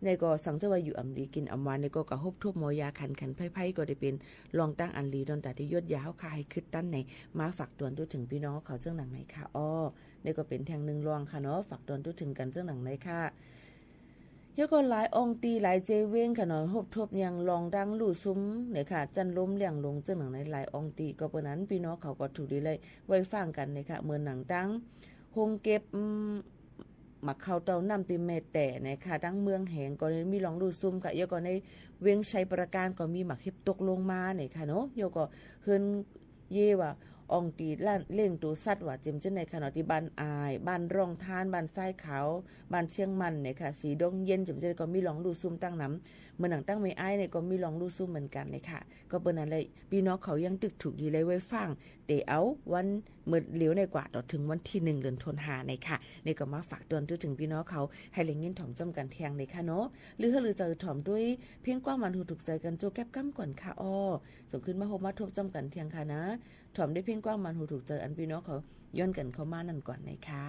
ในก็สังเจว่าอยู่อำลีกินอำวานในก็กะฮบทบหมอยาขันไผ่ก็ได้เป็นลองตั้งอันลีดอนแต่ที่ยศยาวค่ะให้คึดตั้นไหนมาฝากตวนตัวถึงพี่น้องเขาจังหนังไหนค่ะนี่ก็เป็นแทงหนึ่งรองค่ะเนาะฝากตวนตัวถึงกันจังหนังไหนค่ะยก็หลายองตีหลายเจเว้งค่ะเนาะฮบทบยังลองดังลู่ซุ้มเนี่ยค่ะจันล้มเลี่ยงลงจังหนังไหนหลายองตีก็เพราะนั้นพี่น้องเขาก็ถูกดีเลยไว้ฟังกันเนี่ยค่ะเหมือนหนังตั้งโฮงเก็บหมักข้าวเต้าน้ำติเมแต่นะคะทั้งเมืองแหงก็มีลองดูซุ่มค่ะยก็ในเวียงชัยประการก็มีหมักเห็บตกลงมาเนี่ยค่ะเนาะยก็เฮิรนเย่ว่าอองตีล้านเล่งตัวสัตว์ว่าเจมจังในขณะที่บ้านอายบ้านร่องทานบ้านฝ้ายขาวบ้านเชียงมันเนี่ยค่ะสีดงเย็นเจมจังก็มีลองดูซุ่มตั้งน้ำเมื่อหนังตั้งไม่อ้ายเนี่ยก็มีลองดูซุ่มเหมือนกันเลยค่ะก็เป็นอะไรพี่น้องเขายังตึกถูกดีเลยไว้ฟังแต่เอาวันเมื่อเหลียวในกว่าต่อถึงวันที่1เดือนธันวาคมในค่ะนี่ก็มาฝากเตือนถึงพี่น้องเขาให้เล็งยินถ่อมจำกันแทงในค่ะเนาะหรือจะถ่อมด้วยเพียงกว้างมันหูถูกใจกันโจแก็บก้ำก่อนค่ะส่งขึ้นมาโฮมาทบจำกันเทียงค่ะนะถ่อมได้เพียงกว้างมันหูถูกใจอันพี่น้องเขาย้อนกันเข้ามานั่นก่อนในค่ะ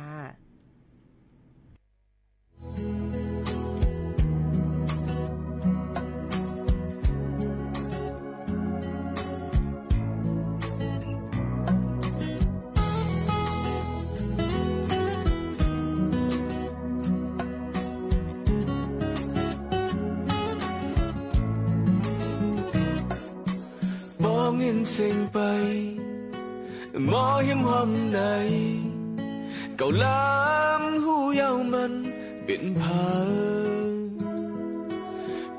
nghiên sinh bay mõ hiếm hôm nay cậu lắm hu yêu mình biển phá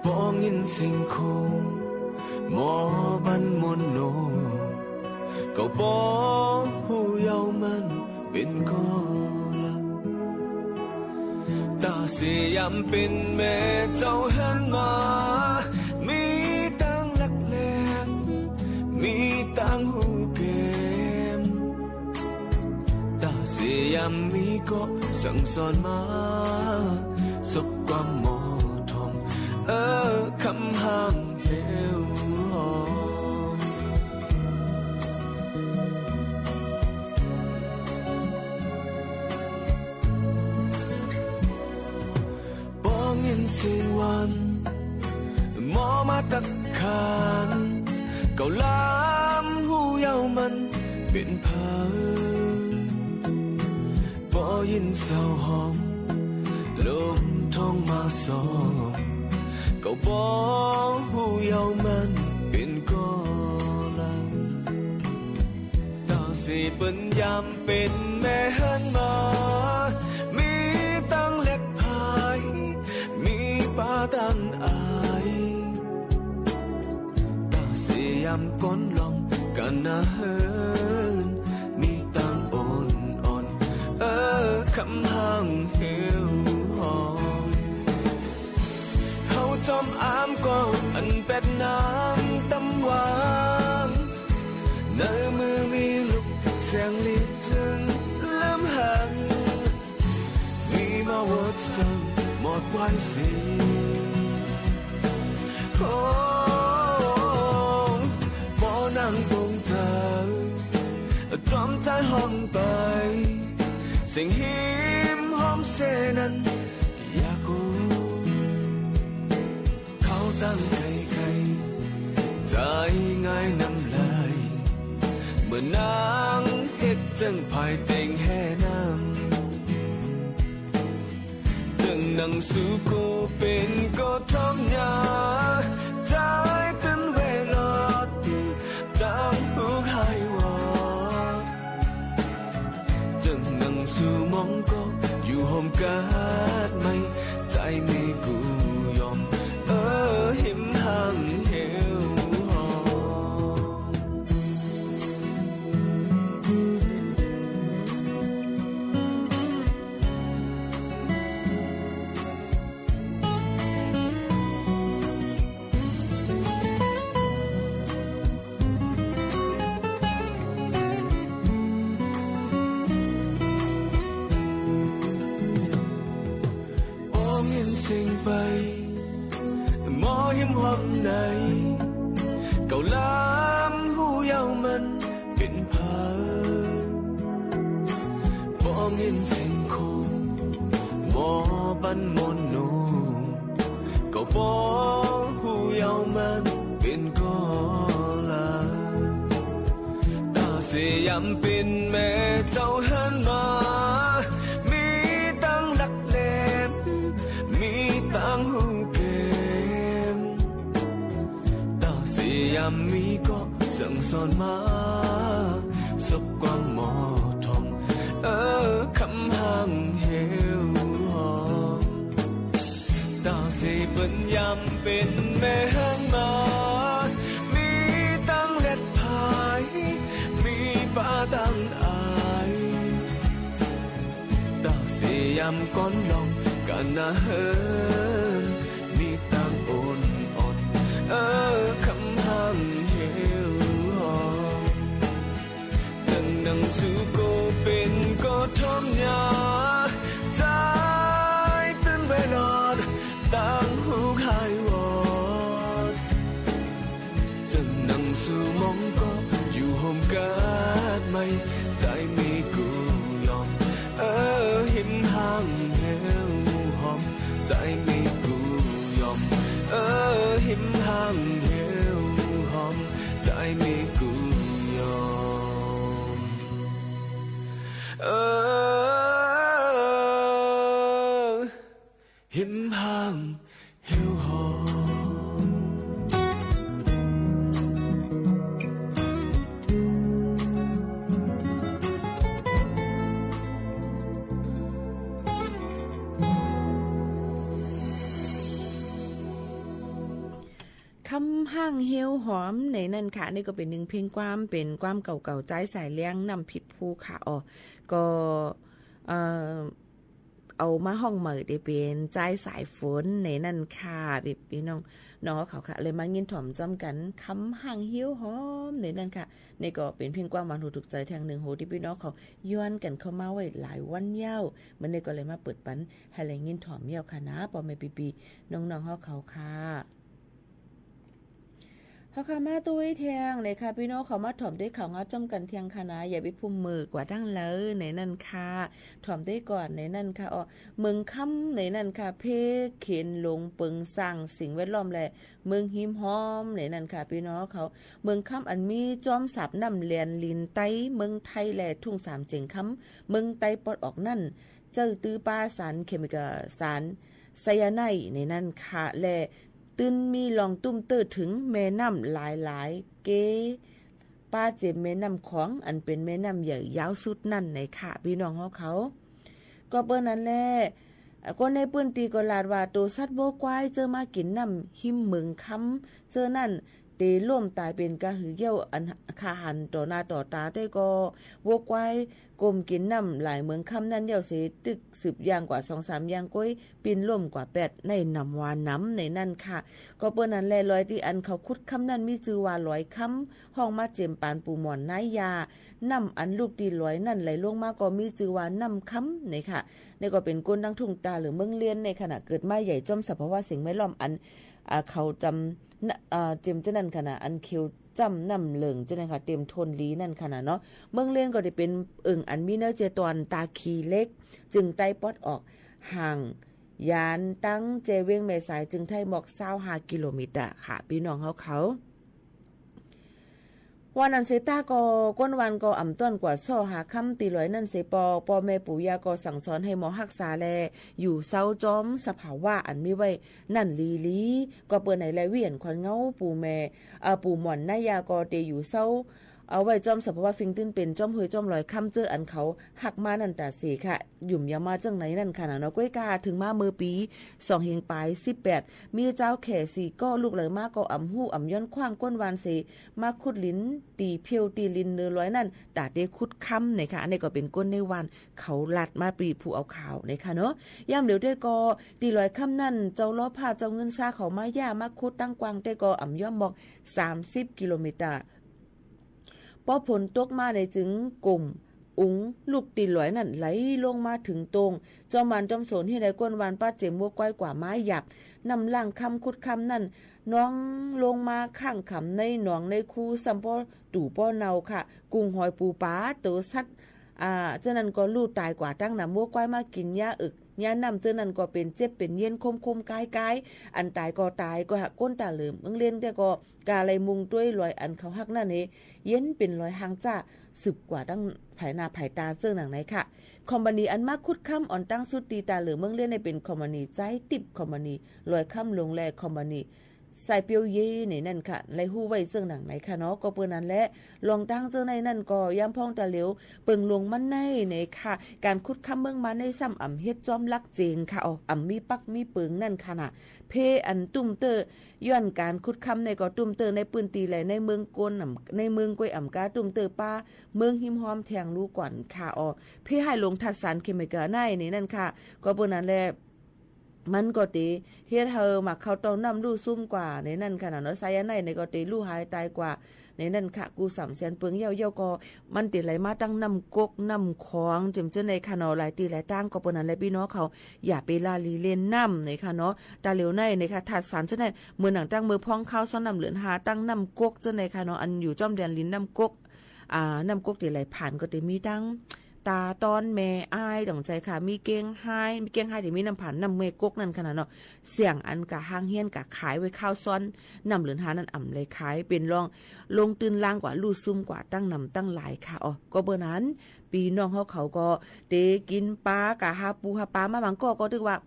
bỏ nghiên sinh khô mõ ban môn nô cậu bỏ hu yêu mình biển co lăng ta sẽ yam bên mẹ cháu hơn mà mi tang hu kem ta se yam mi ko sang son ma sok kwam mo thong ตักขานเก่าล้ำหูเยามันเป็นเผาบ่ยินเศร้าหอมลมท้องมาสองเก่าบ่หูเยามันเป็นก้อนตาสิเป็นยามเป็นแม่หันมามีตั้งเล็กพายมีป้าตันอายตาสิยามก้นลองกันนะเฮินมีตั้งอ่อนคำห่างเหี่ยวหอยเขาจอมอามก็อันเป็ดน้ำตำหวานในมือมีลูกเสียงลิดจึงเริ่มหันมีมาวัดสั่งหมดไว้สิโอ้บ่นั่งตรงใจจอมใจห้องไปเสียงหิมหอมเสนั้นอยากกูเขาตั้งใครใจง่ายน้ำลายเมื่อนางเฮ็ดจังภายเต็งแห่น้ำจังนั่งสู่กูเป็นก็ท้องยาใจตื่นเวลาดังหูหายวอจังนั่งสู่มองก็อยู่ห่มกาดไม่ใจไม่กูยอมหิมห่างเหวหอสิ่งไปหมอหิมหอมในเก่าล้ำหูเยามันเป็นผาบ่งินสิ่งคงหมอบันมนโนเก่าบ่หูเยามันเป็นก้อลาตาเสียยำเป็นแม่เจ้าหันมามีตั้งหลักแหลมมีตั้งหูเกมตาเสียมมีก็สั่งสอนมาสบกว้างหมอทองคำห่างเหวหอมตาเสียเป็นยำเป็นแม่ห้างมามีตั้งเล็ดพายมีป้าตั้งอายตาเสียมก้อนลองกันนะเฮินมีตั้งอ่อนคำห่างเหวหอมจังนั่งสู่ก็เป็นก็ท้องยาใจตื่นเวลาตั้งหูหายวอดจังนั่งสู่มองก็อยู่ห่มกาดไม่ใจไม่กูยอมหิมห่างเหวใจไม่กูยอมหิมห่างเหวหอมใจไม่กูยอมหิมห่างเหวหอมคำห้างเฮียวหอมในนั่นค่ะนี่ก็เป็นหนึ่งเพลงความเป็นความเก่าๆใจสายเลี้ยงนำผิดภูค่ะก็เอามาห้องเหมือได้เป็นใจสายฝนในนั่นค่ะพี่น้องเขาค่ะเลยมายินถ่อมจำกันคำห้างเฮียวหอมในนั่นค่ะนี่ก็เป็นเพลงความหวานหูถูกใจทางหนึ่งโหที่พี่น้องเขาย้อนกันเข้ามาไว้หลายวันยาวมันนี่ก็เลยมาเปิดปันให้เลยยินถ่อมยาวค่ะนะปอแม่ปีน้องๆเขาค่ะ เฮาค่ะมาตัวเที่ยงเลยค่ะพี่น้องเขามาถ่อมด้วยข่าวงาจ้อมกันเที่ยงค่ะนะอย่าไปพุ่มมือกว่าดั้งเลยในนั่นค่ะถ่อมได้ก่อนในนั่นค่ะเมืองค่ำในนั่นค่ะเพเข็นลงปึงสร้างสิ่งแวดล้อมแลเมืองหิมหอมในนั่นค่ะพี่น้องเขาเมืองค่ำอันมีจอมสับน้ำเลียนลินไตเมืองไทยแลทุ่งสามเจ๋งค่ำเมืองไตปอดออกนั่นเจ้าตื้อป้าสารเคมีกาสารไซยาไนด์ในนั่นค่ะแลตื่นมีลองตุ้มเตอถึงแม่น้ำหลายๆเกป้าเจ็บแม่น้ำของอันเป็นแม่น้ำใหญ่ยาวสุดนั่นในค่ะพี่น้องเขาก็เปิ้นนั้นแหละคนในปื้นตีก็ลาดว่าตัวสัตว์โบกวายเจอมากินน้ำหิมเมืองคำเจอนั่นเตล่มตายเป็นกะหือเยี่ยวอันคาหันต่อหน้าต่อตาได้ก็โบกวายกลมกินน้ำหลายเมืองคำนั้นเยี่ยวเสตึกสืบอย่างกว่า 2-3 อย่างก้อยปีนล่มกว่า8ในนำวานน้ำในนั่นค่ะก็เปิ้นนั้นแลลอยที่อันเขาคุดคำนั้นมีชื่อว่าลอยคำห้องมาเจมปานปูหมอนนายยาน้ำอันลูกตีลอยนั่นไหลลงมาก็มีชื่อว่าน้ำคำนี่ค่ะนี่ก็เป็นก้นดังทุ่งตาหรือเมืองเลียนในขณะเกิดมาใหญ่จอมสภาวะสิ่งแวดล้อมอันเขาจำเจมจะนั่นขนาดอันคิวจำน้ำเหลืองจะนั่นค่ะเต็มทนลีนั่นขนาดเนาะเมืองเล่นก็ได้เป็นอันมีเนื้อเจตอนตาคีเล็กจึงไต้ปอดออกห่างยานตั้งเจเวงแม่สายจึงไทยหมอก25กิโลเมตรค่ะพี่น้องเขาวันนั้นเซตาก็ก้นวันก็อ่ำต้นกว่าซ่อหาคำตีลอยนั่นเสปอแม่ปู่ย่าก็สั่งสอนให้หมอรักษาแลอยู่เศร้าจอมสภาวะอันมีไว้นั่นลีก็เปิ้นไหนแลเวียนควันเงาปู่แม่ปู่หม่อนนายาก็เตอยู่เศร้าเอาไว้จอมสภาวะฟิงตื้นเป็นจอมหวยจอมลอยคำเจออันเขาหักมานั่นตาสีค่ะหยุ่มยามาจังไหนนั่นค่ะเนาะก้อยกาถึงมามือปี2เฮงปลาย18มีเจ้าแข่4ก็ลูกเลยมาก็อ่ำหู้อ่ำย้อนขว้างก้นวานเสมาขุดลิ้นตีเพียวตีลิ้นเนื้อร้อยนั่นตาเดขุดค่ำนี่ค่ะอันนี้ก็เป็นก้นในวันเขาลัดมาปีผู้เอาข่าวนี่ค่ะเนาะย่ำเดี๋ยวได้ก็ตีลอยค่ำนั่นเจ้าล้อผ้าเจ้าเงินซาเขามาย่ามาขุดตั้งกวางได้ก็อ่ำย้อนบอก30กิโลเมตรพอฝนตกมาในจึงกลุ่มลูกตีหลอยนั่นไหลลงมาถึงตรงจอมวันจอมโสนที่ได้ก้นวานป้าเจมวัวก้อยกว่าไม้หยับนำล่างคำคุดคำนั่นน้องลงมาข้างขำในหนองในคูซัมปอตู่ป้อเนาค่ะกุ้งหอยปูปลาเตอสัดเจ้านั้นก็ลูกตายกว่าตั้งนำวัวก้อยมากินหญ้าอึกย่านำเจ้านั้นก็เป็นเจ็บเป็นเย็นคมกายอันตายก็ตายก็หักก้นตาเหลิมเล่นแต่ก็กาไรมุงด้วยลอยอันเขาหักนั่นเองเย็นเป็นลอยหางจ้าสืบกว่าตั้งไผ่นาไผ่ตาเจ้าหนังไหนค่ะคอมพานีอันมากคุดค่ำอ่อนตั้งสุดตีตาเหลือเมืองเล่นในเป็นคอมพานีใจติบคอมพานีลอยค่ำลงแลคอมพานีใส่เปียวเย่ในนั่นค่ะไลหู้ไว้เจ้าหนังไหนค่ะเนาะก็เปิ้นนั้นแหละลองตั้งเจ้าในนั่นก็ย่ำพองตาเหลียวเปิงลงมันในค่ะการคุดค่ำเมืองมาในซ้ำอ่ำเฮ็ดจอมลักเจงค่ะอ่ำมีปักมีเปิงนั่นค่ะน่ะเพอันตุ้มเตอย้อนการคุดค่ำในก็ตุ้มเตอในปืนตีแหลในเมืองกนในเมืองก้วยอ่ำกาตุ้มเตอป้าเมืองหิมหอมแทงลูกก่อนค่ะเพให้ลงทัดสารเคมีกาในนี่นั่นค่ะก็เปิ้นนั้นแหละมันก็ตีเฮ็ดเฮามักเข้าต้องนำลู่ซุ่มกว่าในนั่นขนาดเนาะไซยาไนในก็ตีลู่หายตายกว่าในนั่นค่ะกู3แสนเปิงเย่าก็มันติไหลมาตั้งน้ำกกน้ำของจิมเจในค่ะเนาะหลายตีหลายตั้งก็ปนนั้นแหละพี่น้องเขาอย่าไปลาลีเล่นน้ำในค่ะเนาะตาเหลียวในค่ะถัดสารเจในมือหนังตั้งมือพองเข้าซ้อนน้ำเหลือนหาตั้งน้ำกกเจในค่ะเนาะอันอยู่จ้อมแดนลิ้นน้ำกกน้ำกกติไหลผ่านก็ติมีตั้งตาตอนแม่อ้ายต้องใจค่ะมีเก้งไห้ที่มีน้ำผ่านน้ำเมกกนั่นขนาดเนาะเสียงอันกะห้างเฮียนกะขายไว้ข้าวซ้อนน้ำเหลือนหานั่นอ่ำเลยขายเป็นรองลงตื่นล่างกว่าลู่ซุ่มกว่าตั้งนำตั้งหลายค่ะก็เบอร์นั้นปีน้องเขาก็เตกินปลากะหาปูหาปลามาบางก็ตึกว่า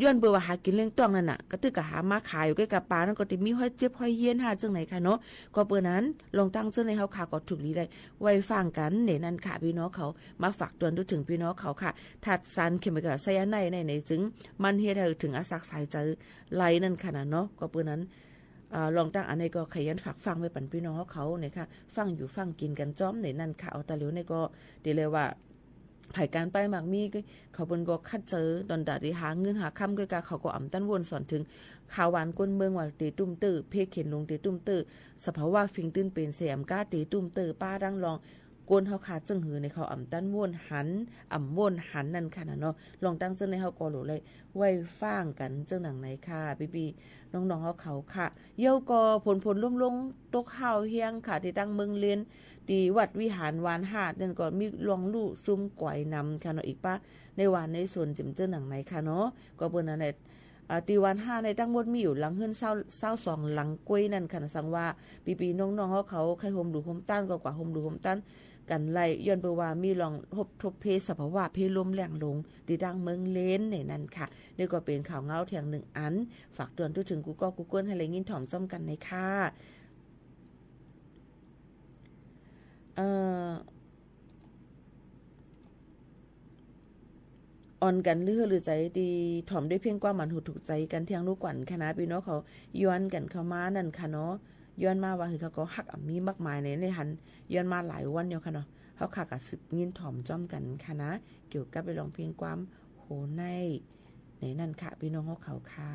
ย้อนเบอร์ว่าหากินเลี้ยงต้องนั่นน่ะก็ตึกกะหามาขายอยู่ใกล้กับปลานั่นก็ติมีห้อยเจ็บห้อยเย็นหาจังไหนค่ะเนาะก็เบอร์นั้นลองตั้งเจ้าในเขาค่ะก็ถูกลีได้ไว้ฟังกันเนี่ยนั่นค่ะพี่น้องเขามาฝากเตือนถึงพี่น้องเขาค่ะถัดซันเคมีกาไซยาไนในจึงมันเฮ็ดให้ถึงอาศักสายใจไหลนั่นค่ะเนาะก็เบอร์นั้นลองตั้งอันนี้ก็ขยันฝากฟังไว้ปันพี่น้องเขาเนี่ยค่ะฟังอยู่ฟังกินกันจ้อมเนี่ยนั่นค่ะเอาตาเหลียวเนี่ยก็ดีเลยว่าไผ่การไปหมากมีเขาบนก็คัดเจอดอนดาดีหาเงินหาค่ำก็กาเขาก็อ่ำตั้นวนสอนถึงข่าวหวานก้นเมืองว่าตีตุ้มตื้อเพเข็นลงตีตุ้มตื้อสภาวะฟิงตื้นเป็นเสียมก้าตีตุ้มตื้อป้าดังลอง กวนเฮาขาดจึงหือในเขาอ่ำตั้นม่วนหันอ่ำม่วนหันนั่นค่ะนะเนาะลองตั้งจึงในเฮาก็รู้เลยไว้ฟ้างกันจึงหนังไหนค่ะพี่ๆน้องๆเขาค่ะเยี่ยวก็ผลลงตกข้าวเฮียงค่ะที่ตั้งเมืองเลียนตีวัดวิหารวานหาดนั่นก็มีลวงลู่ซุ่มก๋วยนำค่ะเนาะอีกป่ะในวานในส่วนจิมเจ้าหนังไหนค่ะเนาะก็เปิ้นนั่นแหละตีวัน5ในตั้งหมดมีอยู่หลังเฮือน22หลังกล้วยนั่นค่ะสังว่าปีๆน้องๆเขาใครโฮมดูโฮมต้านกว่าโฮมดูโฮมต้านกันไล่ย้อนไปว่ามีลองทบเพศสภาวะเพลมแรงลงที่ดังเมืองเลนในนั้นค่ะนี่ก็เป็นข่าวเงาเถียง1อันฝากเตือนทุกถึงกูเกิลให้เลยยินถ่อมจ้อมกันในค่ะอ่อนกันหรือใจดีถ่อมด้วยเพียงกว่ามันหูถูกใจกันเที่ยงลูกกวันคณะพี่น้องเขาย้อนกันเข้ามานั่นค่ะเนาะย้อนมาว่าคือเขาก็ฮักมีมากมายในหันย้อนมาหลายวันอยู่ค่ะเนาะเขาขากับสึกยินถ่อมจ้อมกันค่ะนะเกี่ยวกับไปลองเพียงความโหในนั่นค่ะพี่น้องเขาค่ะ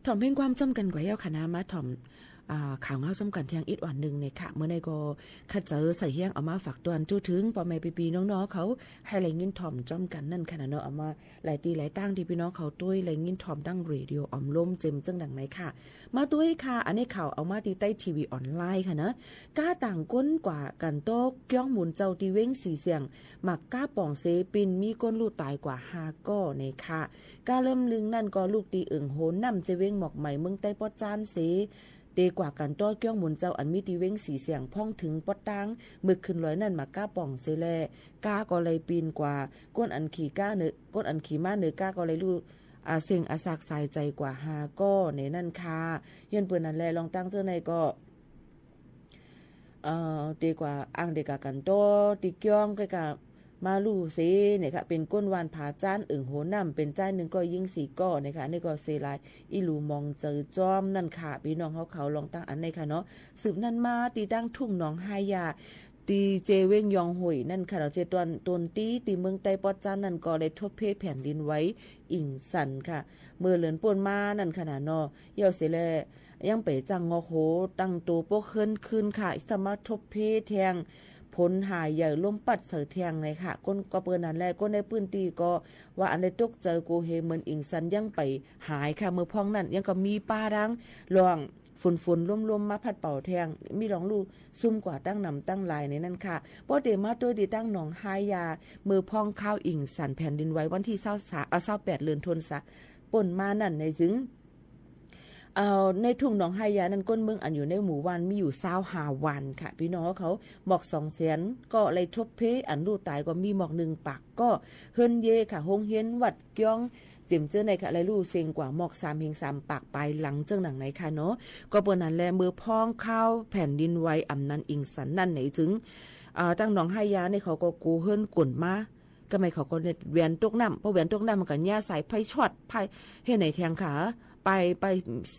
ถ่อมเพ่งความจำกันกว่าเย้าคณะมาถ่อมข่าวเงาจำกันเที่ยงอีกวันหนึ่งในค่ะเมื่อในก็ขัดเจอใส่เฮียงเอามาฝากตวนจู้ถึงปอแม่ปีๆน้องๆเขาให้ไหลยินถ่อมจำกันนั่นขนาดเนาะเอามาหลายตีหลายตั้งที่พี่น้องเขาตุ้ยไหลยินถ่อมตั้งเรดิโอออมลมเจมจังดังไหนค่ะมาตุ้ยค่ะอันนี้ข่าวเอามาตีใต้ทีวีออนไลน์ค่ะนะก้าต่างก้นกว่ากันโต๊ะเกี้ยงหมุนเจ้าตีเว้งสีเสียงหมักก้าป่องเซปินมีก้นลูกตายกว่า5ก้อในค่ะก้าเริ่มลึงนั่นก็ลูกตีอึ่งโหนนำเจเว้งหมอกใหม่เมืองใต้ปอจานเส เตกว่ากันต้อเกี้ยงหมุนเจ้าอันมีตีเว้งสีเสียงพ่องถึงปอดตังมึกขึ้นร้อยนั่นมาก้าป่องเสแลก้าก็เลยปีนกว่าก้นอันขี่ก้าเนื้อก้นอันขี่ม้าเนื้อก้าก็เลยรู้เสียงอาสากสายใจกว่าหาก็ในนั่นค่ะย้อนเปิ้นนั่นแลลองตั้งเจ้าในก็ดีกว่าอ่างเด็กกันโตติเกียงก็กะมาลู่เสเนี่ยค่ะเป็นก้นวานผาจ้านโหน้ำเป็นจ้านนึงก็ยิ่งสีก้อเนี่ยค่ะนี่ก็เซลายอีหลูมองเจอจอมนั่นค่ะพี่น้องเขาลองตั้งอันในค่ะเนาะสืบนั่นมาตีตั้งทุ่งหนองหายาตีเจเว้งยองหวยนั่นค่ะเราเจตนตีเมืองไต้ปอดจ้านนั่นก็ได้ทบเพแผ่นดินไว้อิงสันค่ะเมื่อเหลือนป่นมานั่นขนาดเนาะเยาเสแลยังไปจังงอโหตั้งตัวโปขึ้นค่ะสมาทบเพแทงผลหายใหญ่ล้มปัดเสือแทงเลยค่ะก้นก็เปิ้นนั้นแหละก้นในปื้นตีก็ว่าอันได้ตกเจอกูเฮเหมือนอิงสันยังไปหายค่ะเมื่อพ้องนั้นยังก็มีป้าดังลองฝุ่นร่วมๆมาพัดเป่าแทงมีรองลูซุ่มกว่าตั้งนำตั้งลายในนั้นค่ะป้อเดมาตัวดีตั้งหนองหายามือพ้องข้าวอิงสันแผ่นดินไว้วันที่28เดือนธันวาคมป่นมานั่นในถึงในทุ่งหนองไฮยานั้นก้นเมืองอันอยู่ในหมู่วันมีอยู่25วันค่ะพี่น้องเขาหมอก200,000ก็เลยทบเพอันรู้ตายก็มีหมอก1ปักก็เฮิรนเยค่ะฮงเฮียนวัดเกียงเจิมเจอในค่ะไรรู้เซ็งกว่าหมอก3-3ปากไปหลังเจ้าหนังไหนค่ะเนาะก็เปิ้นนั้นแลมือพ้องข้าวแผ่นดินไว้อำนั้นอิงสันนั่นไหนถึงตั้งหนองไฮยาในเขาก็กูเฮิรนกลุ่นมาก็ไม่เขาก็เน็ตแหวนตกน้ำเพราะแหวนตกน้ำมันก็ย่าใส่ไผช็อตไผเฮ็ดไหนแทงขาไป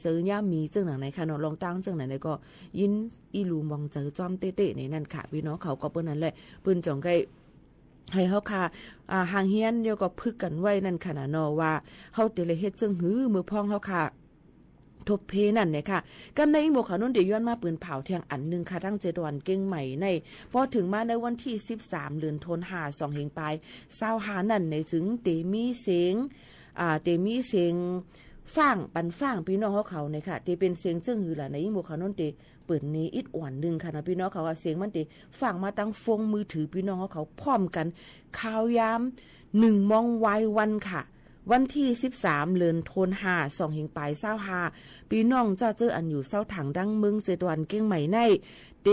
ซื้อย่ามีจึงหนังไหนค่ะเนาะลองตั้งจึงไหนก็ยินอีลูมองเจอจอมเตะๆในนั่นค่ะพี่น้องเขาก็เปิ้นนั่นแหละเปิ้นจ่องไกให้เฮาค่ะห่างเฮียนเดี๋ยวก็พึกกันไว้นั่นค่ะเนาะว่าเฮาแต่ละเฮ็ดจึงหือมือพ้องเฮาค่ะทบเพนั่นเนี่ยค่ะกำในหมู่เขานุ่นเดี๋ยวย้อนมาปืนเผาเที่ยงอันนึงค่ะตั้ง7วันเก่งใหม่ในพอถึงมาในวันที่13เดือนธันวาคม2เฮงปลาย25นั่นในถึงเตมีเสียงฟังปันฟังพี่น้องเขาเนี่ยค่ะที่เป็นเสียงจึงหือล่ะในหมู่เขานั่นเตเปิดนี้อิดอ่อนนึงค่ะนะพี่น้องเขาว่าเสียงมันเตฟังมาตั้งฟงมือถือพี่น้องเขาพร้อมกันข่าวยาม1 มองไว้วันค่ะวันที่13เดือนธันวาคม2เฮงปลาย25พี่น้องจะเจออันอยู่เศร้าถังดังเมือง7วันเก่งใหม่ในเต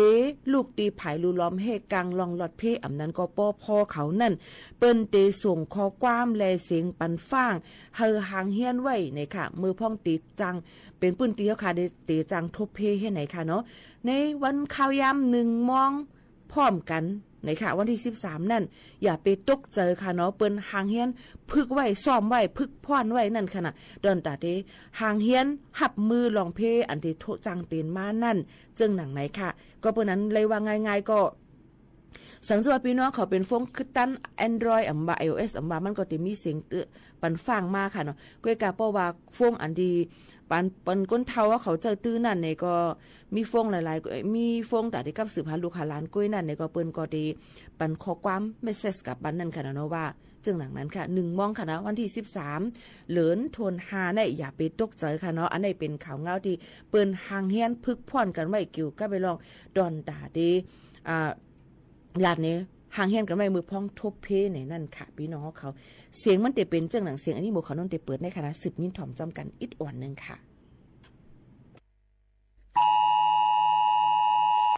ลูกตีไผ่ลูล้อมเฮกังลองหลอดเพอำนั้นก็ป้อพอเขานั่นเปิ้นเตส่งข้อความแลเสียงปันฟ้างเฮอหางเฮียนไว้ในค่ะมือพ่องตีจังเป็นปื้นตีเขาค่ะได้เตจังทบเพเฮ็ดไหนค่ะเนาะในวันข่าวยาม1 มองพร้อมกันในค่ะวันที่13นั่นอย่าไปตกเจอค่ะเนาะเปิ้นหางเฮียนพึกไว้ซ้อมไว้พึกพรไว้นั่นค่ะน่ะดอนตาเตหางเฮียนหับมือลองเพอันที่โทจังเป็นมานั่นจึงหนังไหนค่ะก็เปิ้นนั้นเลยว่าง่ายๆก็สังเกตว่าพี่น้องเขาเป็นฟงคือตั้น Android อำบา iOS อำบามันก็จะมีเสียงปันฟังมาค่ะเนาะก้อยกะเพราะว่าฟงอันดีปันก้นเท้าว่าเขาเจอตื้อนั่นเนี่ยก็มีฟงหลายๆมีฟงแต่ที่กับสืบหาลูกหาหลานก้อยนั่นเนี่ยก็เปิ้นก็ดีปันข้อความเมสเซจกับบันนั่นค่ะเนาะว่าจึงหลังนั้นค่ะ1 มองค่ะนะวันที่13เหลือนทน5เนี่ยอย่าไปตกใจค่ะเนาะอันนี้เป็นข่าวเงาที่เปิ้นหางเฮียนพึกพ่อนกันไว้เกี่ยวกับไปลองดอนตาดีลาดนี้ห่างเฮียนกันไว้มือพ้องทบเพในนั่นค่ะพี่น้องเขาเสียงมันเตเป็นจังหนังเสียงอันนี้หมู่เขานนเตเปิดในคณะสืบยินถ่อมจอมกันอิดอ่อนนึงค่ะ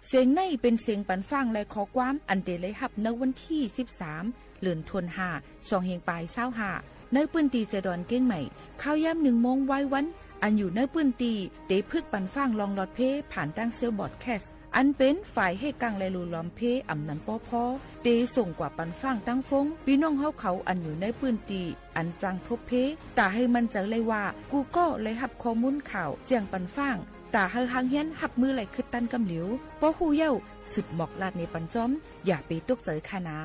เสียงในเป็นเสียงปันฟังและขอความอันเดเลยหับในวันที่13เดือนธันวาคม2เฮงปลาย25ในปื้นตีเจดอนเก้งใหม่ข้าวยาม1 โมงไว้วันอันอยู่ในปื้นตีเตพึกปันฟังลองหลอดเพผ่านตั้งเซลบอร์ดแคสอันเป็นฝ่ายให้กังและลูล้อมเพอำนันป้อพอเตส่งกว่าปันฟังตั้งฟงพี่น้องเฮาเขาอันอยู่ในปื้นตีอันจังทบเพตาให้มันเจอเลยว่ากูก็เลยหับข้อมูลข่าวเจียงปันฟังตาเฮาหางเฮียนหับมือไหลคือตันกำเหลียวป้อฮู้เย้าสืบหมอกลาดในปันจ้อมอย่าไปตกใจค่ะนะ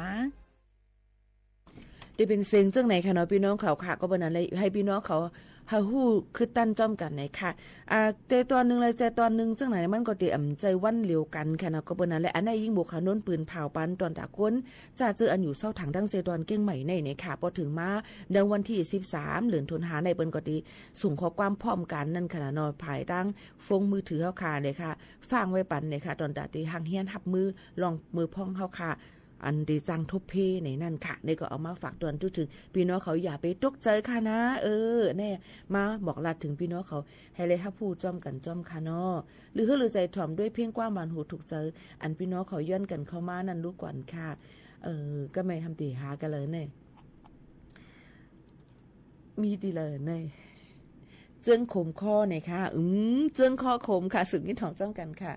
ได้เป็นเสียงจังไหนค่ะเนาะพี่น้องเขาค่ะก็บ่นั้นเลยให้พี่น้องเขาฮาฮู้คือตั้นจ้อมกันไหนค่ะใจตอนนึงเลยใจตอนนึงจังไหนมันก็ได้ใจวันเหลียวกันค่ะเนาะก็บ่นั้นแหละอันไหนยิ่งบ่ค่ะโน้นปืนเผาปันตอนตะก้นจะเจออันอยู่เศร้าถังดังใจตอนเก่งใหม่ในค่ะพอถึงมาในวันที่13เดือนธันวาคมในเปิ้นก็ได้ส่งข้อความพร้อมกันนั่นค่ะเนาะภายดังฟงมือถือเฮาค่ะเลยค่ะฟังไว้ปันเนี่ยค่ะตอนตะที่หางเฮียนหับมือลองมือพ่องเฮาค่ะ อันดีจังทบเพในนั่นค่ะนี่ก็เอามาฝากตอนถึงพี่น้องเขาอย่าไปตกใจค่ะนะแน่มาบอกลาถึงพี่น้องเขาให้เลยถ้าผู้จ้อมกันจ้อมค่ะเนาะหรือใจถ่อมด้วยเพียงกว้างบานหูถูกเจออันพี่น้องเขาย้อนกันเข้ามานั่นรู้ก่อนค่ะก็ไม่ทำตีหากันเลยเนี่ยมีตีเลยเนี่ยเจื้องขมข้อเนี่ยค่ะเจื้องข้อขมค่ะสึกนิดถ่องจ้อมกันค่ะ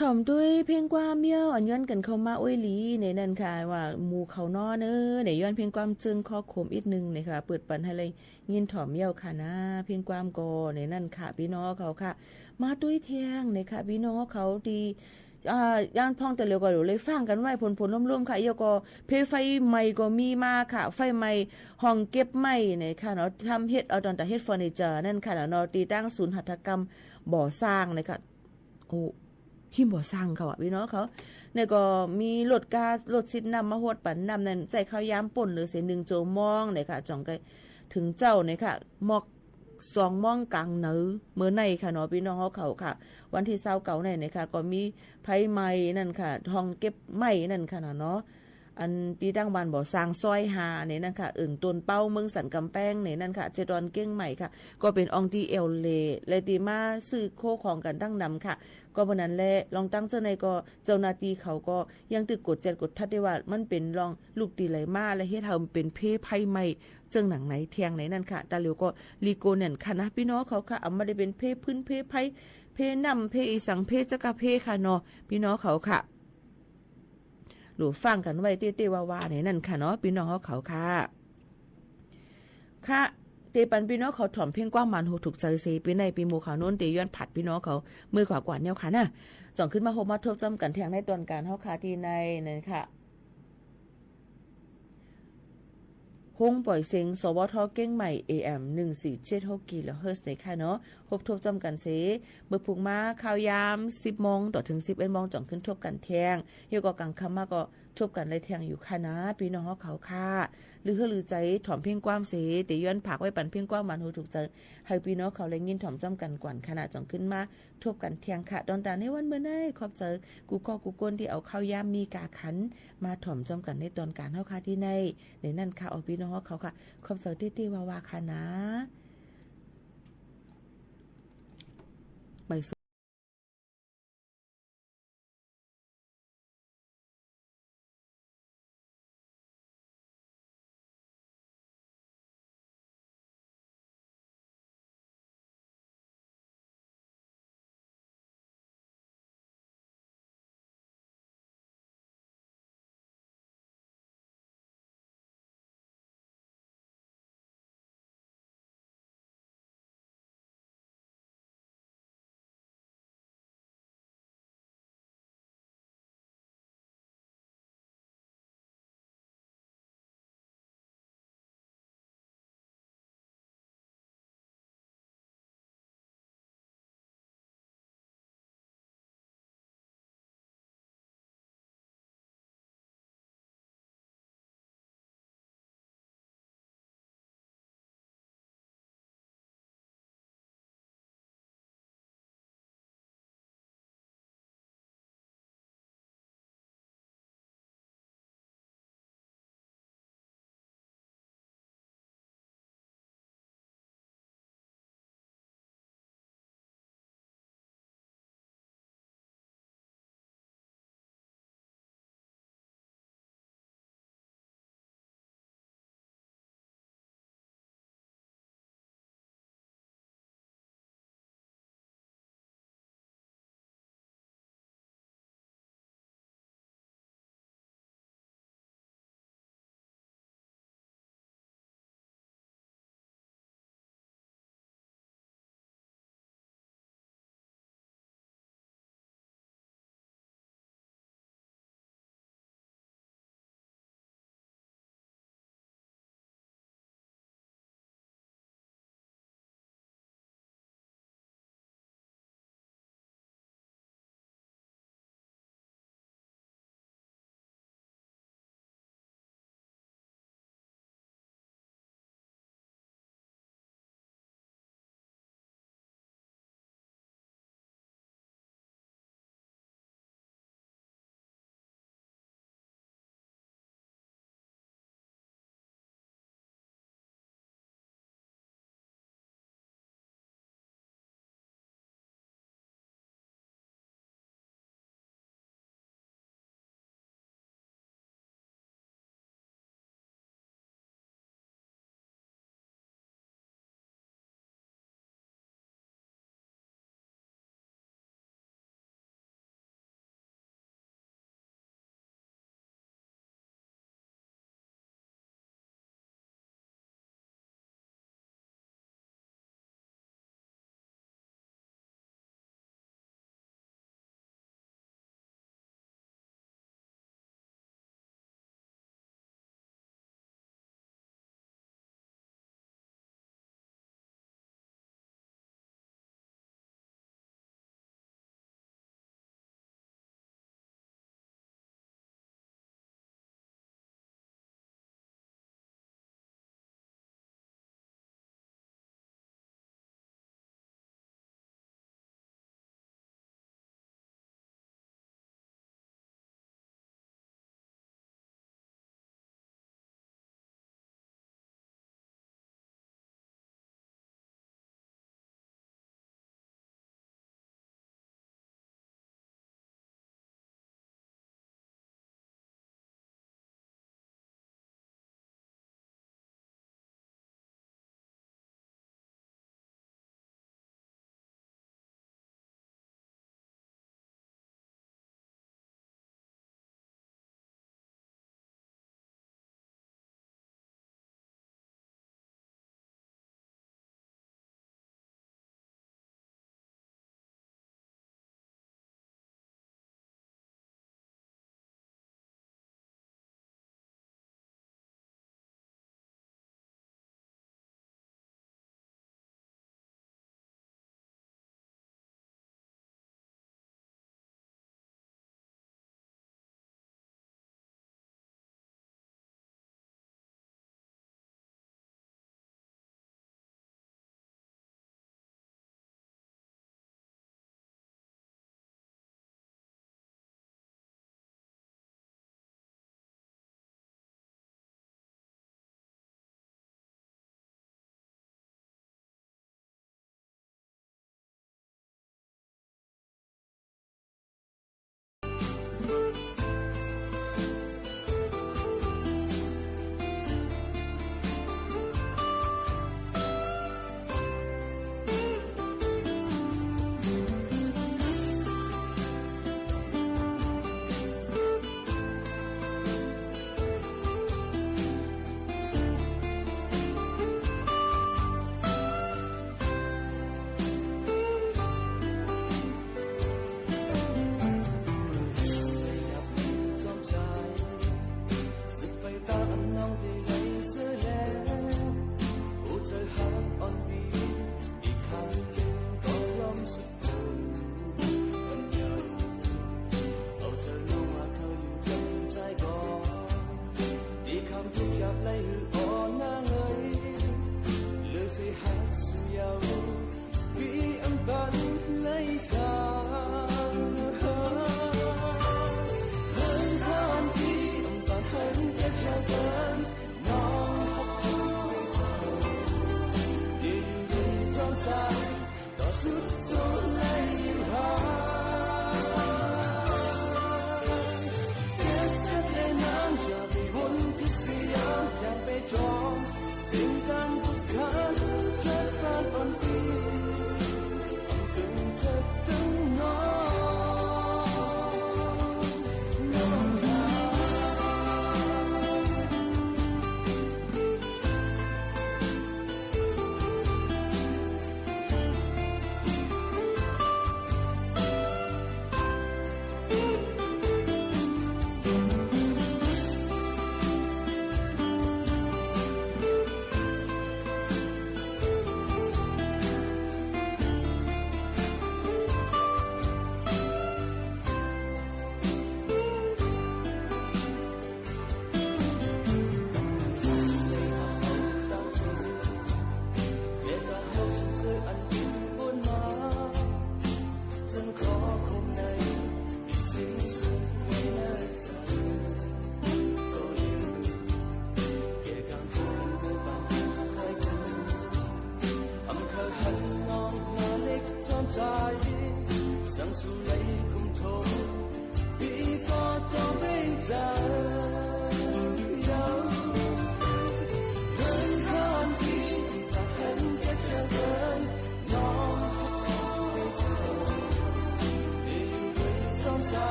ถ่อมด้วยเพลงความเยี่ยวอันย้อนกันเข้ามาอ้วยหลีในนั่นค่ะว่าหมู่เขานอในย้อนเพลงความจึงข้อโคมอีกนึงนี่ค่ะเปิดปันให้เลยยินถ่อมเยี่ยวค่ะนะเพลงความกอในนั่นค่ะพี่น้องเขาค่ะมาด้วยเที่ยงในค่ะพี่น้องเขาดีย่านพ่องแต่เร็วก็เลยฟังกันไว้ผลร่วมๆค่ะเยี่ยวก็เพไฟใหม่ก็มีมาค่ะไฟใหม่ห้องเก็บไม้ในค่ะเนาะทำเฮ็ดเอาตอนแต่เฮ็ดเฟอร์นิเจอร์นั่นค่ะเนาะตีตั้งศูนย์หัตถกรรมบ่อสร้างในค่ะโอ้หิมบ่สร้างเขาพี่น้องเขาเนี่ยก็มีรถซิดนำมาโหดปั่นนำนั่นใจข้าวยามป่นหรือเส1โจมองเนี่ยค่ะจ่องไกถึงเจ้าเนี่ยค่ะมอก2มองกลางเหนือเมื่อในค่ะเนาะพี่น้องเขาค่ะวันที่29เนี่ยค่ะก็มีไผไม้นั่นค่ะห้องเก็บไม้นั่นค่ะเนาะ อันตีดังบานบ่อสร้างซอยหาเนี่ยนั่นค่ะต้นเป้าเมืองสันกำแพงเนี่ยนั่นค่ะเจดอนเก้งใหม่ค่ะก็เป็นอองตีเอลเลตีมาซื้อโคของกันตั้งนำค่ะก็เพราะนั้นแหละลองตั้งเจ้าในก็เจ้าหน้าที่เขาก็ยังตึกกดแจดกดทัดได้ว่ามันเป็นลองลูกตีไหลมาและเฮ็ดเฮาเป็นเพไผใหม่จังหนังไหนเทียงไหนนั่นค่ะตาเหลียวก็ลีโกเนี่ยค่ะนะพี่น้องเขาค่ะเอามาได้เป็นเพพื้นเพไผเพนำเพอีสังเพจักะเพค่ะเนาะพี่น้องเขาค่ะหรือฟังกันไว้เต้ๆว่าๆเนี่ยนั่นค่ะเนาะพี่น้องเขาค่ะค่ะเตปันพี่น้องเขาถ่อมเพ่งกว้างมันโหถูกใจเซปีในปีหมู่เขาโน้นเตย้อนผัดพี่น้องเขามือกว่าแนวค่ะนะจ่องขึ้นมาโฮมาทบจำกันแทงในตอนการเฮาคาที่ในนั่นค่ะฮงปล่อยเสียงสวทเก้งใหม่ AM 1476กิโลเฮิรตซ์ในค่ะเนาะพบทบจำกันเสเมื่อพุงมาข่าวยาม10โมงต่อถึง11โมงจ่องขึ้นทบกันแทงเฮาก็กลางค่ำมาก็ทบกันเลยแทงอยู่ค่ะนะพี่น้องเขาค่ะหรือใจถ่อมเพ่งกว้างเสแต่ย้อนผักไว้ปันเพ่งกว้างมันหูถูกใจให้พี่น้องเขาเลยยินถ่อมจำกันก่อนขณะจ่องขึ้นมาทบกันเที่ยงค่ะตอนตาในวันเมื่อไหร่ขอบใจกูก็กูก้นที่เอาข้าวยามมีกาขันมาถ่อมจำกันในตอนการเฮาค่ะที่ในนั่นค่ะเอาพี่น้องเขาค่ะขอบใจตี้ๆว่าค่ะนะไป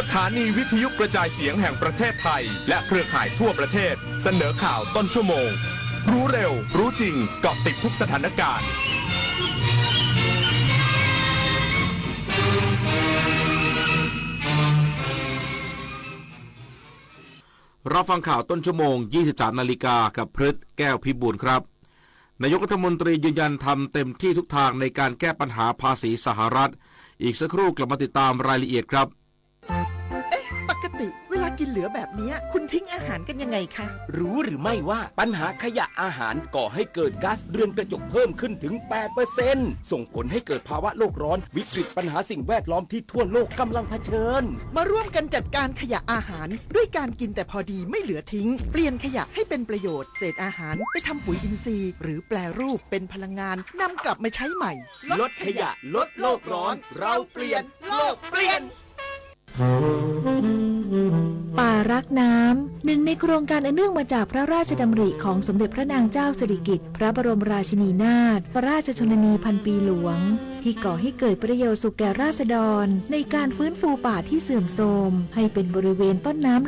สถานีวิทยุกระจายเสียงแห่งประเทศไทยและเครือข่ายทั่วประเทศเสนอข่าวต้นชั่วโมงรู้เร็วรู้จริงเกาะติดทุกสถานการณ์รับฟังข่าวต้นชั่วโมง 23 นาฬิกากับพฤทธิ์แก้วพิบูลครับนายกรัฐมนตรียืนยันทำเต็มที่ทุกทางในการแก้ปัญหาภาษีสหรัฐอีกสักครู่กลับมาติดตามรายละเอียดครับปกติเวลากินเหลือแบบนี้คุณทิ้งอาหารกันยังไงคะรู้หรือไม่ว่าปัญหาขยะอาหารก่อให้เกิดก๊าซเรือนกระจกเพิ่มขึ้นถึง 8% ส่งผลให้เกิดภาวะโลกร้อนวิกฤตปัญหาสิ่งแวดล้อมที่ทั่วโลกกำลังเผชิญมาร่วมกันจัดการขยะอาหารด้วยการกินแต่พอดีไม่เหลือทิ้งเปลี่ยนขยะให้เป็นประโยชน์เศษอาหารไปทำปุ๋ยอินทรีย์หรือแปรรูปเป็นพลังงานนำกลับมาใช้ใหม่ลดขยะลดโลกร้อนเราเปลี่ยนโลกเปลี่ยนป่ารักน้ำหนึ่งในโครงการอันเนื่องมาจากพระราชดำริของสมเด็จพระนางเจ้าสิริกิติ์พระบรมราชินีนาถพระราชชนนีพันปีหลวงที่ก่อให้เกิดประโยชน์สุขแก่ราษฎรในการฟื้นฟูป่าที่เสื่อมโทรมให้เป็นบริเวณต้นน้ำ